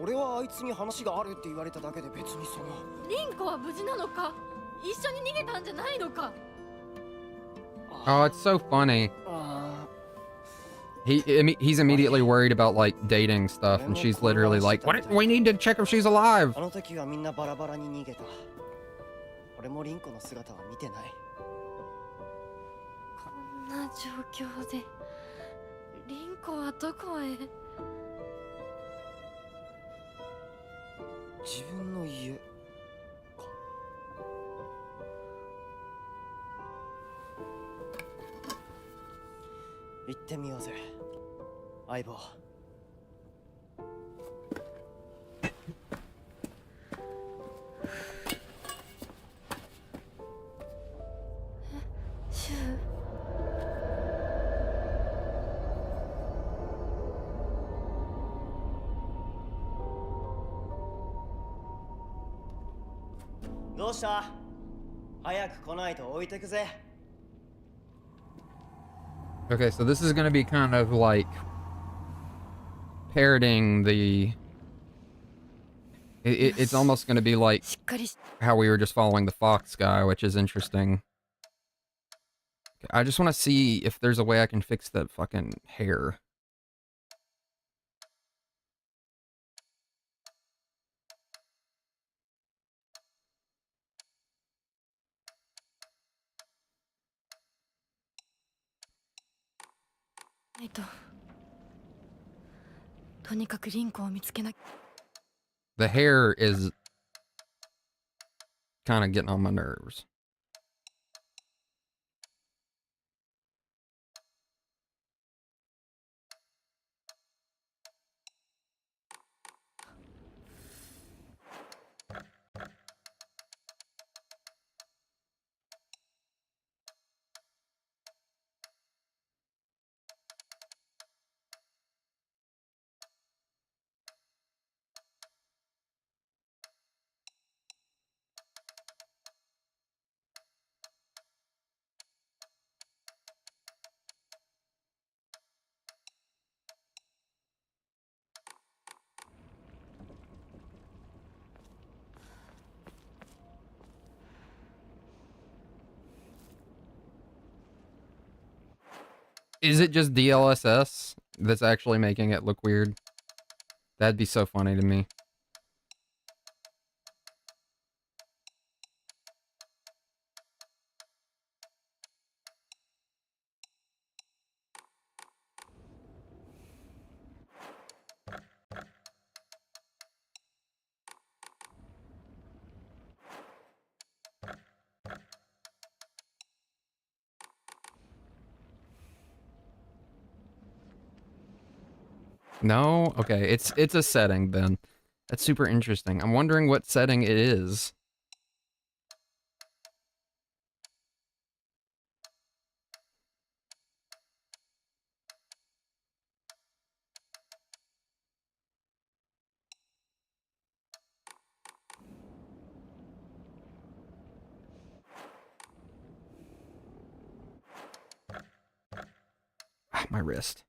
俺はあいつに話があるって言われただけで別にその。リンコは無事なのか？一緒に逃げたんじゃないのか？ Oh, it's so funny. He's immediately worried about like dating stuff, and she's literally like, "What? We need to check if she's alive." あの時はみんなバラバラに逃げた。俺もリンコの姿は見てない。こんな状況でリンコはどこへ？自分の家か。行ってみようぜ、相棒。シュウ？どうした？早く来ないと置いてくぜ。 Okay, so this is gonna be kind of like parroting the. It's almost gonna be like how we were just following the fox guy, which is interesting. Okay, I just want to see if there's a way I can fix that fucking hair. The hair is kind of getting on my nerves. Is it just DLSS that's actually making it look weird? That'd be so funny to me. No? Okay, it's a setting then. That's super interesting. I'm wondering what setting it is. Ah, my wrist.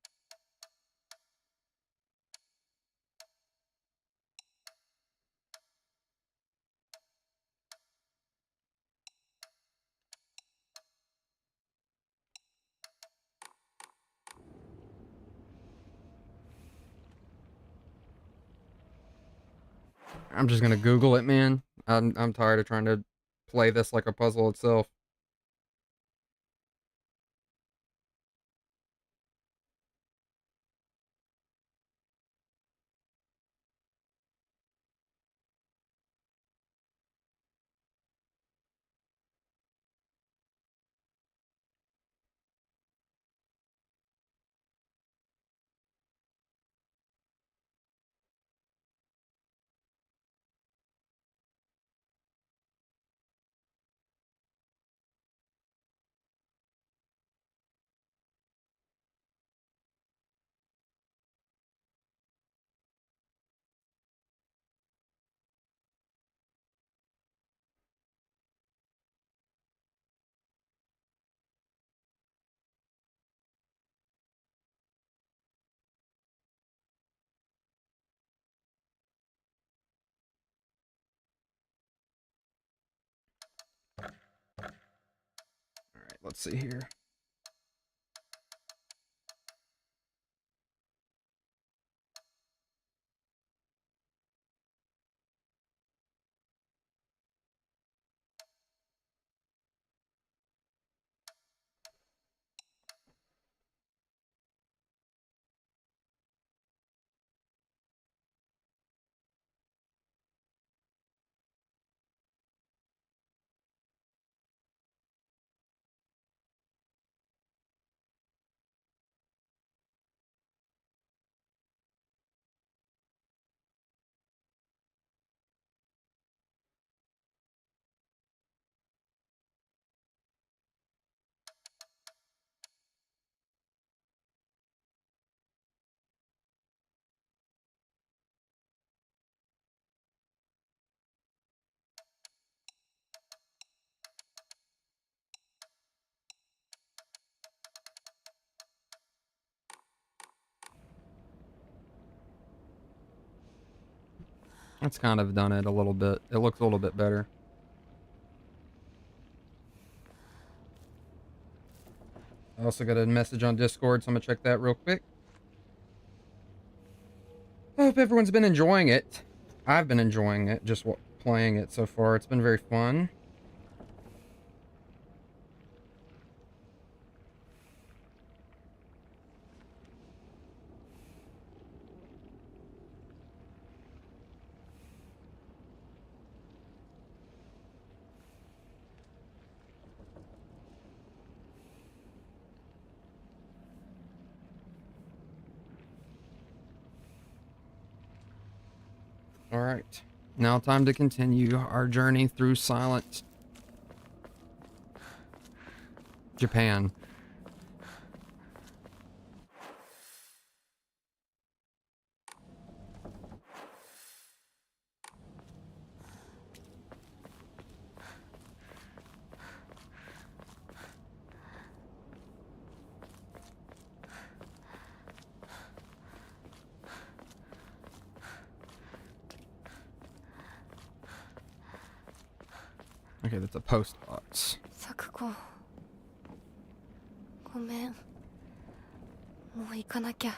I'm just gonna Google it, man. I'm tired of trying to play this like a puzzle itself. Alright, let's see here. That's kind of done it a little bit. It looks a little bit better. I also got a message on Discord, so I'm gonna check that real quick. I hope everyone's been enjoying it. I've been enjoying it, just playing it so far. It's been very fun. Alright. Now time to continue our journey through silent Japan. Okay, that's a post box. 咲子ごめんもう行かなきゃ。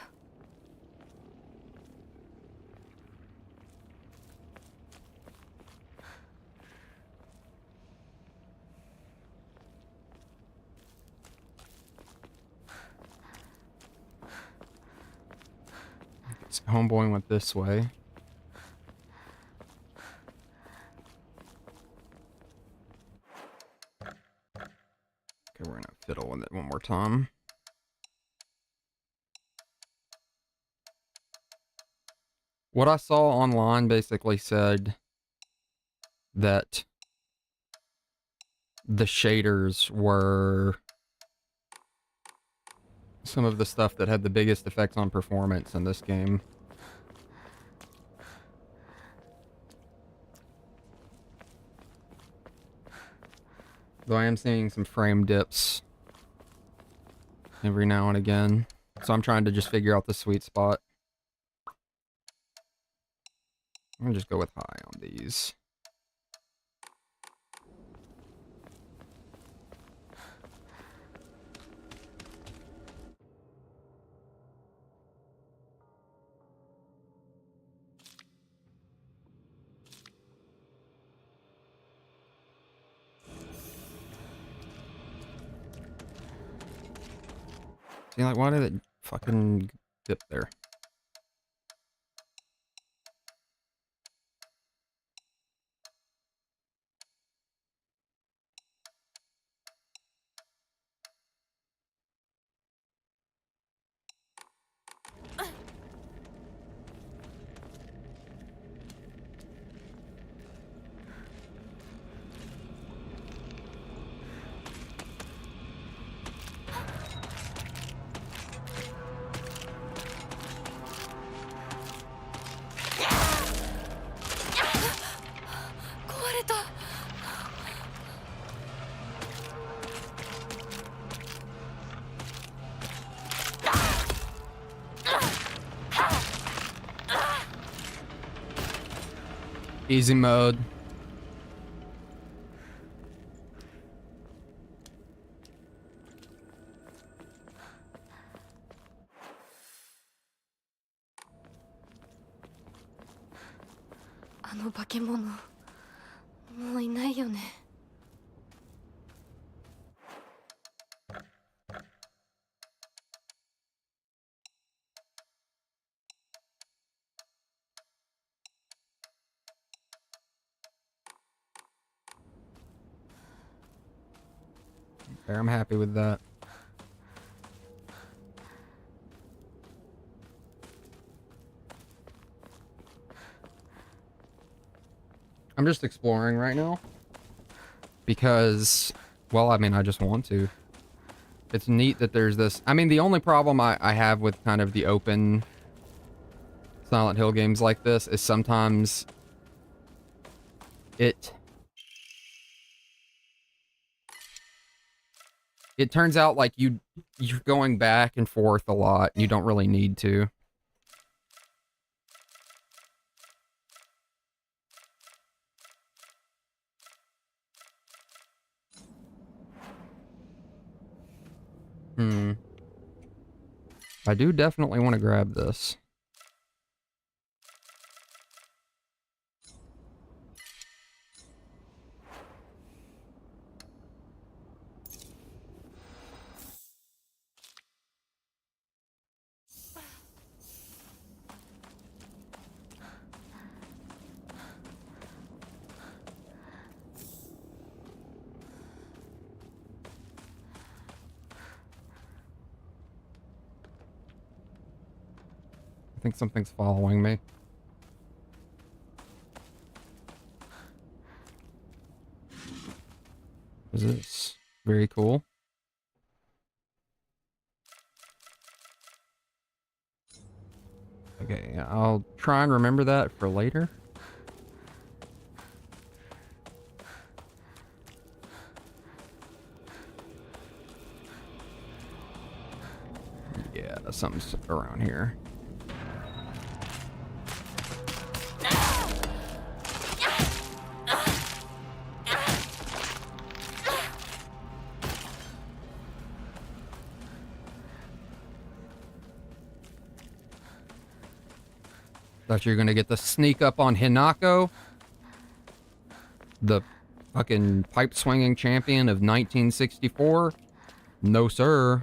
Homeboy went this way. Okay, we're gonna fiddle with it one more time. What I saw online basically said that the shaders were some of the stuff that had the biggest effects on performance in this game. Though I am seeing some frame dips every now and again. So I'm trying to just figure out the sweet spot. I'm gonna just go with high on these. See, like, why did it fucking dip there? Easy mode.あの化け物、もういないよね。There, I'm happy with that. I'm just exploring right now. Because, well, I mean, I just want to. It's neat that there's this... I mean, the only problem I have with kind of the open Silent Hill games like this is sometimes it turns out like you're going back and forth a lot and you don't really need to. I do definitely want to grab this. I think something's following me. What is this? Very cool. Okay, I'll try and remember that for later. Yeah, something's around here. Thought you were gonna get the sneak up on Hinako, the fucking pipe swinging champion of 1964. No, sir.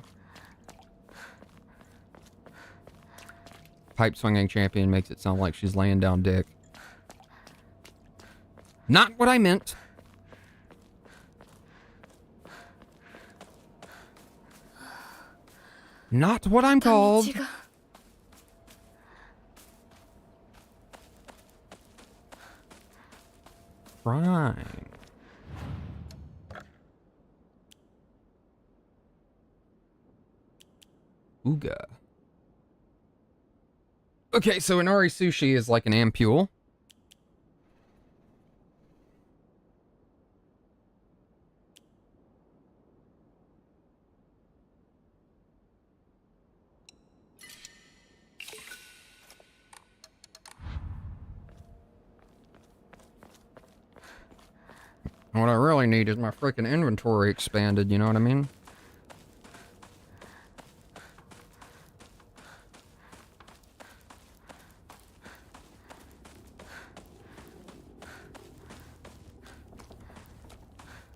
Pipe swinging champion makes it sound like she's laying down dick. Not what I meant. Not what I'm called. Fine. Ooga. Okay, so Inari Sushi is like an ampule. What I really need is my freaking inventory expanded, you know what I mean?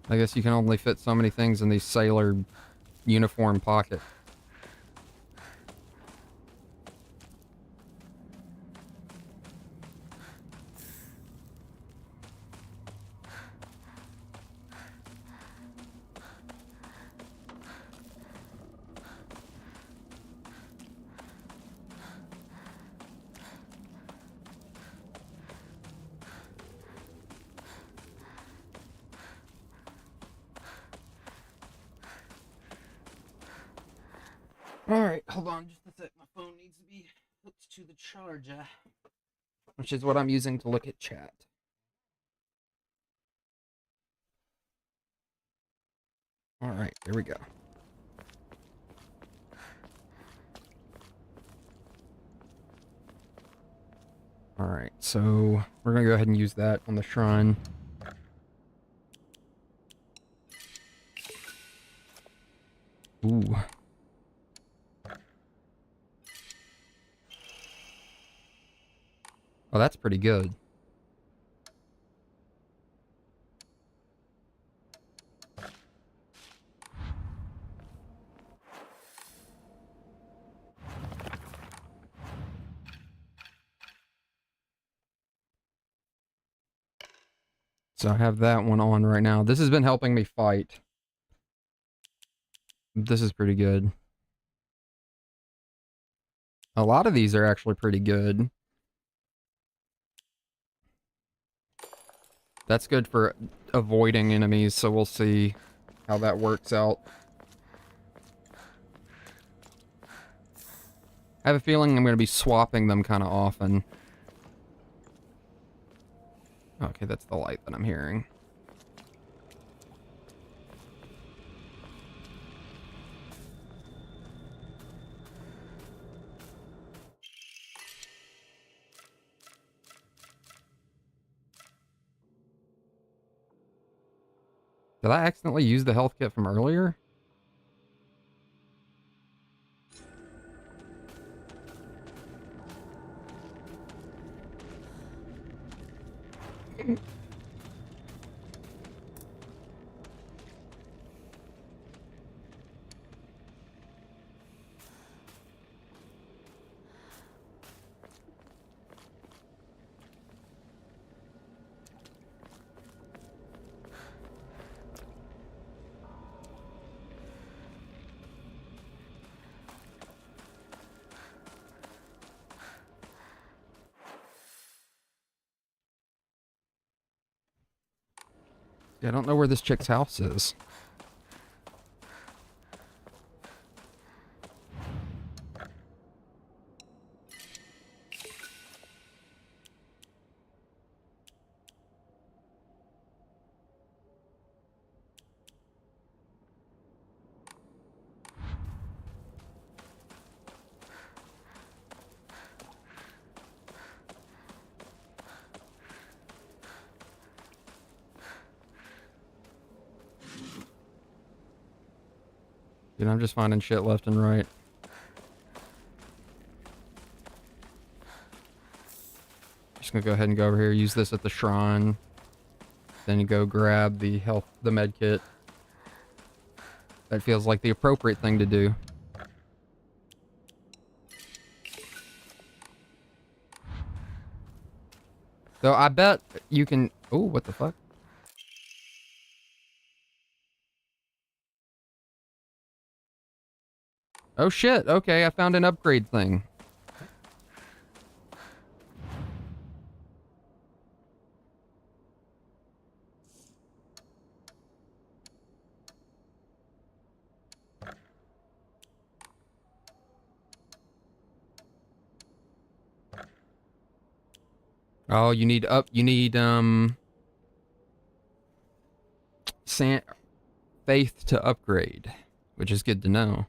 I guess you can only fit so many things in these sailor uniform pocket. Alright, hold on just a sec. My phone needs to be hooked to the charger. Which is what I'm using to look at chat. Alright, there we go. Alright, so we're gonna go ahead and use that on the shrine. Ooh. Oh, that's pretty good. So I have that one on right now. This has been helping me fight. This is pretty good. A lot of these are actually pretty good. That's good for avoiding enemies, so we'll see how that works out. I have a feeling I'm going to be swapping them kind of often. Okay, that's the light that I'm hearing. Did I accidentally use the health kit from earlier? Yeah, I don't know where this chick's house is. Dude, I'm just finding shit left and right. gonna go ahead and go over here, use this at the shrine. Then you go grab the med kit. That feels like the appropriate thing to do. So I bet you can... Oh, what the fuck? Oh shit, okay, I found an upgrade thing. Oh, you need faith to upgrade, which is good to know.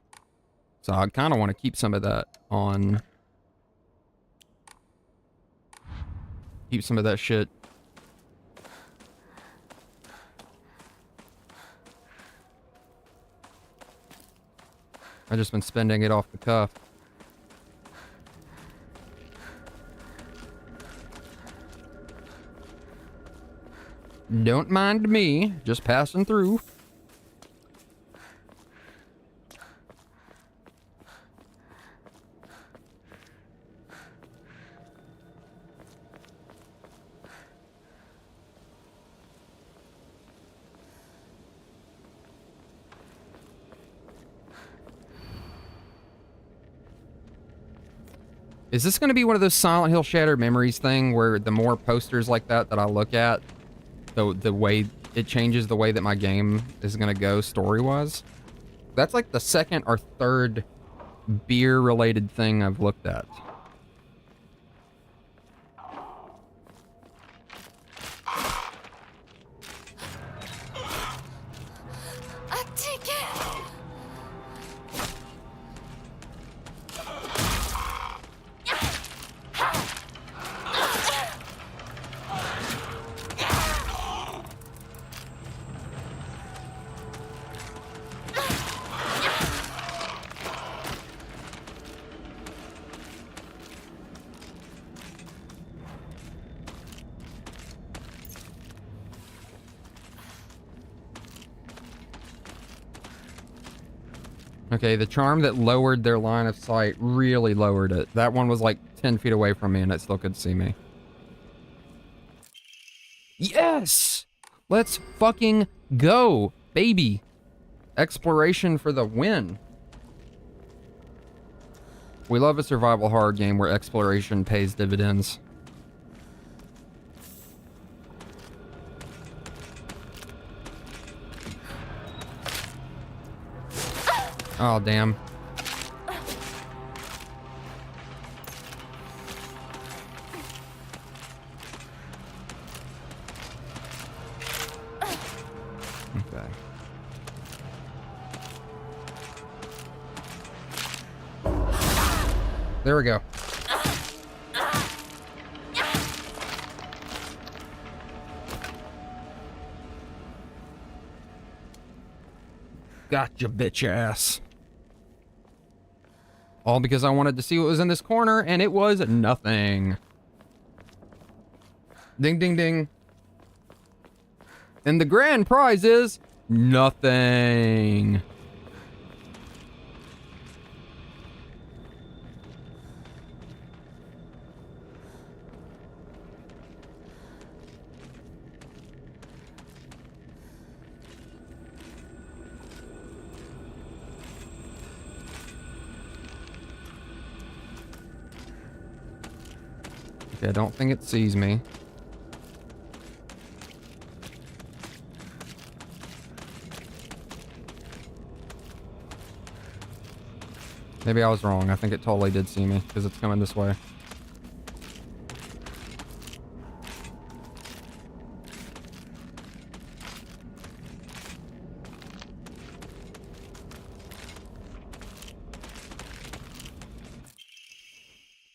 So I kind of want to keep some of that on. Keep some of that shit. I've just been spending it off the cuff. Don't mind me, just passing through. Is this going to be one of those Silent Hill Shattered Memories thing where the more posters like that I look at, the way it changes the way that my game is going to go story-wise? That's like the second or third beer-related thing I've looked at. Okay, the charm that lowered their line of sight really lowered it. That one was like 10 feet away from me and it still could see me. Yes! Let's fucking go, baby! Exploration for the win. We love a survival horror game where exploration pays dividends. Oh, damn. Okay. There we go. Gotcha, bitch ass. All because I wanted to see what was in this corner, and it was nothing. Ding, ding, ding. And the grand prize is nothing. Okay, I don't think it sees me. Maybe I was wrong. I think it totally did see me because it's coming this way.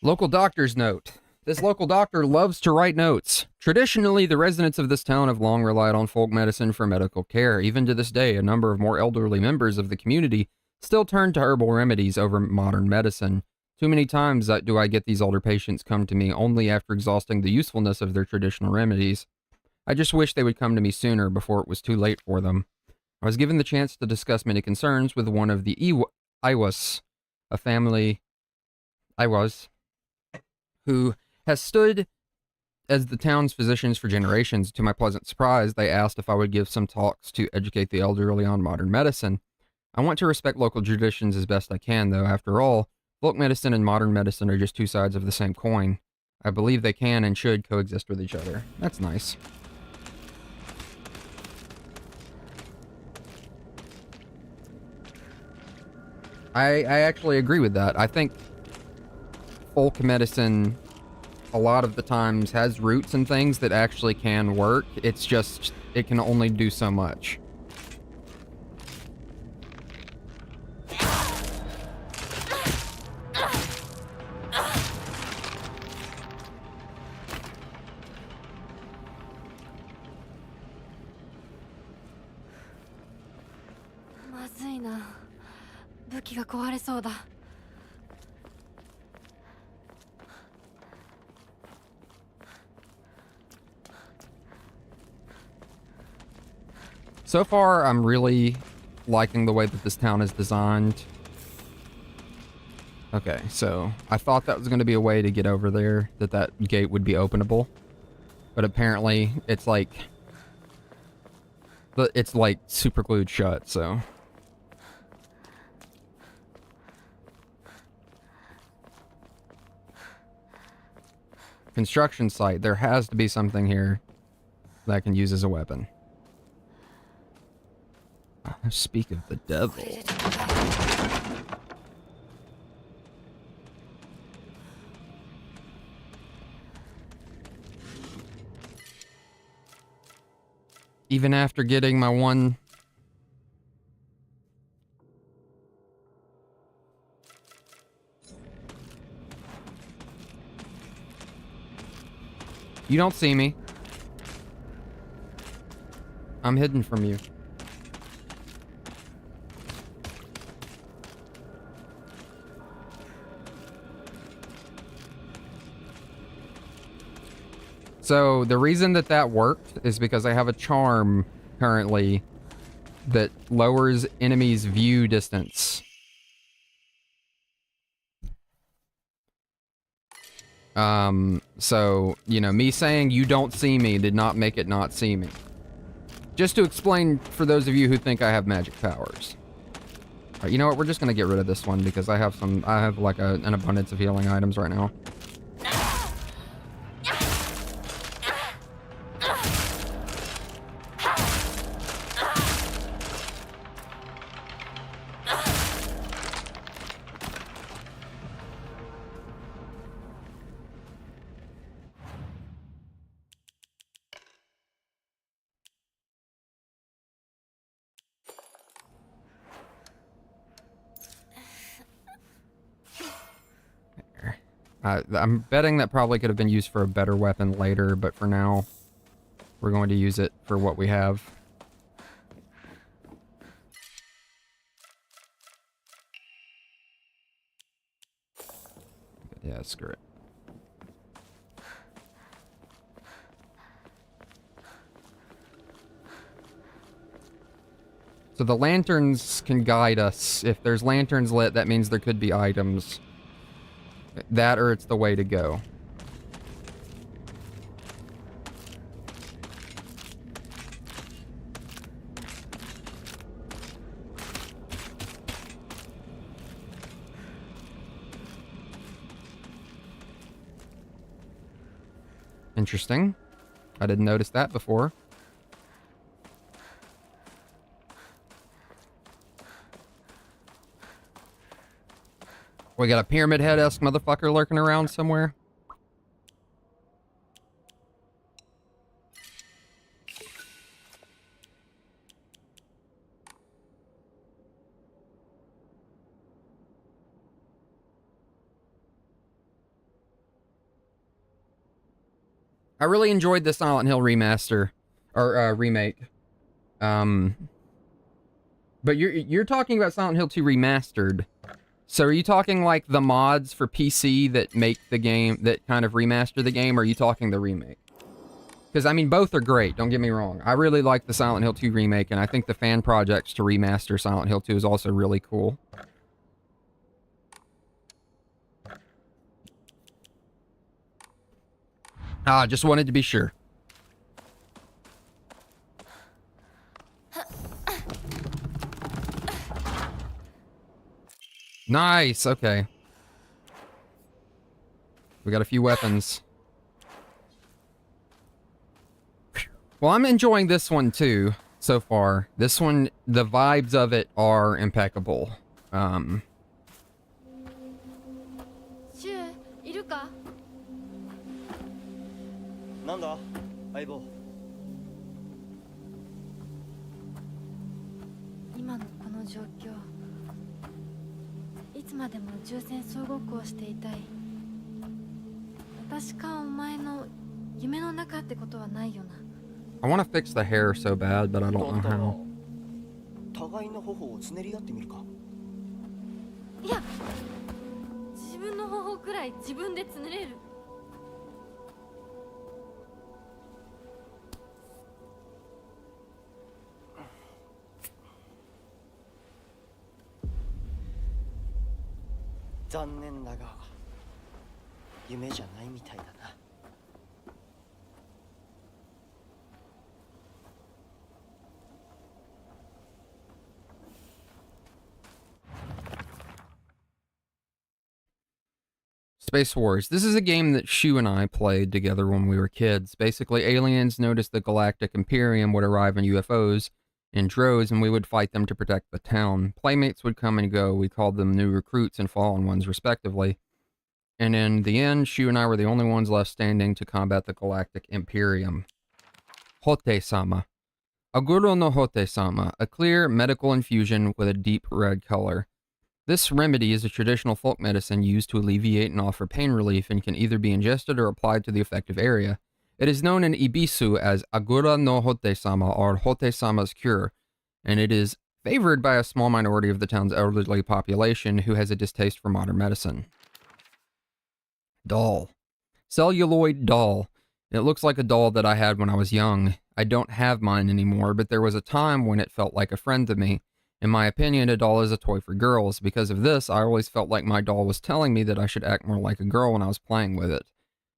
Local doctor's note. This local doctor loves to write notes. Traditionally, the residents of this town have long relied on folk medicine for medical care. Even to this day, a number of more elderly members of the community still turn to herbal remedies over modern medicine. Too many times do I get these older patients come to me only after exhausting the usefulness of their traditional remedies. I just wish they would come to me sooner before it was too late for them. I was given the chance to discuss many concerns with one of the Iwas, a family Iwas, who has stood as the town's physicians for generations. To my pleasant surprise, they asked if I would give some talks to educate the elderly on modern medicine. I want to respect local traditions as best I can, though. After all, folk medicine and modern medicine are just two sides of the same coin. I believe they can and should coexist with each other. That's nice. I actually agree with that. I think folk medicine a lot of the times has roots and things that actually can work. It's just, it can only do so much. So far, I'm really liking the way that this town is designed. Okay, so I thought that was going to be a way to get over there, that gate would be openable. But apparently, it's like super glued shut, so. Construction site. There has to be something here that I can use as a weapon. Speak of the devil. Even after getting my one... You don't see me. I'm hidden from you. So the reason that worked is because I have a charm currently that lowers enemies' view distance. So, you know, me saying you don't see me did not make it not see me. Just to explain for those of you who think I have magic powers. Alright, you know what? We're just gonna get rid of this one because I have like an abundance of healing items right now. I'm betting that probably could have been used for a better weapon later, but for now, we're going to use it for what we have. Yeah, screw it. So the lanterns can guide us. If there's lanterns lit, that means there could be items. That or it's the way to go. Interesting. I didn't notice that before. We got a pyramid head-esque motherfucker lurking around somewhere. I really enjoyed the Silent Hill remaster or remake. But you're talking about Silent Hill 2 remastered. So are you talking like the mods for PC that make the game, that kind of remaster the game, or are you talking the remake? Because, I mean, both are great, don't get me wrong. I really like the Silent Hill 2 remake, and I think the fan projects to remaster Silent Hill 2 is also really cool. Just wanted to be sure. Nice, okay. We got a few weapons. Well, I'm enjoying this one too, so far. This one, the vibes of it are impeccable. シュウいるか？なんだ相棒。今のこの状況、いつまでも銃戦争ごっこをしていたい。私かお前の夢の中ってことはないよな。 I want to fix the hair so bad, but I don't know how. 互いの頬をつねり合ってみるか。いや、自分の方法くらい自分でつねれる。残念だが夢じゃないみたいだな。Space Wars. This is a game that Shu and I played together when we were kids. Basically, aliens noticed the Galactic Imperium would arrive in UFOs in droves, and we would fight them to protect the town. Playmates would come and go. We called them new recruits and fallen ones, respectively. And in the end, Shu and I were the only ones left standing to combat the Galactic Imperium. Hote-sama. Aguro no Hote-sama, a clear medical infusion with a deep red color. This remedy is a traditional folk medicine used to alleviate and offer pain relief and can either be ingested or applied to the affected area. It is known in Ibisu as Agura no Hote-sama or Hote-sama's cure, and it is favored by a small minority of the town's elderly population who has a distaste for modern medicine. Doll. Celluloid doll. It looks like a doll that I had when I was young. I don't have mine anymore, but there was a time when it felt like a friend to me. In my opinion, a doll is a toy for girls. Because of this, I always felt like my doll was telling me that I should act more like a girl when I was playing with it.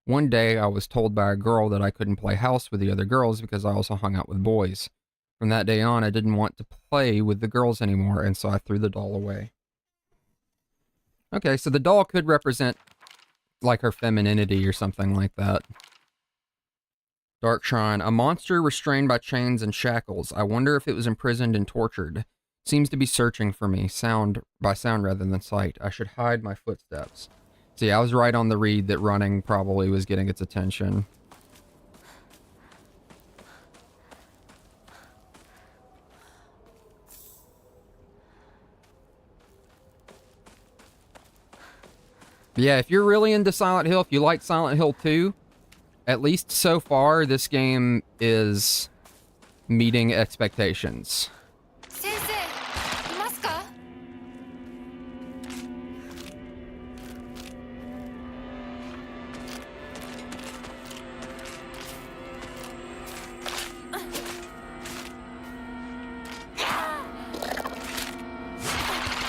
One day, I was told by a girl that I couldn't play house with the other girls because I also hung out with boys. From that day on, I didn't want to play with the girls anymore, and so I threw the doll away. Okay, so the doll could represent, like, her femininity or something like that. Dark Shrine. A monster restrained by chains and shackles. I wonder if it was imprisoned and tortured. Seems to be searching for me, by sound rather than sight. I should hide my footsteps. See, I was right on the read that running probably was getting its attention. Yeah, if you're really into Silent Hill, if you like Silent Hill 2, at least so far, this game is meeting expectations.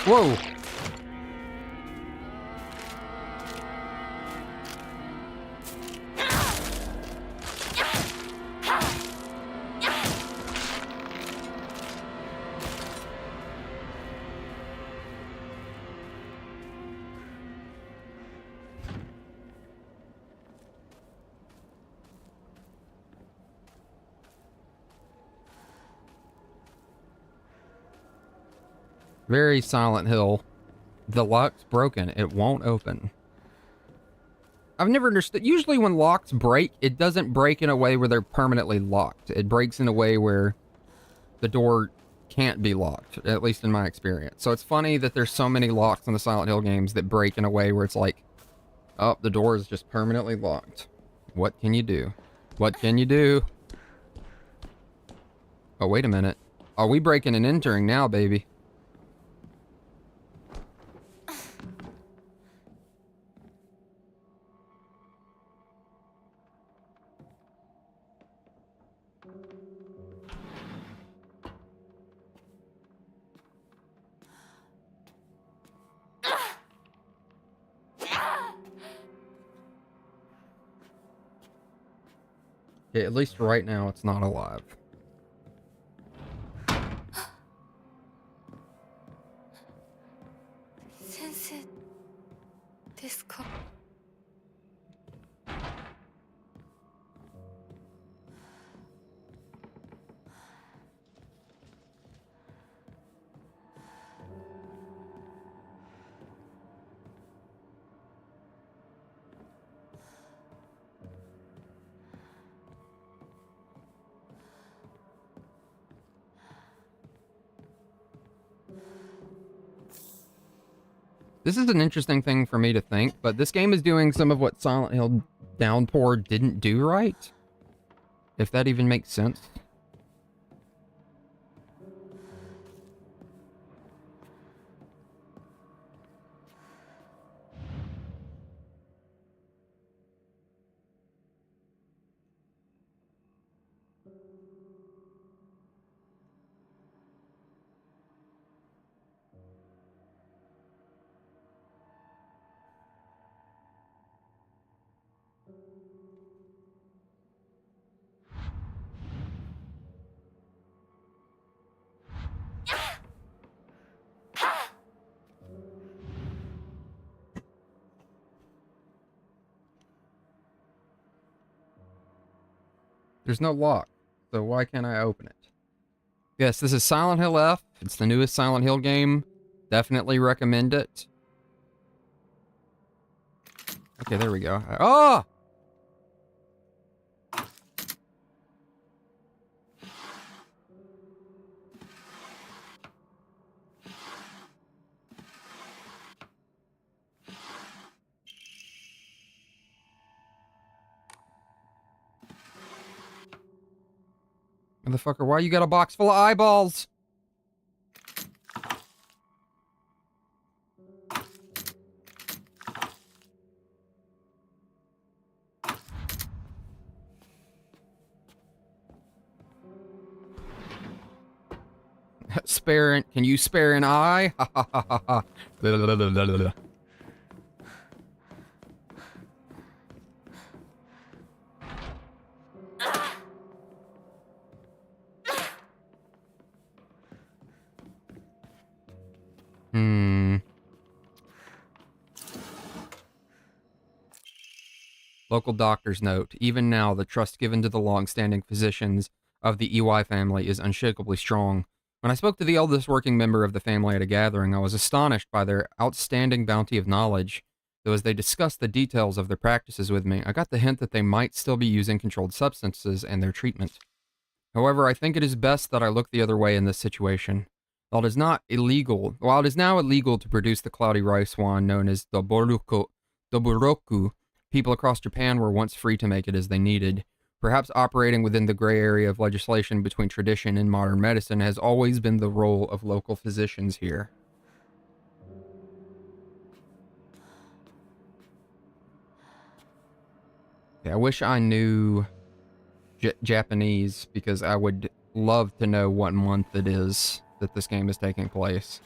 Whoa! Very Silent Hill. The lock's broken. It won't open. I've never understood. Usually when locks break, it doesn't break in a way where they're permanently locked. It breaks in a way where the door can't be locked, at least in my experience. So it's funny that there's so many locks in the Silent Hill games that break in a way where it's like, oh, the door is just permanently locked. What can you do? What can you do? Oh, wait a minute. Are we breaking and entering now, baby? Okay, at least right now it's not alive. Sensei ですか? This is an interesting thing for me to think, but this game is doing some of what Silent Hill Downpour didn't do right. If that even makes sense. There's no lock, so why can't I open it? Yes, this is Silent Hill F. It's the newest Silent Hill game. Definitely recommend it. Okay, there we go. Oh! Motherfucker, why you got a box full of eyeballs? Can you spare an eye? Ha ha ha ha ha. Local doctor's note. Even now, the trust given to the long-standing physicians of the EY family is unshakably strong. When I spoke to the eldest working member of the family at a gathering, I was astonished by their outstanding bounty of knowledge. Though as they discussed the details of their practices with me, I got the hint that they might still be using controlled substances in their treatment. However, I think it is best that I look the other way in this situation. While it is now illegal to produce the cloudy rice wine known as doburoku, people across Japan were once free to make it as they needed. Perhaps operating within the gray area of legislation between tradition and modern medicine has always been the role of local physicians here. Okay, I wish I knew Japanese, because I would love to know what month it is that this game is taking place.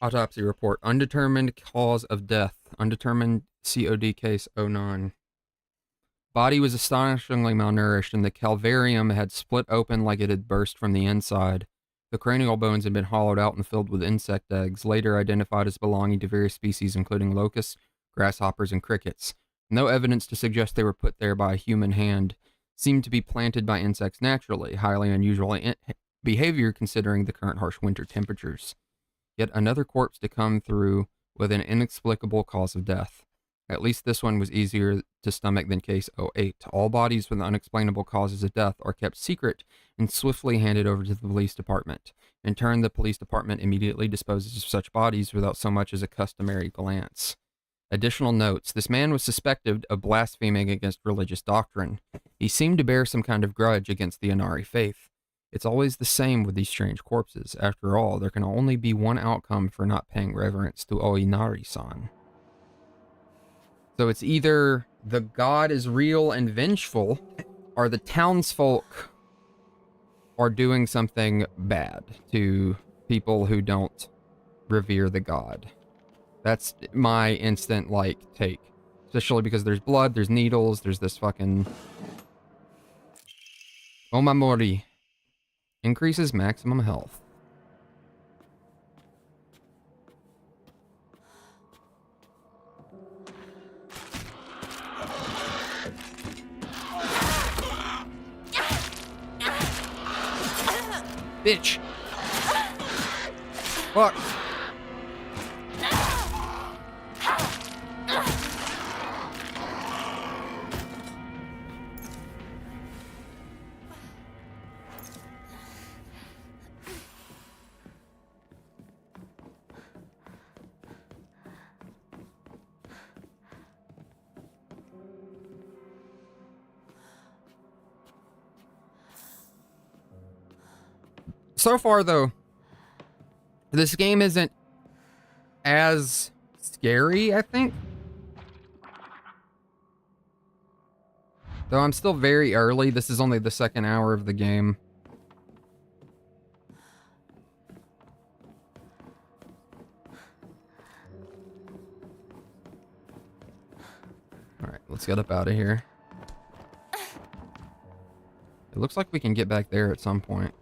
Autopsy report. Undetermined cause of death. Undetermined COD case 09. Body was astonishingly malnourished, and the calvarium had split open like it had burst from the inside. The cranial bones had been hollowed out and filled with insect eggs, later identified as belonging to various species including locusts, grasshoppers, and crickets. No evidence to suggest they were put there by a human hand. Seemed to be planted by insects naturally, highly unusual behavior considering the current harsh winter temperatures. Yet another corpse to come through with an inexplicable cause of death. At least this one was easier to stomach than case oh 08. All bodies with unexplainable causes of death are kept secret and swiftly handed over to the police department. In turn, the police department immediately disposes of such bodies without so much as a customary glance. Additional notes. This man was suspected of blaspheming against religious doctrine. He seemed to bear some kind of grudge against the Inari faith. It's always the same with these strange corpses. After all, there can only be one outcome for not paying reverence to Oinari-san. So it's either the god is real and vengeful, or the townsfolk are doing something bad to people who don't revere the god. That's my instant, like, take. Especially because there's blood, there's needles, there's this fucking... Omamori. Increases maximum health. Bitch. Fuck. So far, though, this game isn't as scary, I think. Though I'm still very early. This is only the second hour of the game. Alright, let's get up out of here. It looks like we can get back there at some point.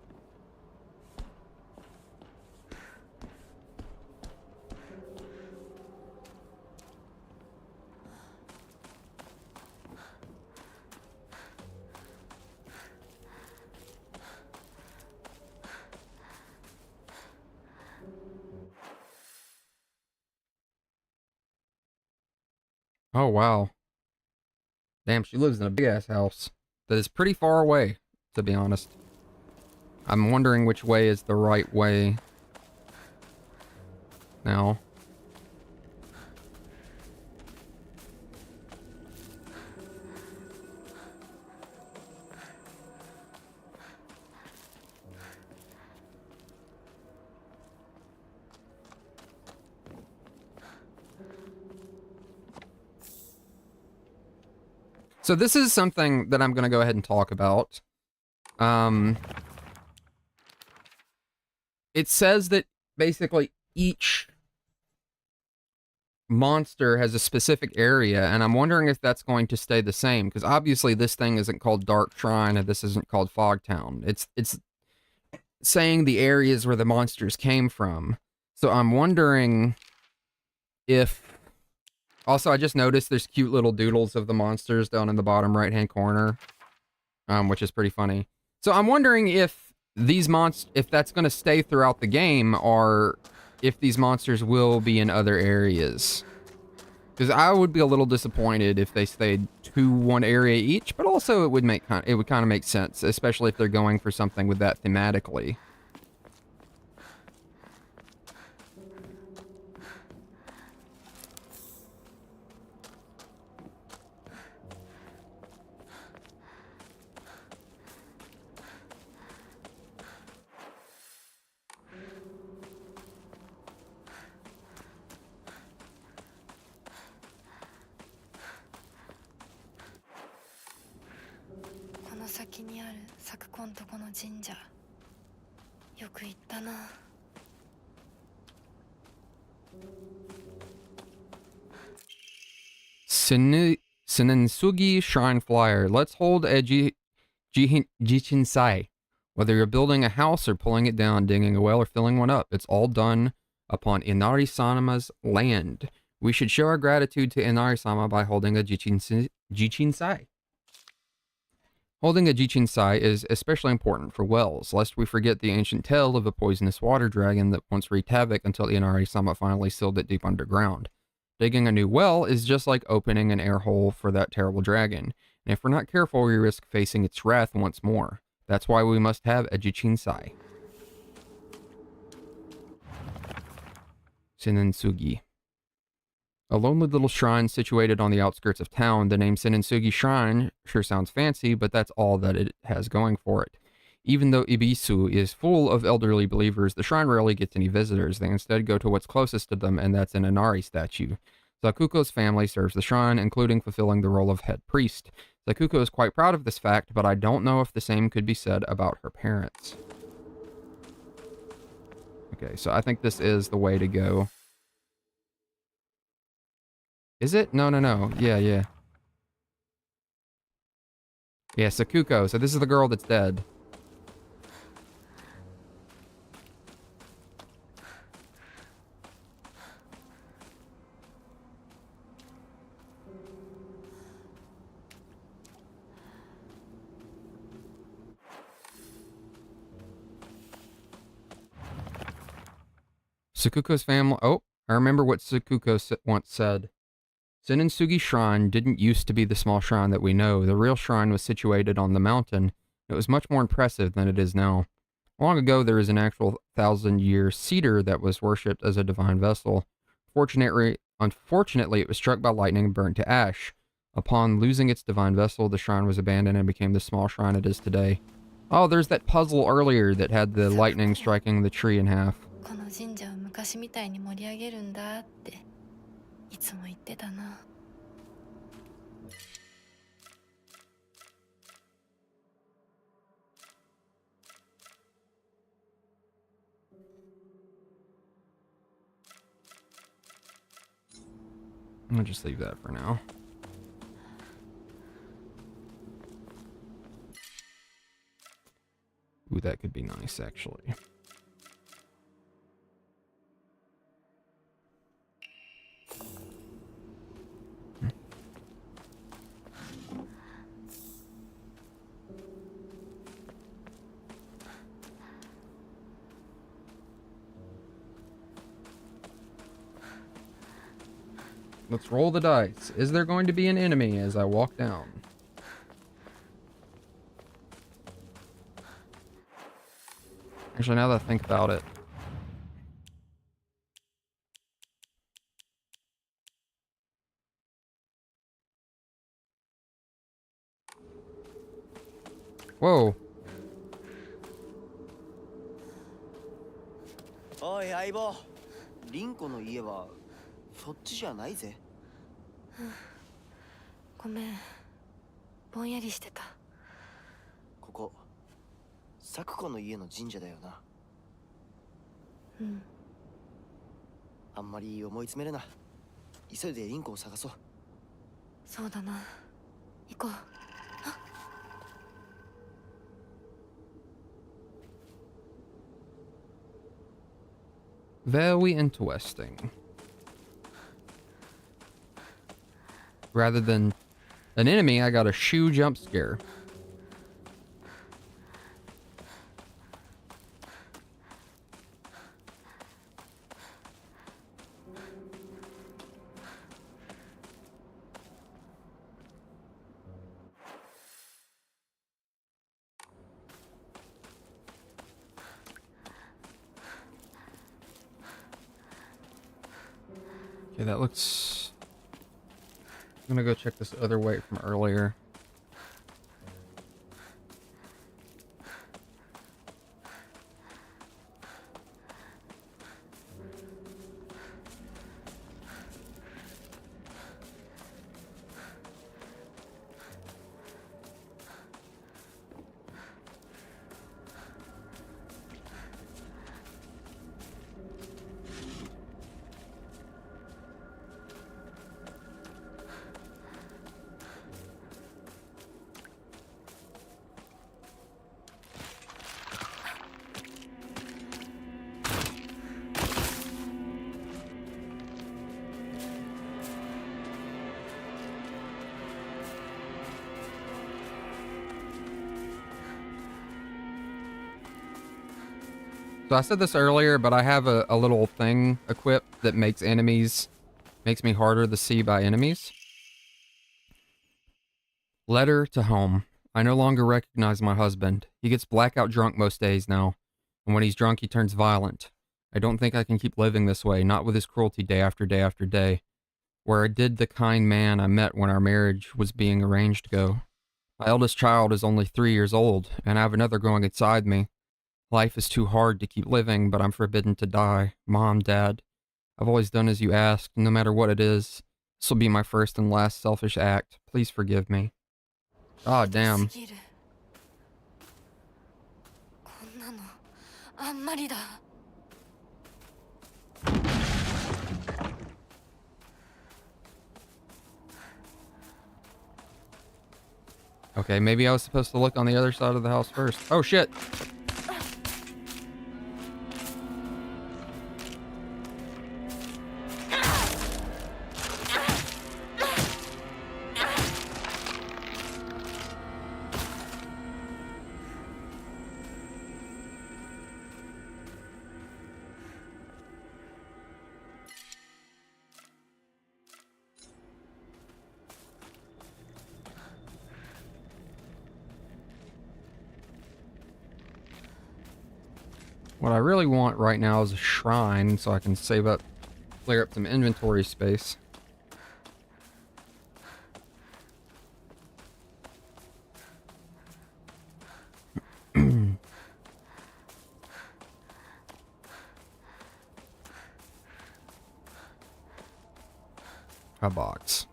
Oh, wow. Damn, she lives in a big-ass house that is pretty far away, to be honest. I'm wondering which way is the right way now. So this is something that I'm going to go ahead and talk about. It says that basically each monster has a specific area, and I'm wondering if that's going to stay the same, because obviously this thing isn't called Dark Shrine, and this isn't called Fogtown. It's saying the areas where the monsters came from. So I'm wondering if... Also, I just noticed there's cute little doodles of the monsters down in the bottom right-hand corner, which is pretty funny. So I'm wondering if these if that's going to stay throughout the game, or if these monsters will be in other areas. Because I would be a little disappointed if they stayed to one area each, but also it would kind of make sense, especially if they're going for something with that thematically. Sinensugi Shrine Flyer. Let's hold a Jichinsai. Whether you're building a house or pulling it down, digging a well or filling one up, it's all done upon Inari-sama's land. We should show our gratitude to Inari-sama by holding a Jichinsai. Holding a Jichinsai is especially important for wells, lest we forget the ancient tale of a poisonous water dragon that once wreaked havoc until Inari-sama finally sealed it deep underground. Digging a new well is just like opening an air hole for that terrible dragon, and if we're not careful, we risk facing its wrath once more. That's why we must have Ejichinsai. Senensugi. A lonely little shrine situated on the outskirts of town. The name Senensugi Shrine sure sounds fancy, but that's all that it has going for it. Even though Ibisu is full of elderly believers, the shrine rarely gets any visitors. They instead go to what's closest to them, and that's an Inari statue. Sakuko's family serves the shrine, including fulfilling the role of head priest. Sakuko is quite proud of this fact, but I don't know if the same could be said about her parents. Okay, so I think this is the way to go. Is it? No. Yeah. Yeah, Sakuko. So this is the girl that's dead. Sakuko's family... Oh, I remember what Sakuko once said. Senensugi Shrine didn't used to be the small shrine that we know. The real shrine was situated on the mountain. It was much more impressive than it is now. Long ago, there was an actual 1,000-year cedar that was worshipped as a divine vessel. Unfortunately, it was struck by lightning and burnt to ash. Upon losing its divine vessel, the shrine was abandoned and became the small shrine it is today. Oh, there's that puzzle earlier that had the lightning striking the tree in half. この神社を昔みたいに盛り上げるんだっていつも言ってたな。I'll just leave that for now. Ooh, that could be nice, actually. Let's roll the dice. Is there going to be an enemy as I walk down? Actually, now that I think about it. Whoa. おい相棒、リンコの家はそっちじゃないぜ。ごめん、ぼんやりしてた。ここサクコの家の神社だよな。うん。あんまり思い詰めるな。急いでリンコを探そう。そうだな。行こう。Very interesting. Rather than an enemy, I got a shoe jump scare. Okay, that looks... I'm gonna go check this other way from earlier. So I said this earlier, but I have a little thing equipped that makes enemies Makes me harder to see by enemies. Letter to home. I no longer recognize my husband. He gets blackout drunk most days now, and when he's drunk he turns violent. I don't think I can keep living this way, not with his cruelty day after day after day. Where did the kind man I met when our marriage was being arranged go? My eldest child is only 3 years old, and I have another growing inside me. Life is too hard to keep living, but I'm forbidden to die. Mom, Dad, I've always done as you asked, no matter what it is. This will be my first and last selfish act. Please forgive me. Ah, damn. すぎる。こんなのあんまりだ。Okay, maybe I was supposed to look on the other side of the house first. Oh, shit. What I really want right now is a shrine so I can save up, clear up some inventory space. A box.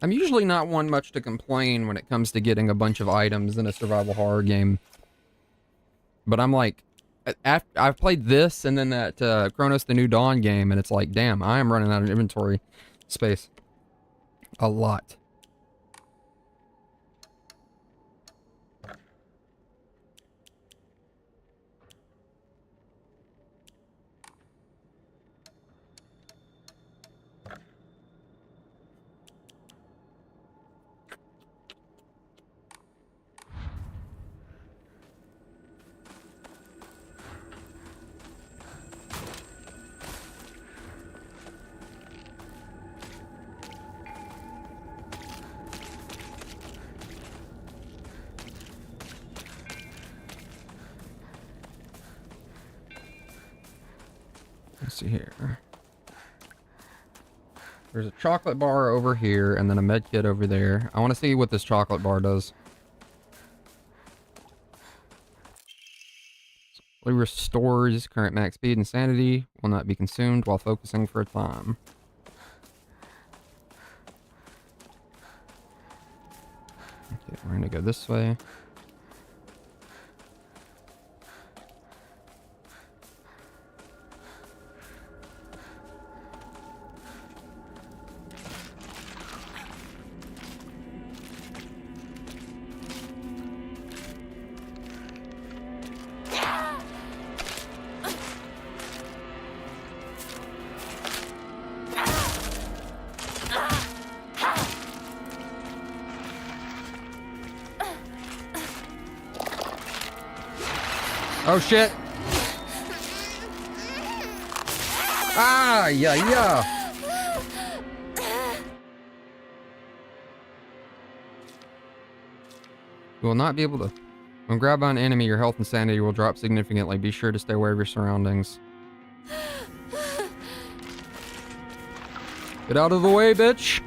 I'm usually not one much to complain when it comes to getting a bunch of items in a survival horror game. But I'm like, I've played this and then that Chronos the New Dawn game, and it's like, damn, I am running out of inventory space. A lot. Let's see here. There's a chocolate bar over here and then a med kit over there. I want to see what this chocolate bar does. It restores current max speed and sanity. Will not be consumed while focusing for a time. Okay, we're gonna go this way. Oh shit! Ah, yeah. You will not be able to... When grabbed by an enemy, your health and sanity will drop significantly. Be sure to stay aware of your surroundings. Get out of the way, bitch!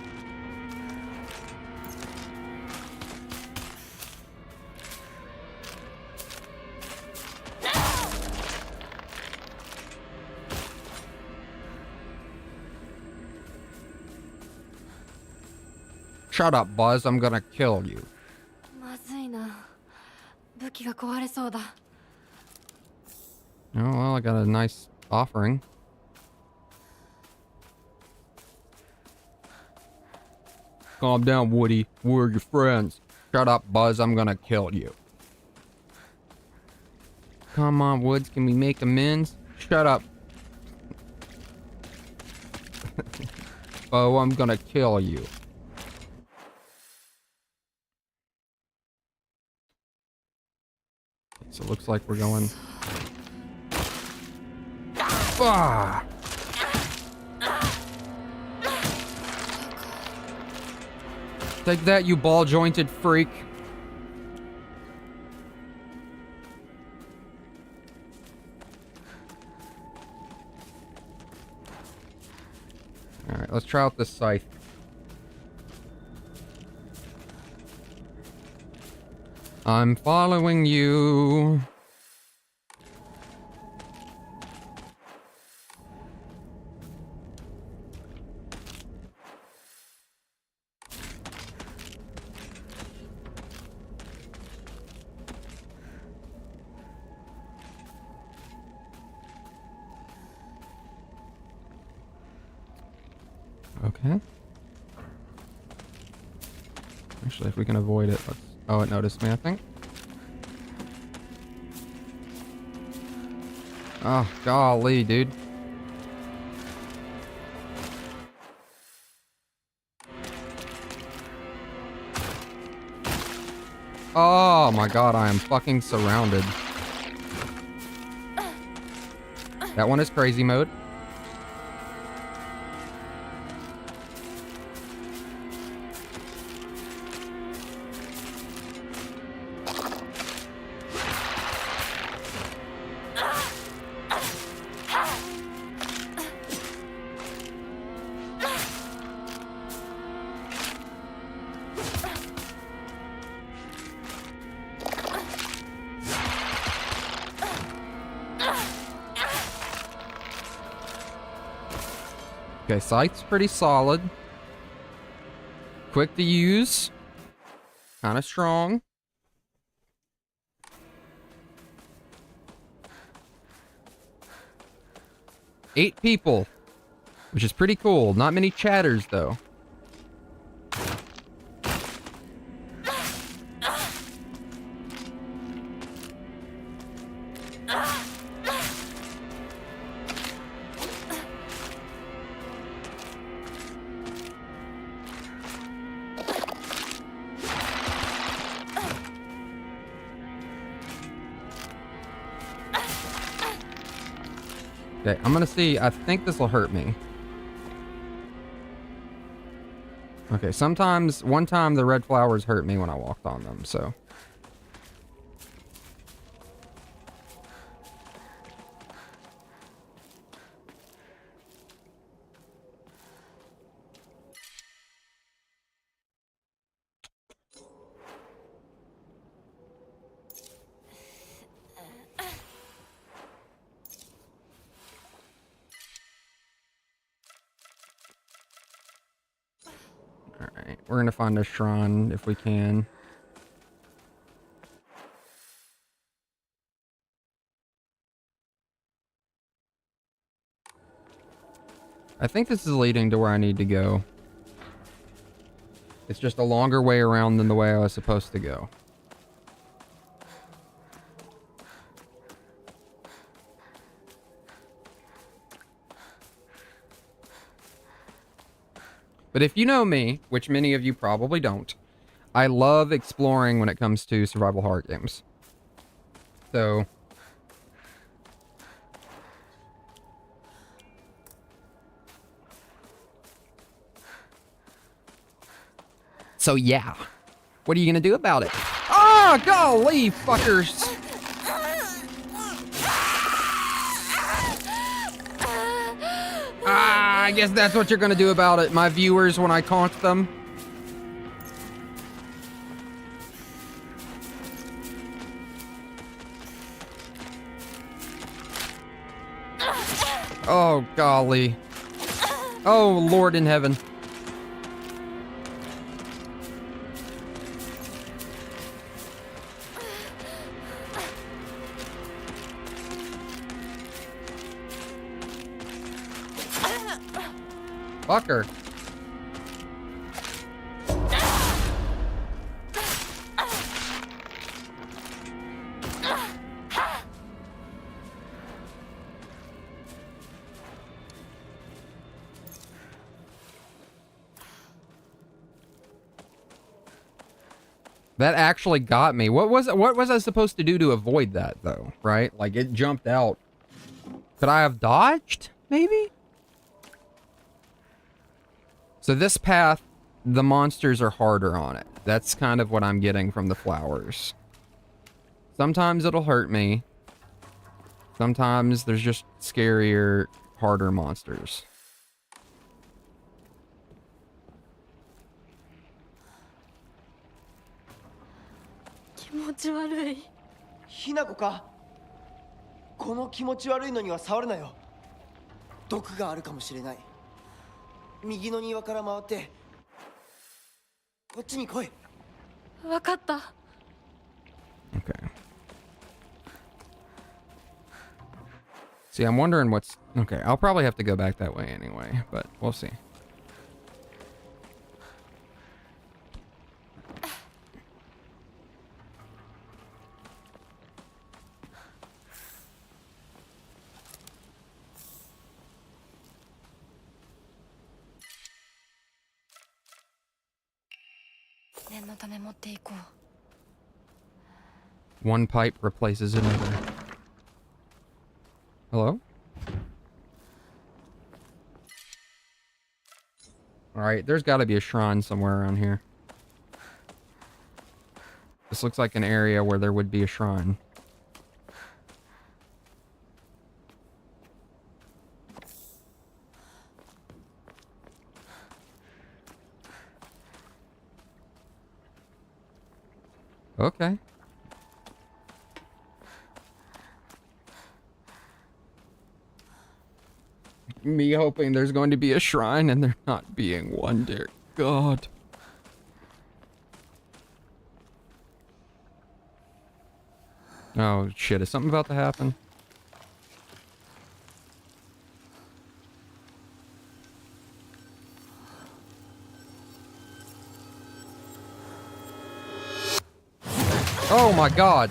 Shut up, Buzz. I'm gonna kill you. まずいな。武器が壊れそうだ。Oh, well, I got a nice offering. Calm down, Woody. We're your friends. Shut up, Buzz. I'm gonna kill you. Come on, Woods. Can we make amends? Shut up. Oh, I'm gonna kill you. So it looks like we're going... Ah! Take that, you ball-jointed freak. Alright, let's try out this scythe. I'm following you. Okay. Actually, if we can avoid it, let's... Oh, it noticed me, I think. Oh, golly, dude. Oh my god, I am fucking surrounded. That one is crazy mode. Okay, scythe's pretty solid. Quick to use. Kind of strong. Eight people, which is pretty cool. Not many chatters, though. Okay, I'm gonna see. I think this will hurt me. Okay, sometimes, one time the red flowers hurt me when I walked on them, so. Alright, we're gonna find a shrine if we can. I think this is leading to where I need to go. It's just a longer way around than the way I was supposed to go. But if you know me, which many of you probably don't, I love exploring when it comes to survival horror games. So... So yeah. What are you gonna do about it? Oh, golly, fuckers! I guess that's what you're gonna do about it, my viewers, when I taunt them. Oh, golly. Oh, Lord in heaven. Fucker. That actually got me. What was I supposed to do to avoid that though? Right? Like it jumped out. Could I have dodged? Maybe? So this path, the monsters are harder on it. That's kind of what I'm getting from the flowers. Sometimes it'll hurt me. Sometimes there's just scarier, harder monsters.ひなこかこの気持ち悪いのには触るなよ毒があるかもしれない右の庭から回ってこっちに来いわかった Okay. See, I'm wondering what's... Okay, I'll probably have to go back that way anyway, but we'll see. One pipe replaces another. Hello? Alright, there's gotta be a shrine somewhere around here. This looks like an area where there would be a shrine. Okay. Me hoping there's going to be a shrine and there not being one, dear God. Oh shit, is something about to happen? Oh my God.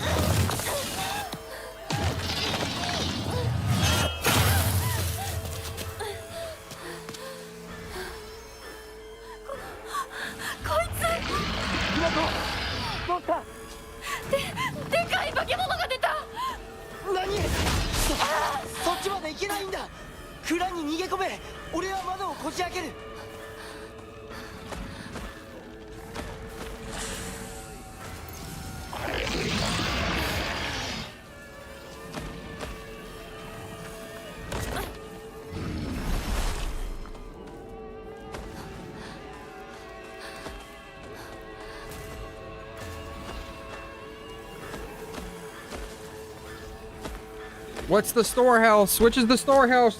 What's the storehouse? Which is the storehouse?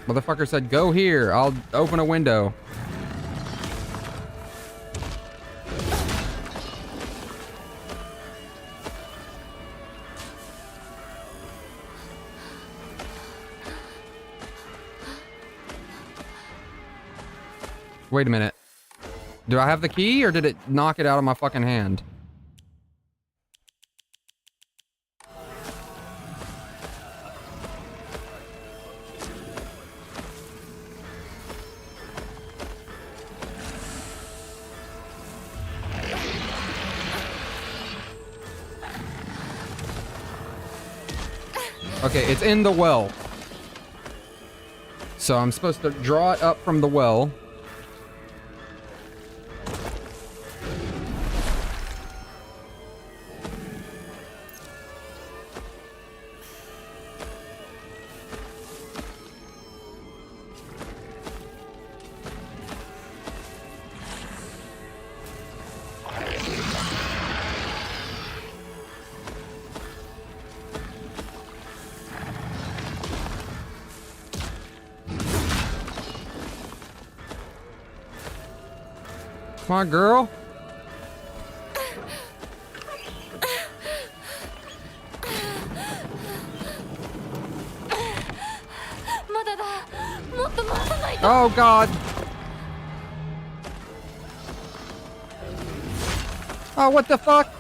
Motherfucker said, go here. I'll open a window. Wait a minute. Do I have the key or did it knock it out of my fucking hand? Okay, it's in the well. So I'm supposed to draw it up from the well. Come on, girl. Oh, God. Oh, what the fuck?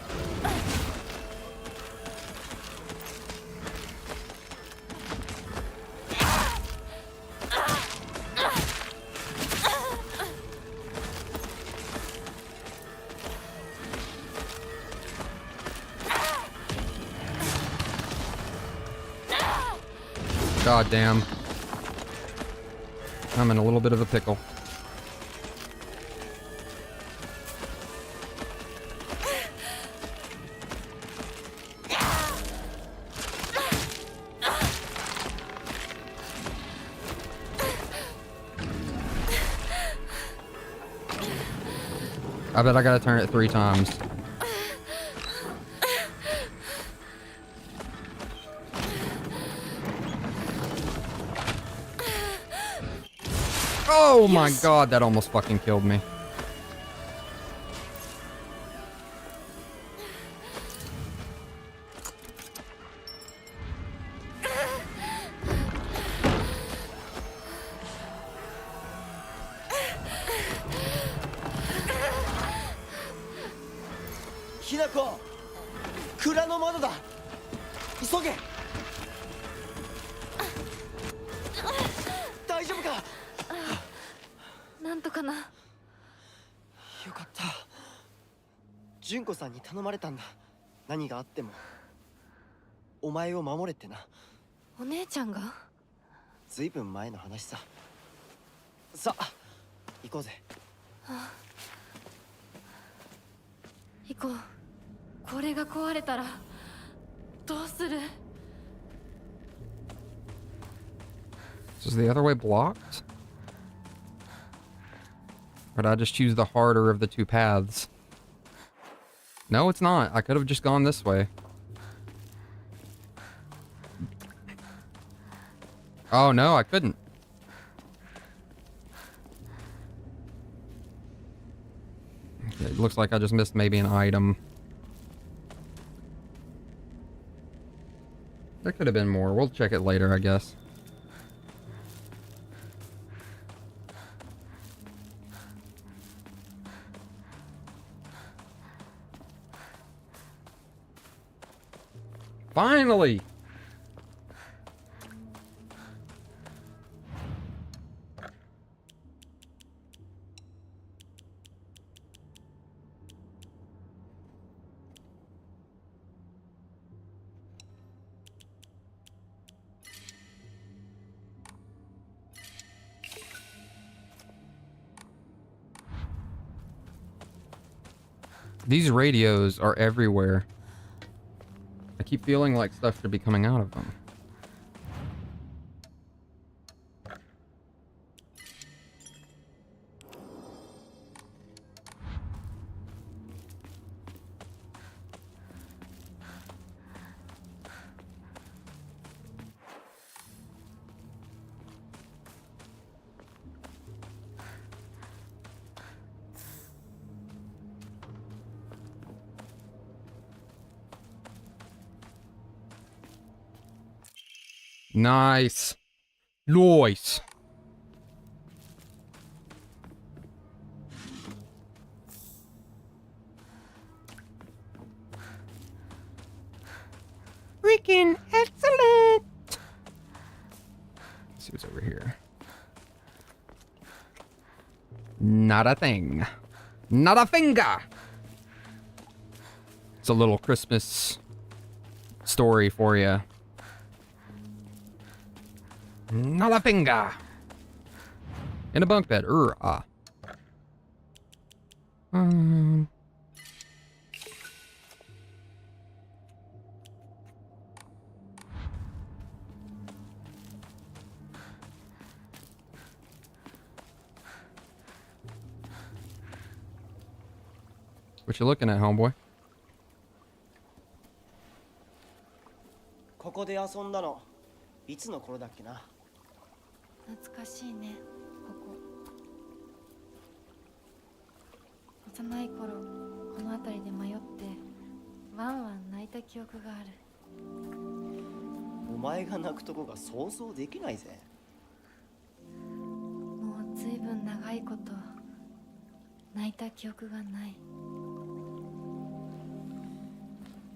God damn. I'm in a little bit of a pickle. I bet I gotta turn it 3 times. Oh my god, that almost fucking killed me. Hinako! 蔵の窓だ！急げ！大丈夫か？なんとかな。よかった。純子さんに頼まれたんだ。何があってもお前を守れってな。お姉ちゃんが？ずいぶん前の話さ。さあ行こうぜ。行こう。これが壊れたらどうする？ So is the other way blocked? Or did I just choose the harder of the 2 paths? No, it's not. I could have just gone this way. Oh no, I couldn't. Okay, it looks like I just missed maybe an item. There could have been more. We'll check it later, I guess. Finally! These radios are everywhere. I keep feeling like stuff should be coming out of them. Nice. Nice. Freaking excellent. Let's see what's over here. Not a thing. Not a finger. It's a little Christmas story for you. Not a finger. In a bunk bed. What you looking at, homeboy? ここで遊んだのいつの頃だっけな。懐かしいね、ここ。幼い頃この辺りで迷ってワンワン泣いた記憶がある。お前が泣くとこが想像できないぜ。もうずいぶん長いこと泣いた記憶がない。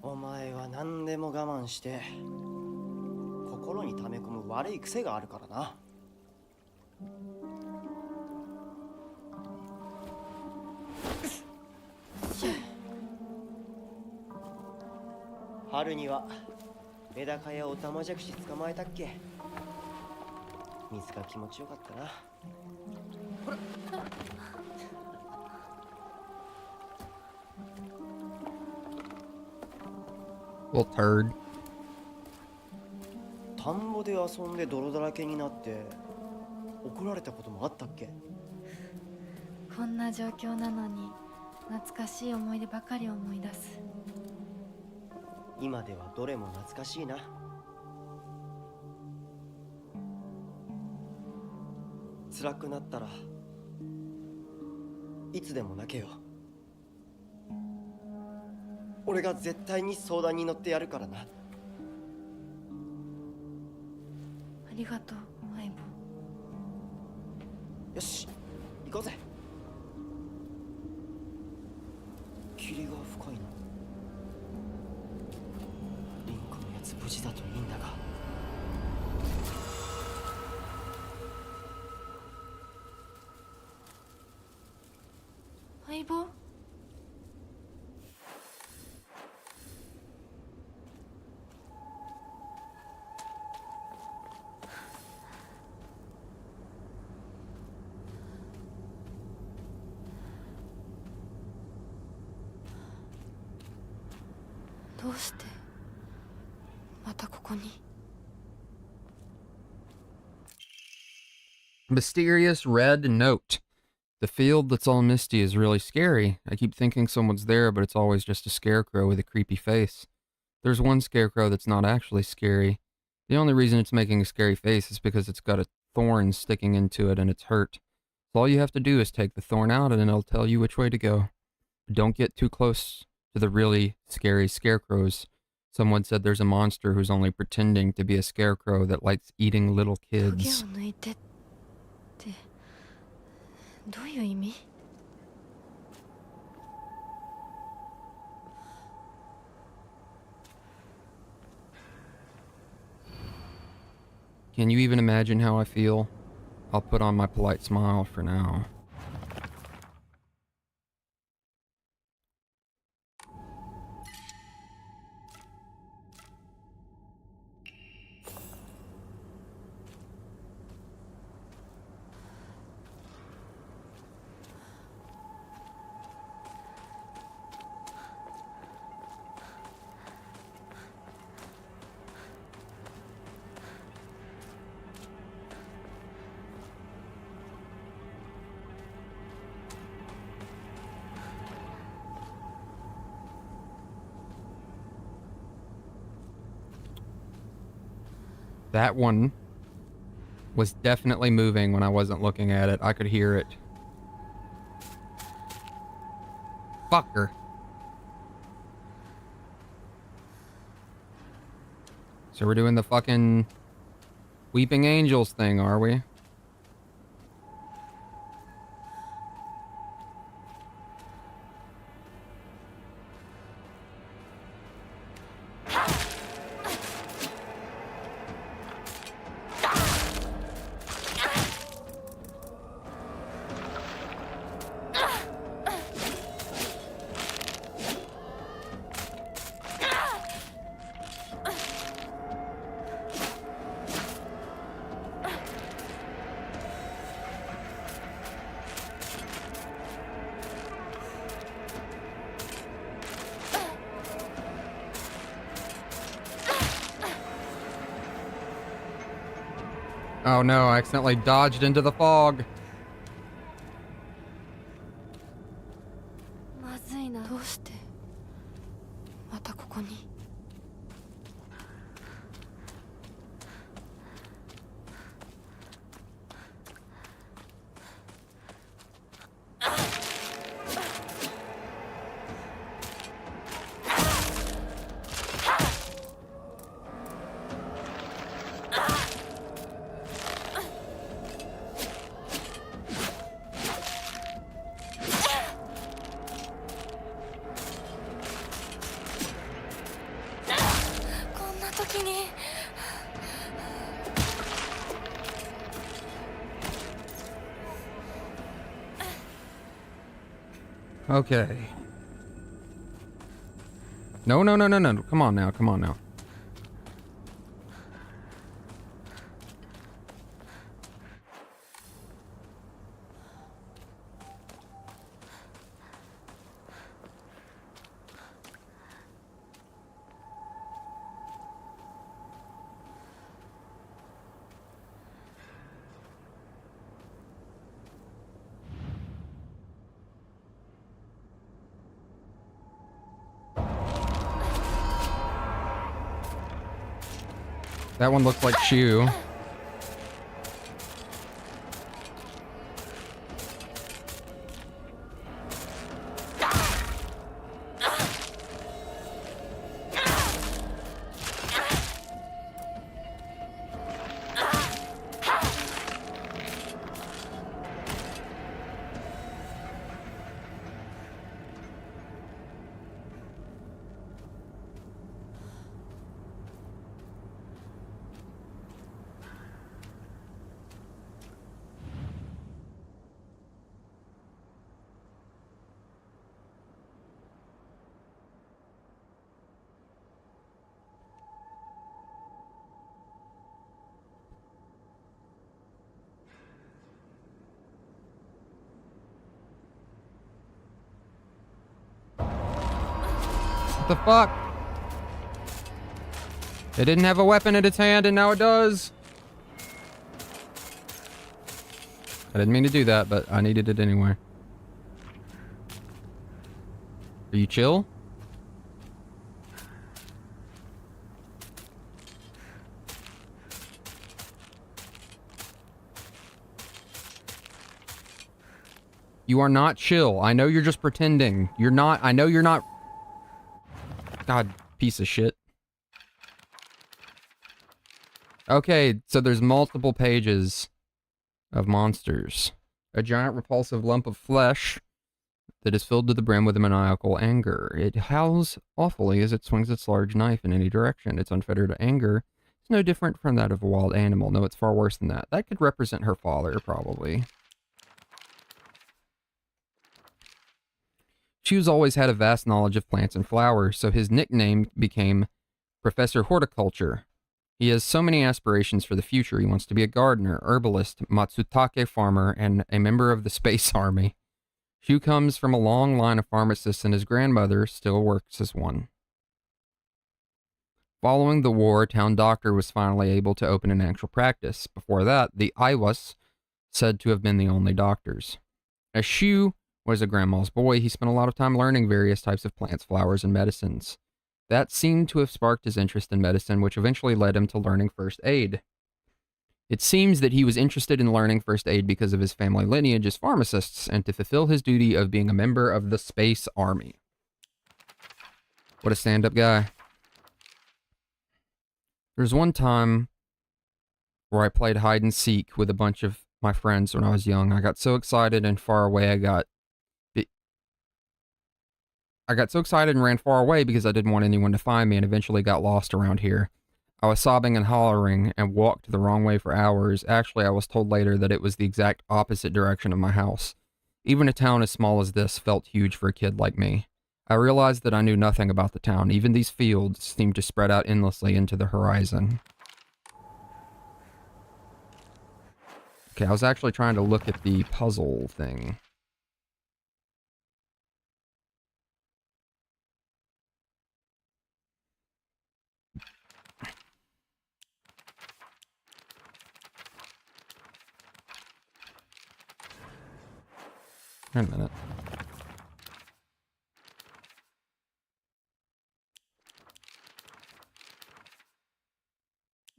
お前は何でも我慢して心に溜め込む悪い癖があるからな。春にはメダカやオタマジャクシ捕まえたっけ。水が気持ちよかったな。 Little turd. 田んぼで遊んで泥だらけになって怒られたこともあったっけ？こんな状況なのに懐かしい思い出ばかり思い出す。今ではどれも懐かしいな。辛くなったらいつでも泣けよ。俺が絶対に相談に乗ってやるからな。ありがとう相棒。よし、行こうぜ。霧が深いな。リンクのやつ無事だといいんだが。相棒？どうしてまたここに？ Mysterious red note. The field that's all misty is really scary. I keep thinking someone's there, but it's always just a scarecrow with a creepy face. There's one scarecrow that's not actually scary. The only reason it's making a scary face is because it's got a thorn sticking into it and it's hurt. So all you have to do is take the thorn out and it'll tell you which way to go. But don't get too close to the really scary scarecrows. Someone said there's a monster who's only pretending to be a scarecrow that likes eating little トゲを kids. 抜いてってどういう意味？ Can you even imagine how I feel? I'll put on my polite smile for now. That one was definitely moving when I wasn't looking at it. I could hear it. Fucker. So we're doing the fucking Weeping Angels thing, are we? Oh no, I accidentally dodged into the fog. まずいな。どうしてまたここに？ こんな時に。 Okay. No, no, no, no, no. Come on now, come on now. That one looks like Shu. What the fuck? It didn't have a weapon in its hand and now it does. I didn't mean to do that, but I needed it anyway. Are you chill? You are not chill. I know you're just pretending. You're not. I know you're not. God, piece of shit. Okay, so there's multiple pages of monsters. A giant repulsive lump of flesh that is filled to the brim with maniacal anger. It howls awfully as it swings its large knife in any direction. Its unfettered anger is no different from that of a wild animal. No, it's far worse than that. That could represent her father, probably. Chu's always had a vast knowledge of plants and flowers, so his nickname became Professor Horticulture. He has so many aspirations for the future. He wants to be a gardener, herbalist, Matsutake farmer, and a member of the Space Army. Chu comes from a long line of pharmacists, and his grandmother still works as one. Following the war, a town doctor was finally able to open an actual practice. Before that, the Aiwas said to have been the only doctors. As Chu was a grandma's boy, he spent a lot of time learning various types of plants, flowers, and medicines. That seemed to have sparked his interest in medicine, which eventually led him to learning first aid. It seems that he was interested in learning first aid because of his family lineage as pharmacists and to fulfill his duty of being a member of the Space Army. What a stand-up guy. There's one time where I played hide and seek with a bunch of my friends when I was young. I got so excited and far away I got so excited and ran far away because I didn't want anyone to find me and eventually got lost around here. I was sobbing and hollering and walked the wrong way for hours. Actually, I was told later that it was the exact opposite direction of my house. Even a town as small as this felt huge for a kid like me. I realized that I knew nothing about the town. Even these fields seemed to spread out endlessly into the horizon. Okay, I was actually trying to look at the puzzle thing. Wait a minute.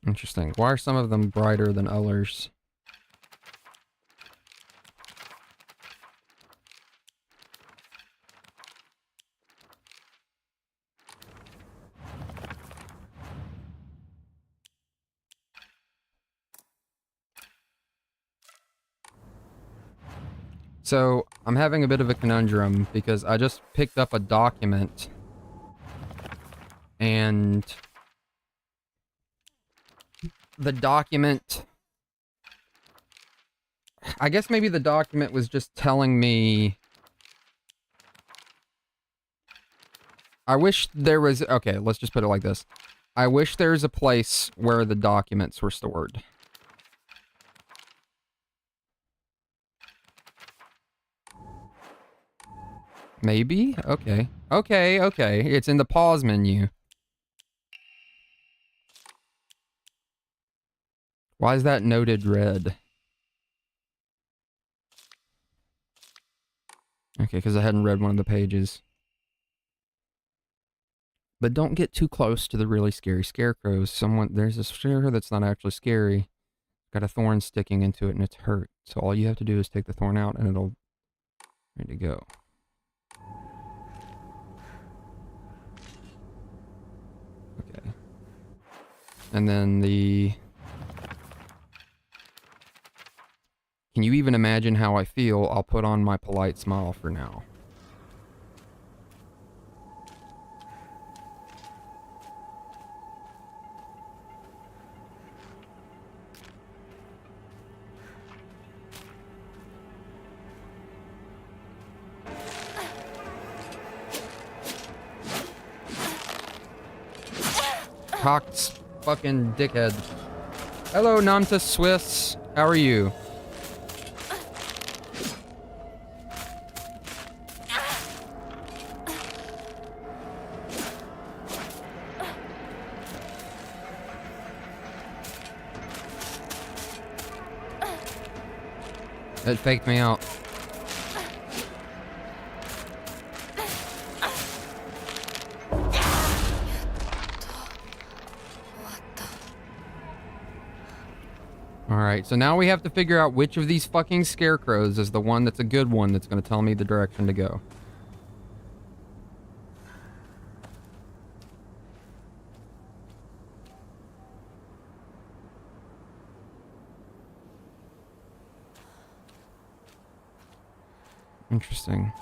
Interesting. Why are some of them brighter than others? So, I'm having a bit of a conundrum because I just picked up a document and the document, I guess maybe the document was just telling me, I wish there was, okay, let's just put it like this. I wish there's a place where the documents were stored. Maybe? Okay. Okay. It's in the pause menu. Why is that noted red? Okay, because I hadn't read one of the pages. But don't get too close to the really scary scarecrows. There's a scarecrow that's not actually scary. Got a thorn sticking into it and it's hurt. So all you have to do is take the thorn out and it'll ready to go. Okay. And then can you even imagine how I feel? I'll put on my polite smile for now. Cocked fucking dickhead. Hello, Nanta Swiss. How are you? It faked me out. Alright, so now we have to figure out which of these fucking scarecrows is the one that's a good one that's going to tell me the direction to go. Interesting.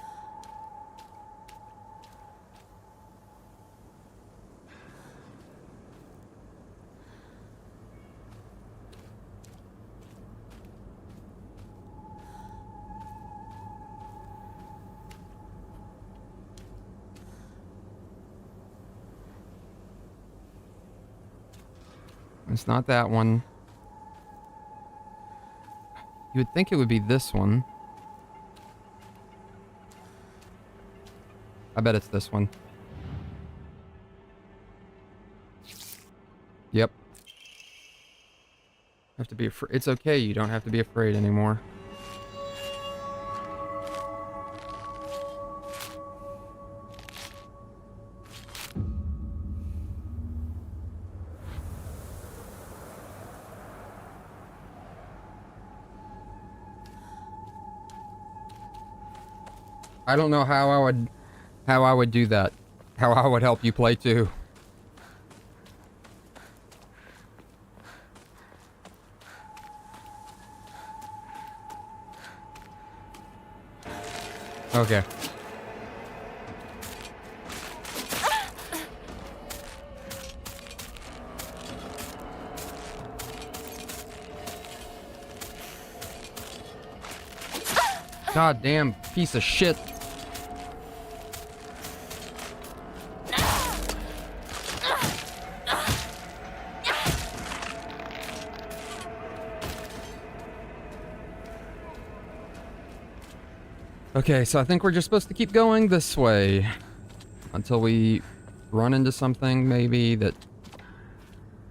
It's not that one. You would think it would be this one. I bet it's this one. Yep. Have to be afraid. It's okay, you don't have to be afraid anymore. I don't know how I would do that. How I would help you play too. Okay. God damn piece of shit. Okay, so I think we're just supposed to keep going this way until we run into something maybe that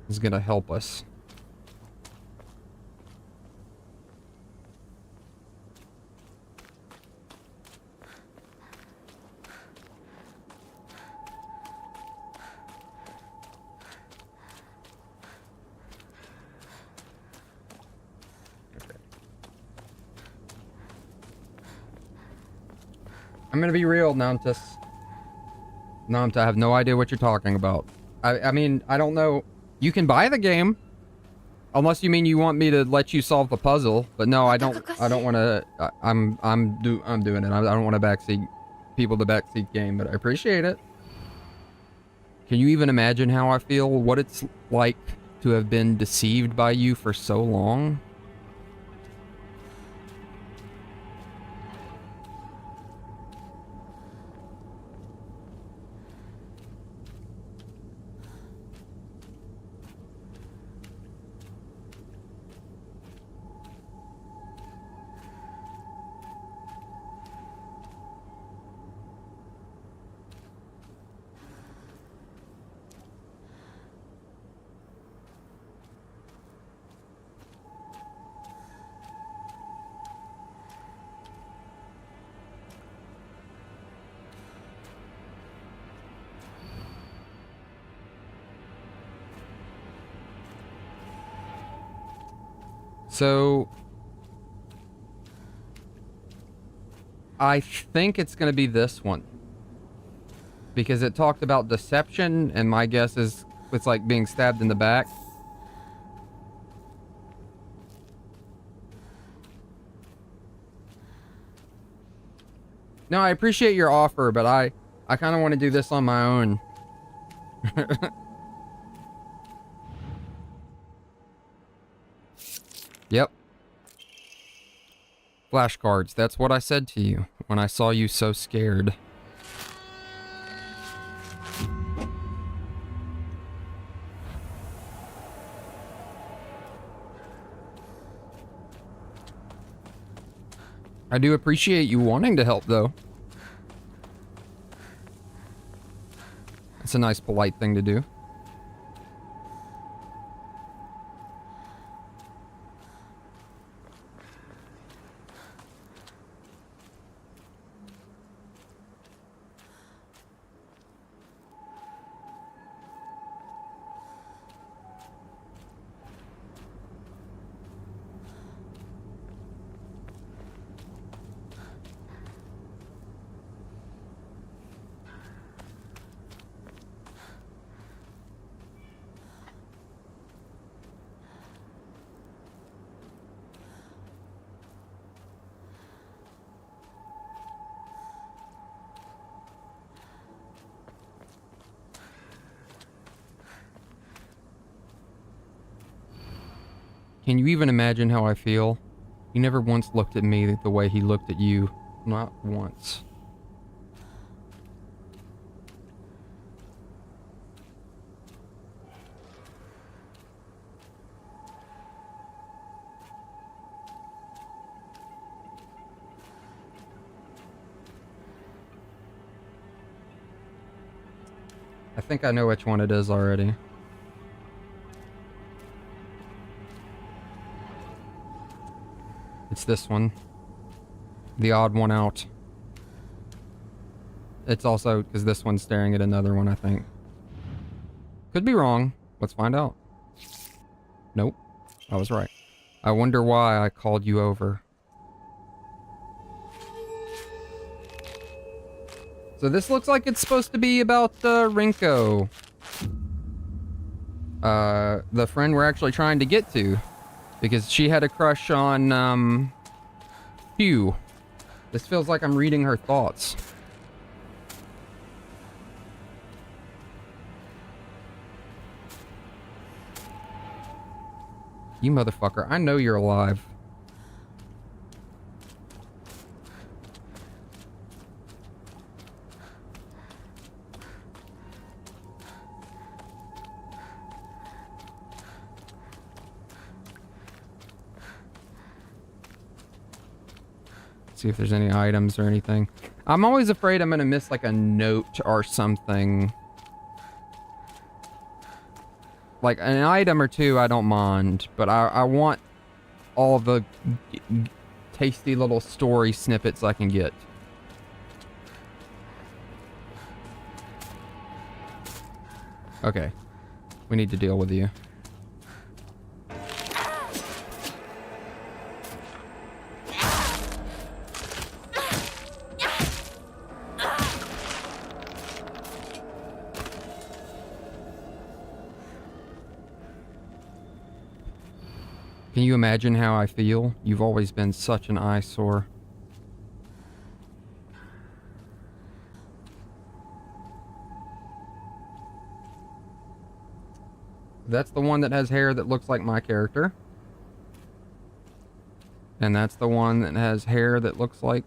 is gonna help us. I'm gonna be real, Nantus. Nanta, I have no idea what you're talking about. I mean, I don't know. You can buy the game. Unless you mean you want me to let you solve the puzzle. But no, I don't want to. I'm doing it. I don't want to backseat people to backseat game, but I appreciate it. Can you even imagine how I feel? What it's like to have been deceived by you for so long? So I think it's going to be this one. Because it talked about deception, and my guess is it's like being stabbed in the back. No, I appreciate your offer, but I kind of want to do this on my own. Yep. Flashcards. That's what I said to you when I saw you so scared. I do appreciate you wanting to help, though. It's a nice, polite thing to do. Can you even imagine how I feel? He never once looked at me the way he looked at you. Not once. I think I know which one it is already. It's this one. The odd one out. It's also because this one's staring at another one, I think. Could be wrong. Let's find out. Nope. I was right. I wonder why I called you over. So this looks like it's supposed to be about Rinko. The friend we're actually trying to get to. Because she had a crush on, Hugh. This feels like I'm reading her thoughts. You motherfucker, I know you're alive. See if there's any items or anything. I'm always afraid I'm gonna miss like a note or something. Like an item or two I don't mind, but I want all the tasty little story snippets I can get. Okay. We need to deal with you. Can you imagine how I feel? You've always been such an eyesore. That's the one that has hair that looks like my character. And that's the one that has hair that looks like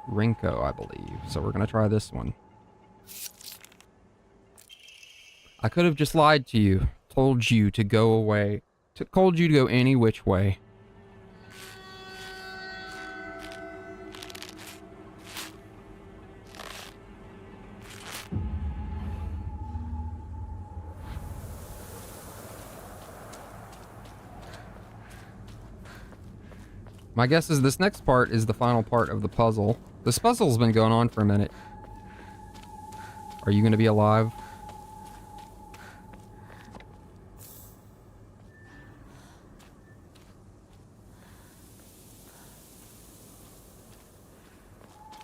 Rinko, I believe. So we're gonna try this one. I could have just lied to you. Told you to go away. Told you to go any which way. My guess is this next part is the final part of the puzzle. This puzzle's been going on for a minute. Are you going to be alive?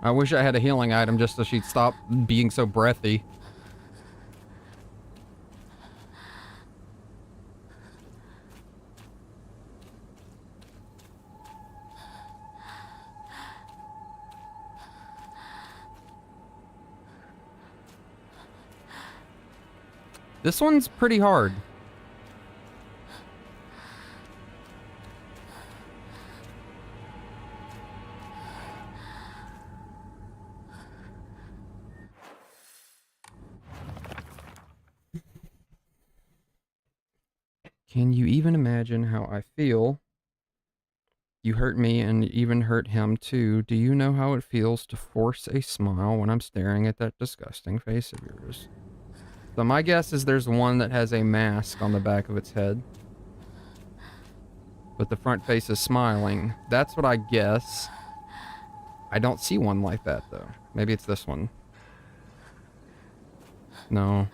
I wish I had a healing item just so she'd stop being so breathy. This one's pretty hard. Can you even imagine how I feel? You hurt me and even hurt him too. Do you know how it feels to force a smile when I'm staring at that disgusting face of yours? So my guess is there's one that has a mask on the back of its head, but the front face is smiling. That's what I guess. I don't see one like that though. Maybe it's this one. No.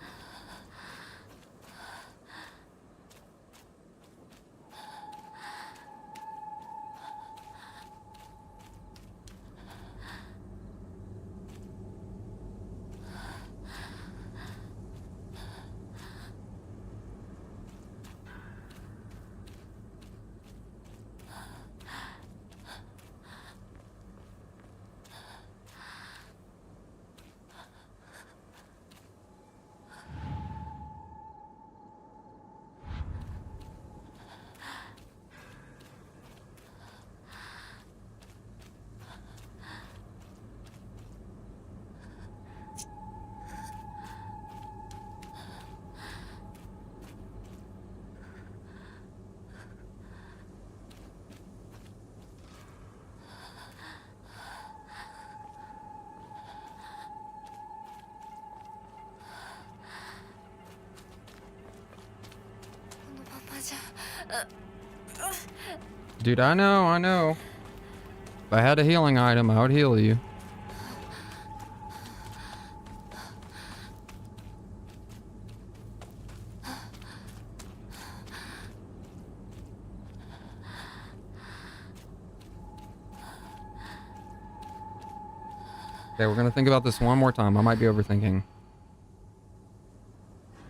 Dude, I know. If I had a healing item, I would heal you. Okay, we're gonna think about this one more time. I might be overthinking.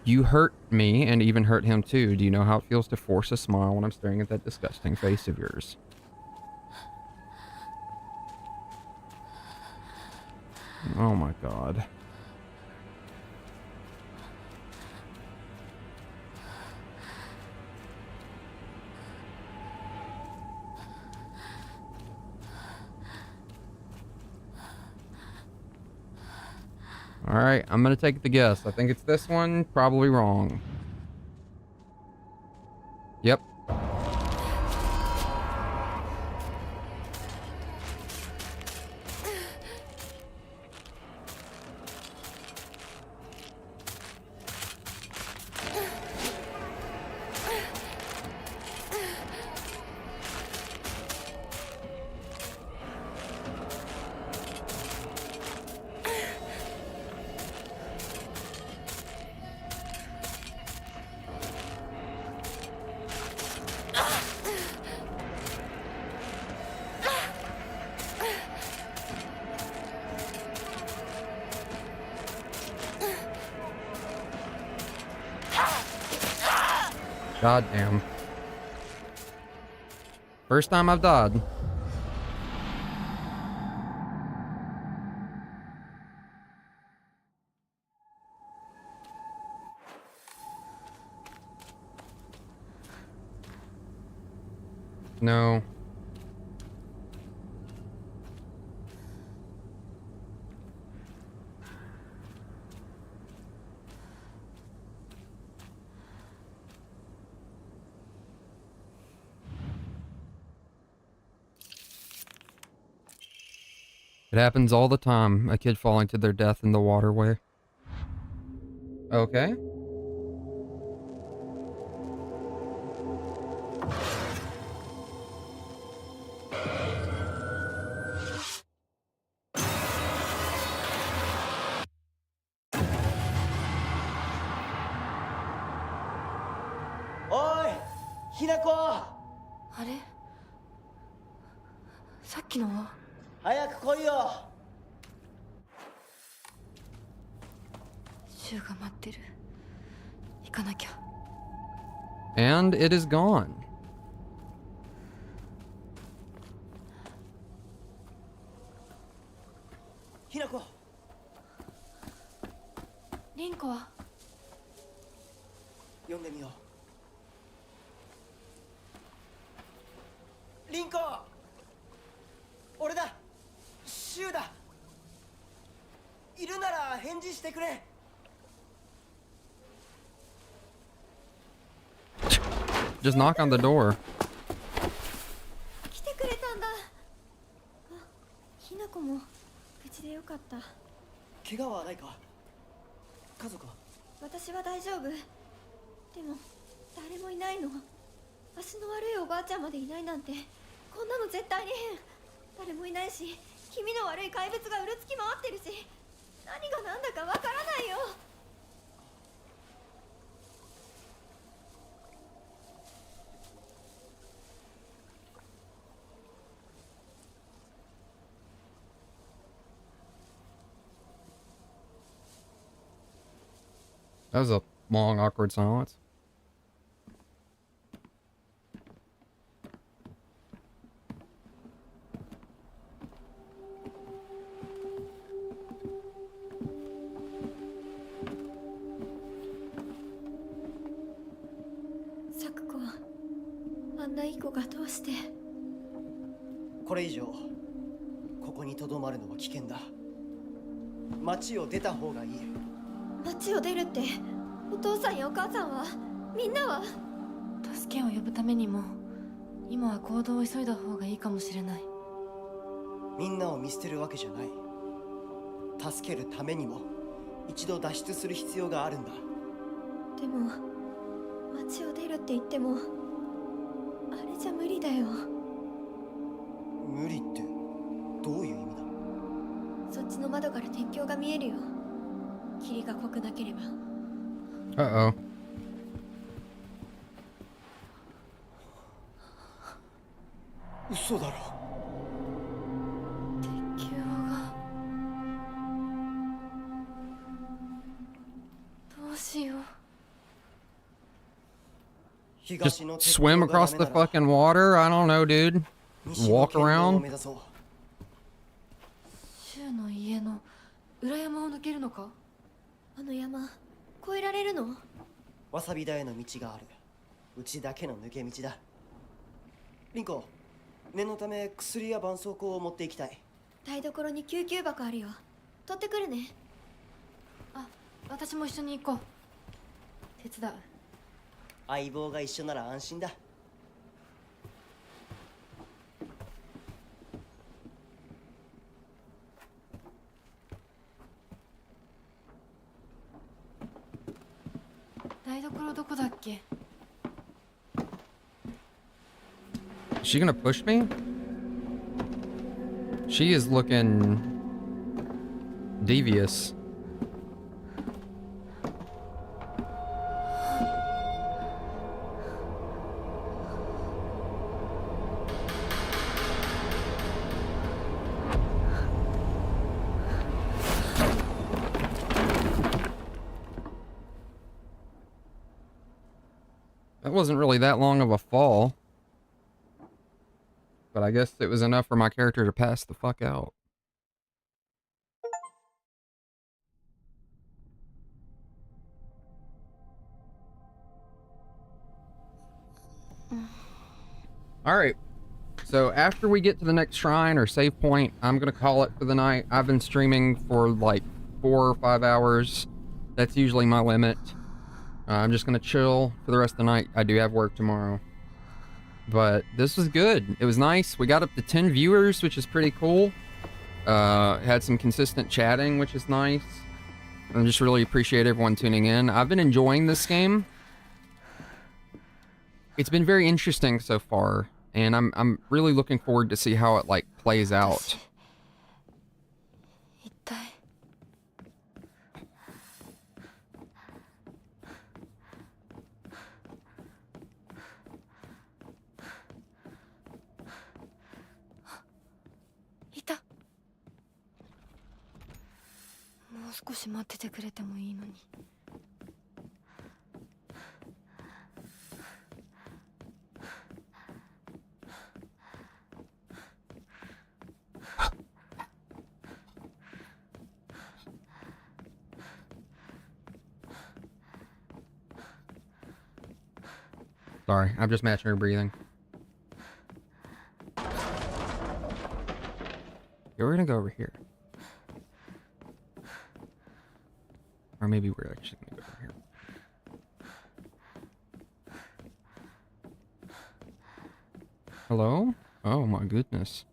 You hurt me and even hurt him too. Do you know how it feels to force a smile when I'm staring at that disgusting face of yours? Oh my god. Alright, I'm gonna take the guess. I think it's this one. Probably wrong. Yep. God damn. First time I've died. No. It happens all the time. A kid falling to their death in the waterway. Okay.おいひなこあれさっきのは早く来いよ銃が待ってる。行かなきゃ。 And it is gone. ひなこ、リンコは？呼んでみよう。リンコ、俺だ、シュウだ。いるなら返事してくれ。Just knock on the door. 来てくれたんだ。あ、ひなこも無事でよかった。怪我はないか？家族は？私は大丈夫。でも誰もいないの。足の悪いおばあちゃんまでいないなんて、こんなの絶対に変。誰もいないし、気味の悪い怪物がうるつき回ってるし、何が何だかわからないよ。That was a long, awkward silence. Sakuko、あんないい子がどうして。これ以上ここにとどまるのは危険だ。町を出た方がいい。町を出るって、お父さんやお母さんは、みんなは？助けを呼ぶためにも今は行動を急いだ方がいいかもしれない。みんなを見捨てるわけじゃない。助けるためにも一度脱出する必要があるんだ。でも町を出るって言っても、あれじゃ無理だよ。無理ってどういう意味だ？そっちの窓から鉄橋が見えるよ。霧が濃くなければ。Uh-oh. 嘘だろ。鉄橋が。どうしよう。 Just swim across the fucking water? I don't know, dude. Walk around? シュウの家の裏山を抜けるのか？あの山、越えられるの？わさび田への道がある。うちだけの抜け道だ。リンコ、念のため薬や絆創膏を持っていきたい。台所に救急箱あるよ。取ってくるね。あ、私も一緒に行こう。手伝う。相棒が一緒なら安心だ。台所どこだっけ？ Is she gonna push me? She is looking devious. That wasn't really that long of a fall. But I guess it was enough for my character to pass the fuck out. Alright. So after we get to the next shrine or save point, I'm gonna call it for the night. I've been streaming for like 4 or 5 hours. That's usually my limit. I'm just gonna chill for the rest of the night. I do have work tomorrow. But this was good. It was nice. We got up to 10 viewers, which is pretty cool. Had some consistent chatting, which is nice. I just really appreciate everyone tuning in. I've been enjoying this game. It's been very interesting so far, and I'm really looking forward to see how it like plays out. 一体。いた。もう少し待っててくれてもいいのに。Sorry, I'm just matching her breathing. Yeah, we're gonna go over here. Or maybe we're actually gonna go over here. Hello? Oh my goodness.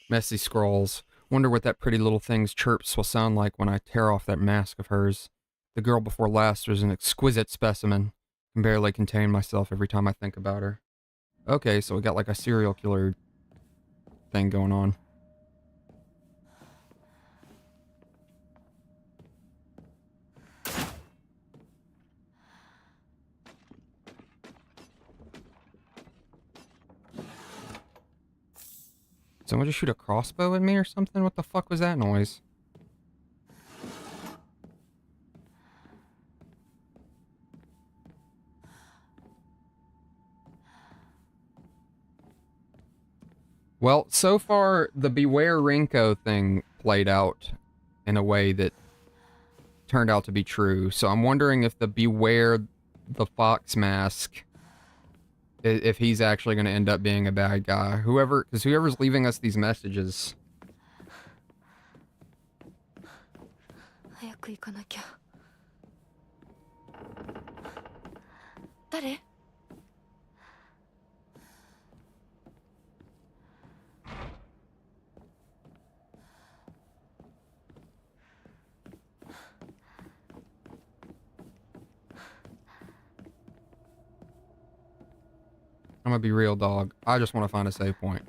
Messy scrolls. Wonder what that pretty little thing's chirps will sound like when I tear off that mask of hers. The girl before last was an exquisite specimen. Can barely contain myself every time I think about her. Okay, so we got like a serial killer thing going on. Someone just shoot a crossbow at me or something? What the fuck was that noise? Well, so far, the Beware Rinko thing played out in a way that turned out to be true. So I'm wondering if the Beware the Fox mask, if he's actually going to end up being a bad guy. Because whoever's leaving us these messages. 早く行かなきゃ。誰？ I'm gonna be real, dog. I just want to find a save point.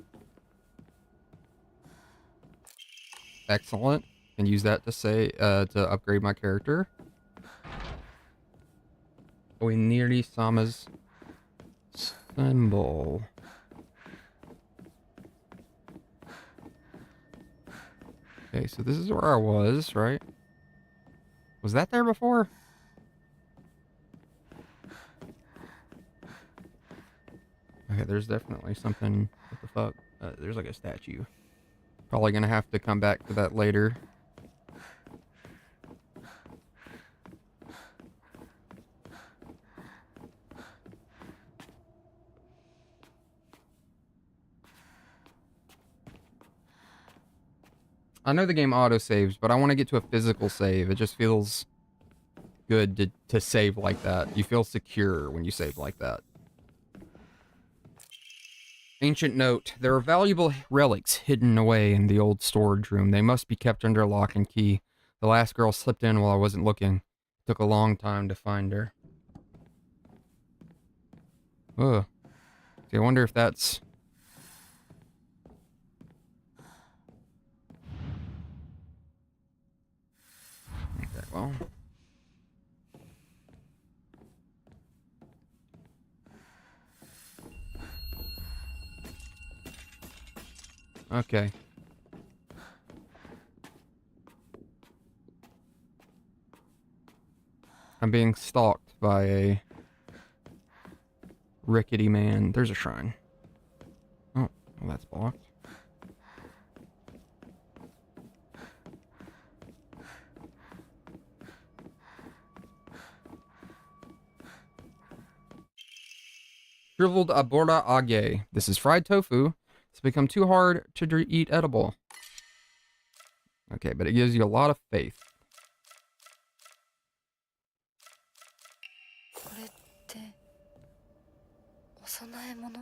Excellent. Can use that to say to upgrade my character. We nearly Sama's symbol. Okay, so this is where I was, right? Was that there before? Okay, there's definitely something. What the fuck? There's like a statue. Probably gonna have to come back to that later. I know the game auto-saves, but I want to get to a physical save. It just feels good to save like that. You feel secure when you save like that. Ancient note. There are valuable relics hidden away in the old storage room. They must be kept under lock and key. The last girl slipped in while I wasn't looking. It took a long time to find her. Ugh. See, I wonder if that's... Okay, well... Okay. I'm being stalked by a rickety man. There's a shrine. Oh, well, that's blocked. Shriveled aborda age. This is fried tofu. It's become too hard to eat edible. Okay, but it gives you a lot of faith. これってお供え物？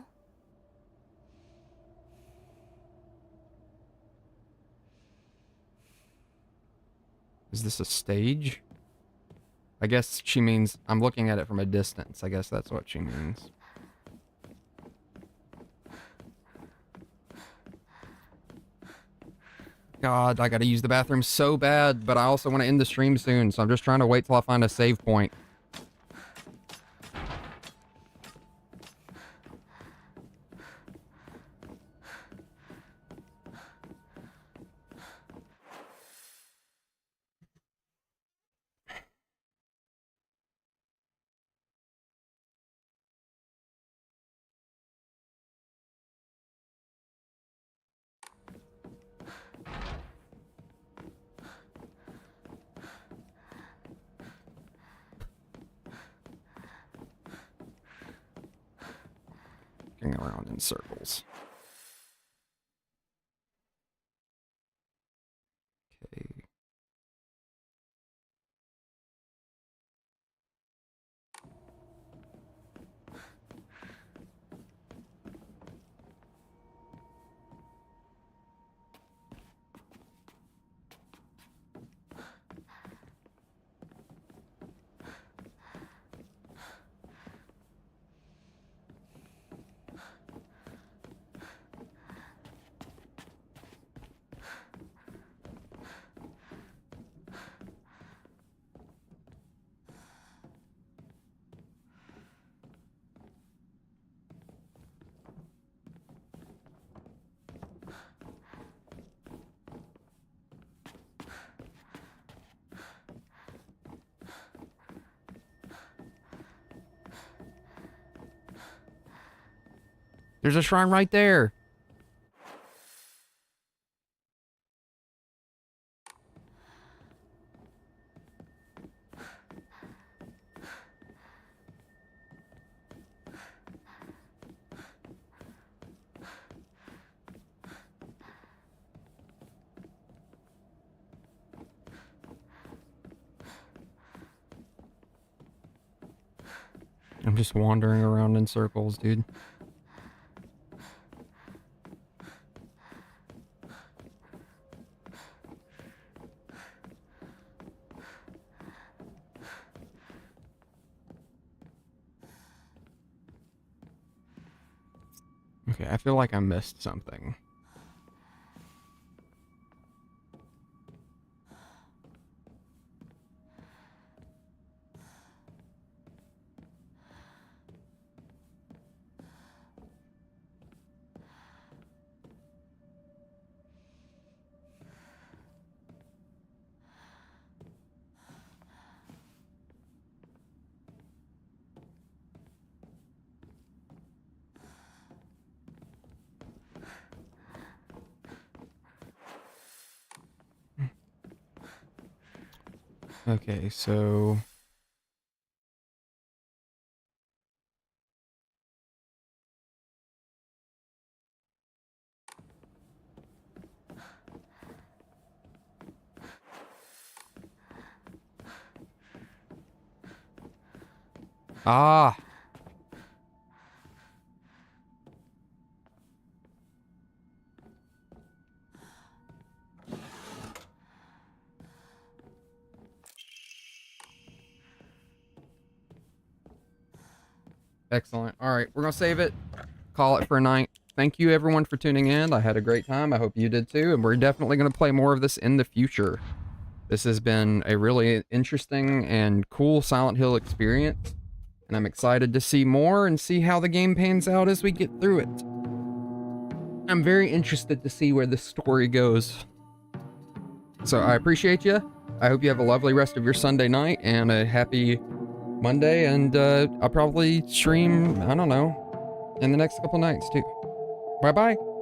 Is this a stage? I guess she means I'm looking at it from a distance. I guess that's what she means. God, I gotta use the bathroom so bad, but I also want to end the stream soon, so I'm just trying to wait till I find a save point. walking around in circles. Okay. There's a shrine right there. I'm just wandering around in circles, dude. Okay, I feel like I missed something. Okay, so... Ah! Excellent. All right, we're going to save it. Call it for a night. Thank you, everyone, for tuning in. I had a great time. I hope you did too. And we're definitely going to play more of this in the future. This has been a really interesting and cool Silent Hill experience. And I'm excited to see more and see how the game pans out as we get through it. I'm very interested to see where this story goes. So I appreciate you. I hope you have a lovely rest of your Sunday night and a happy Monday. And I'll probably stream, I don't know, in the next couple nights too. Bye-bye.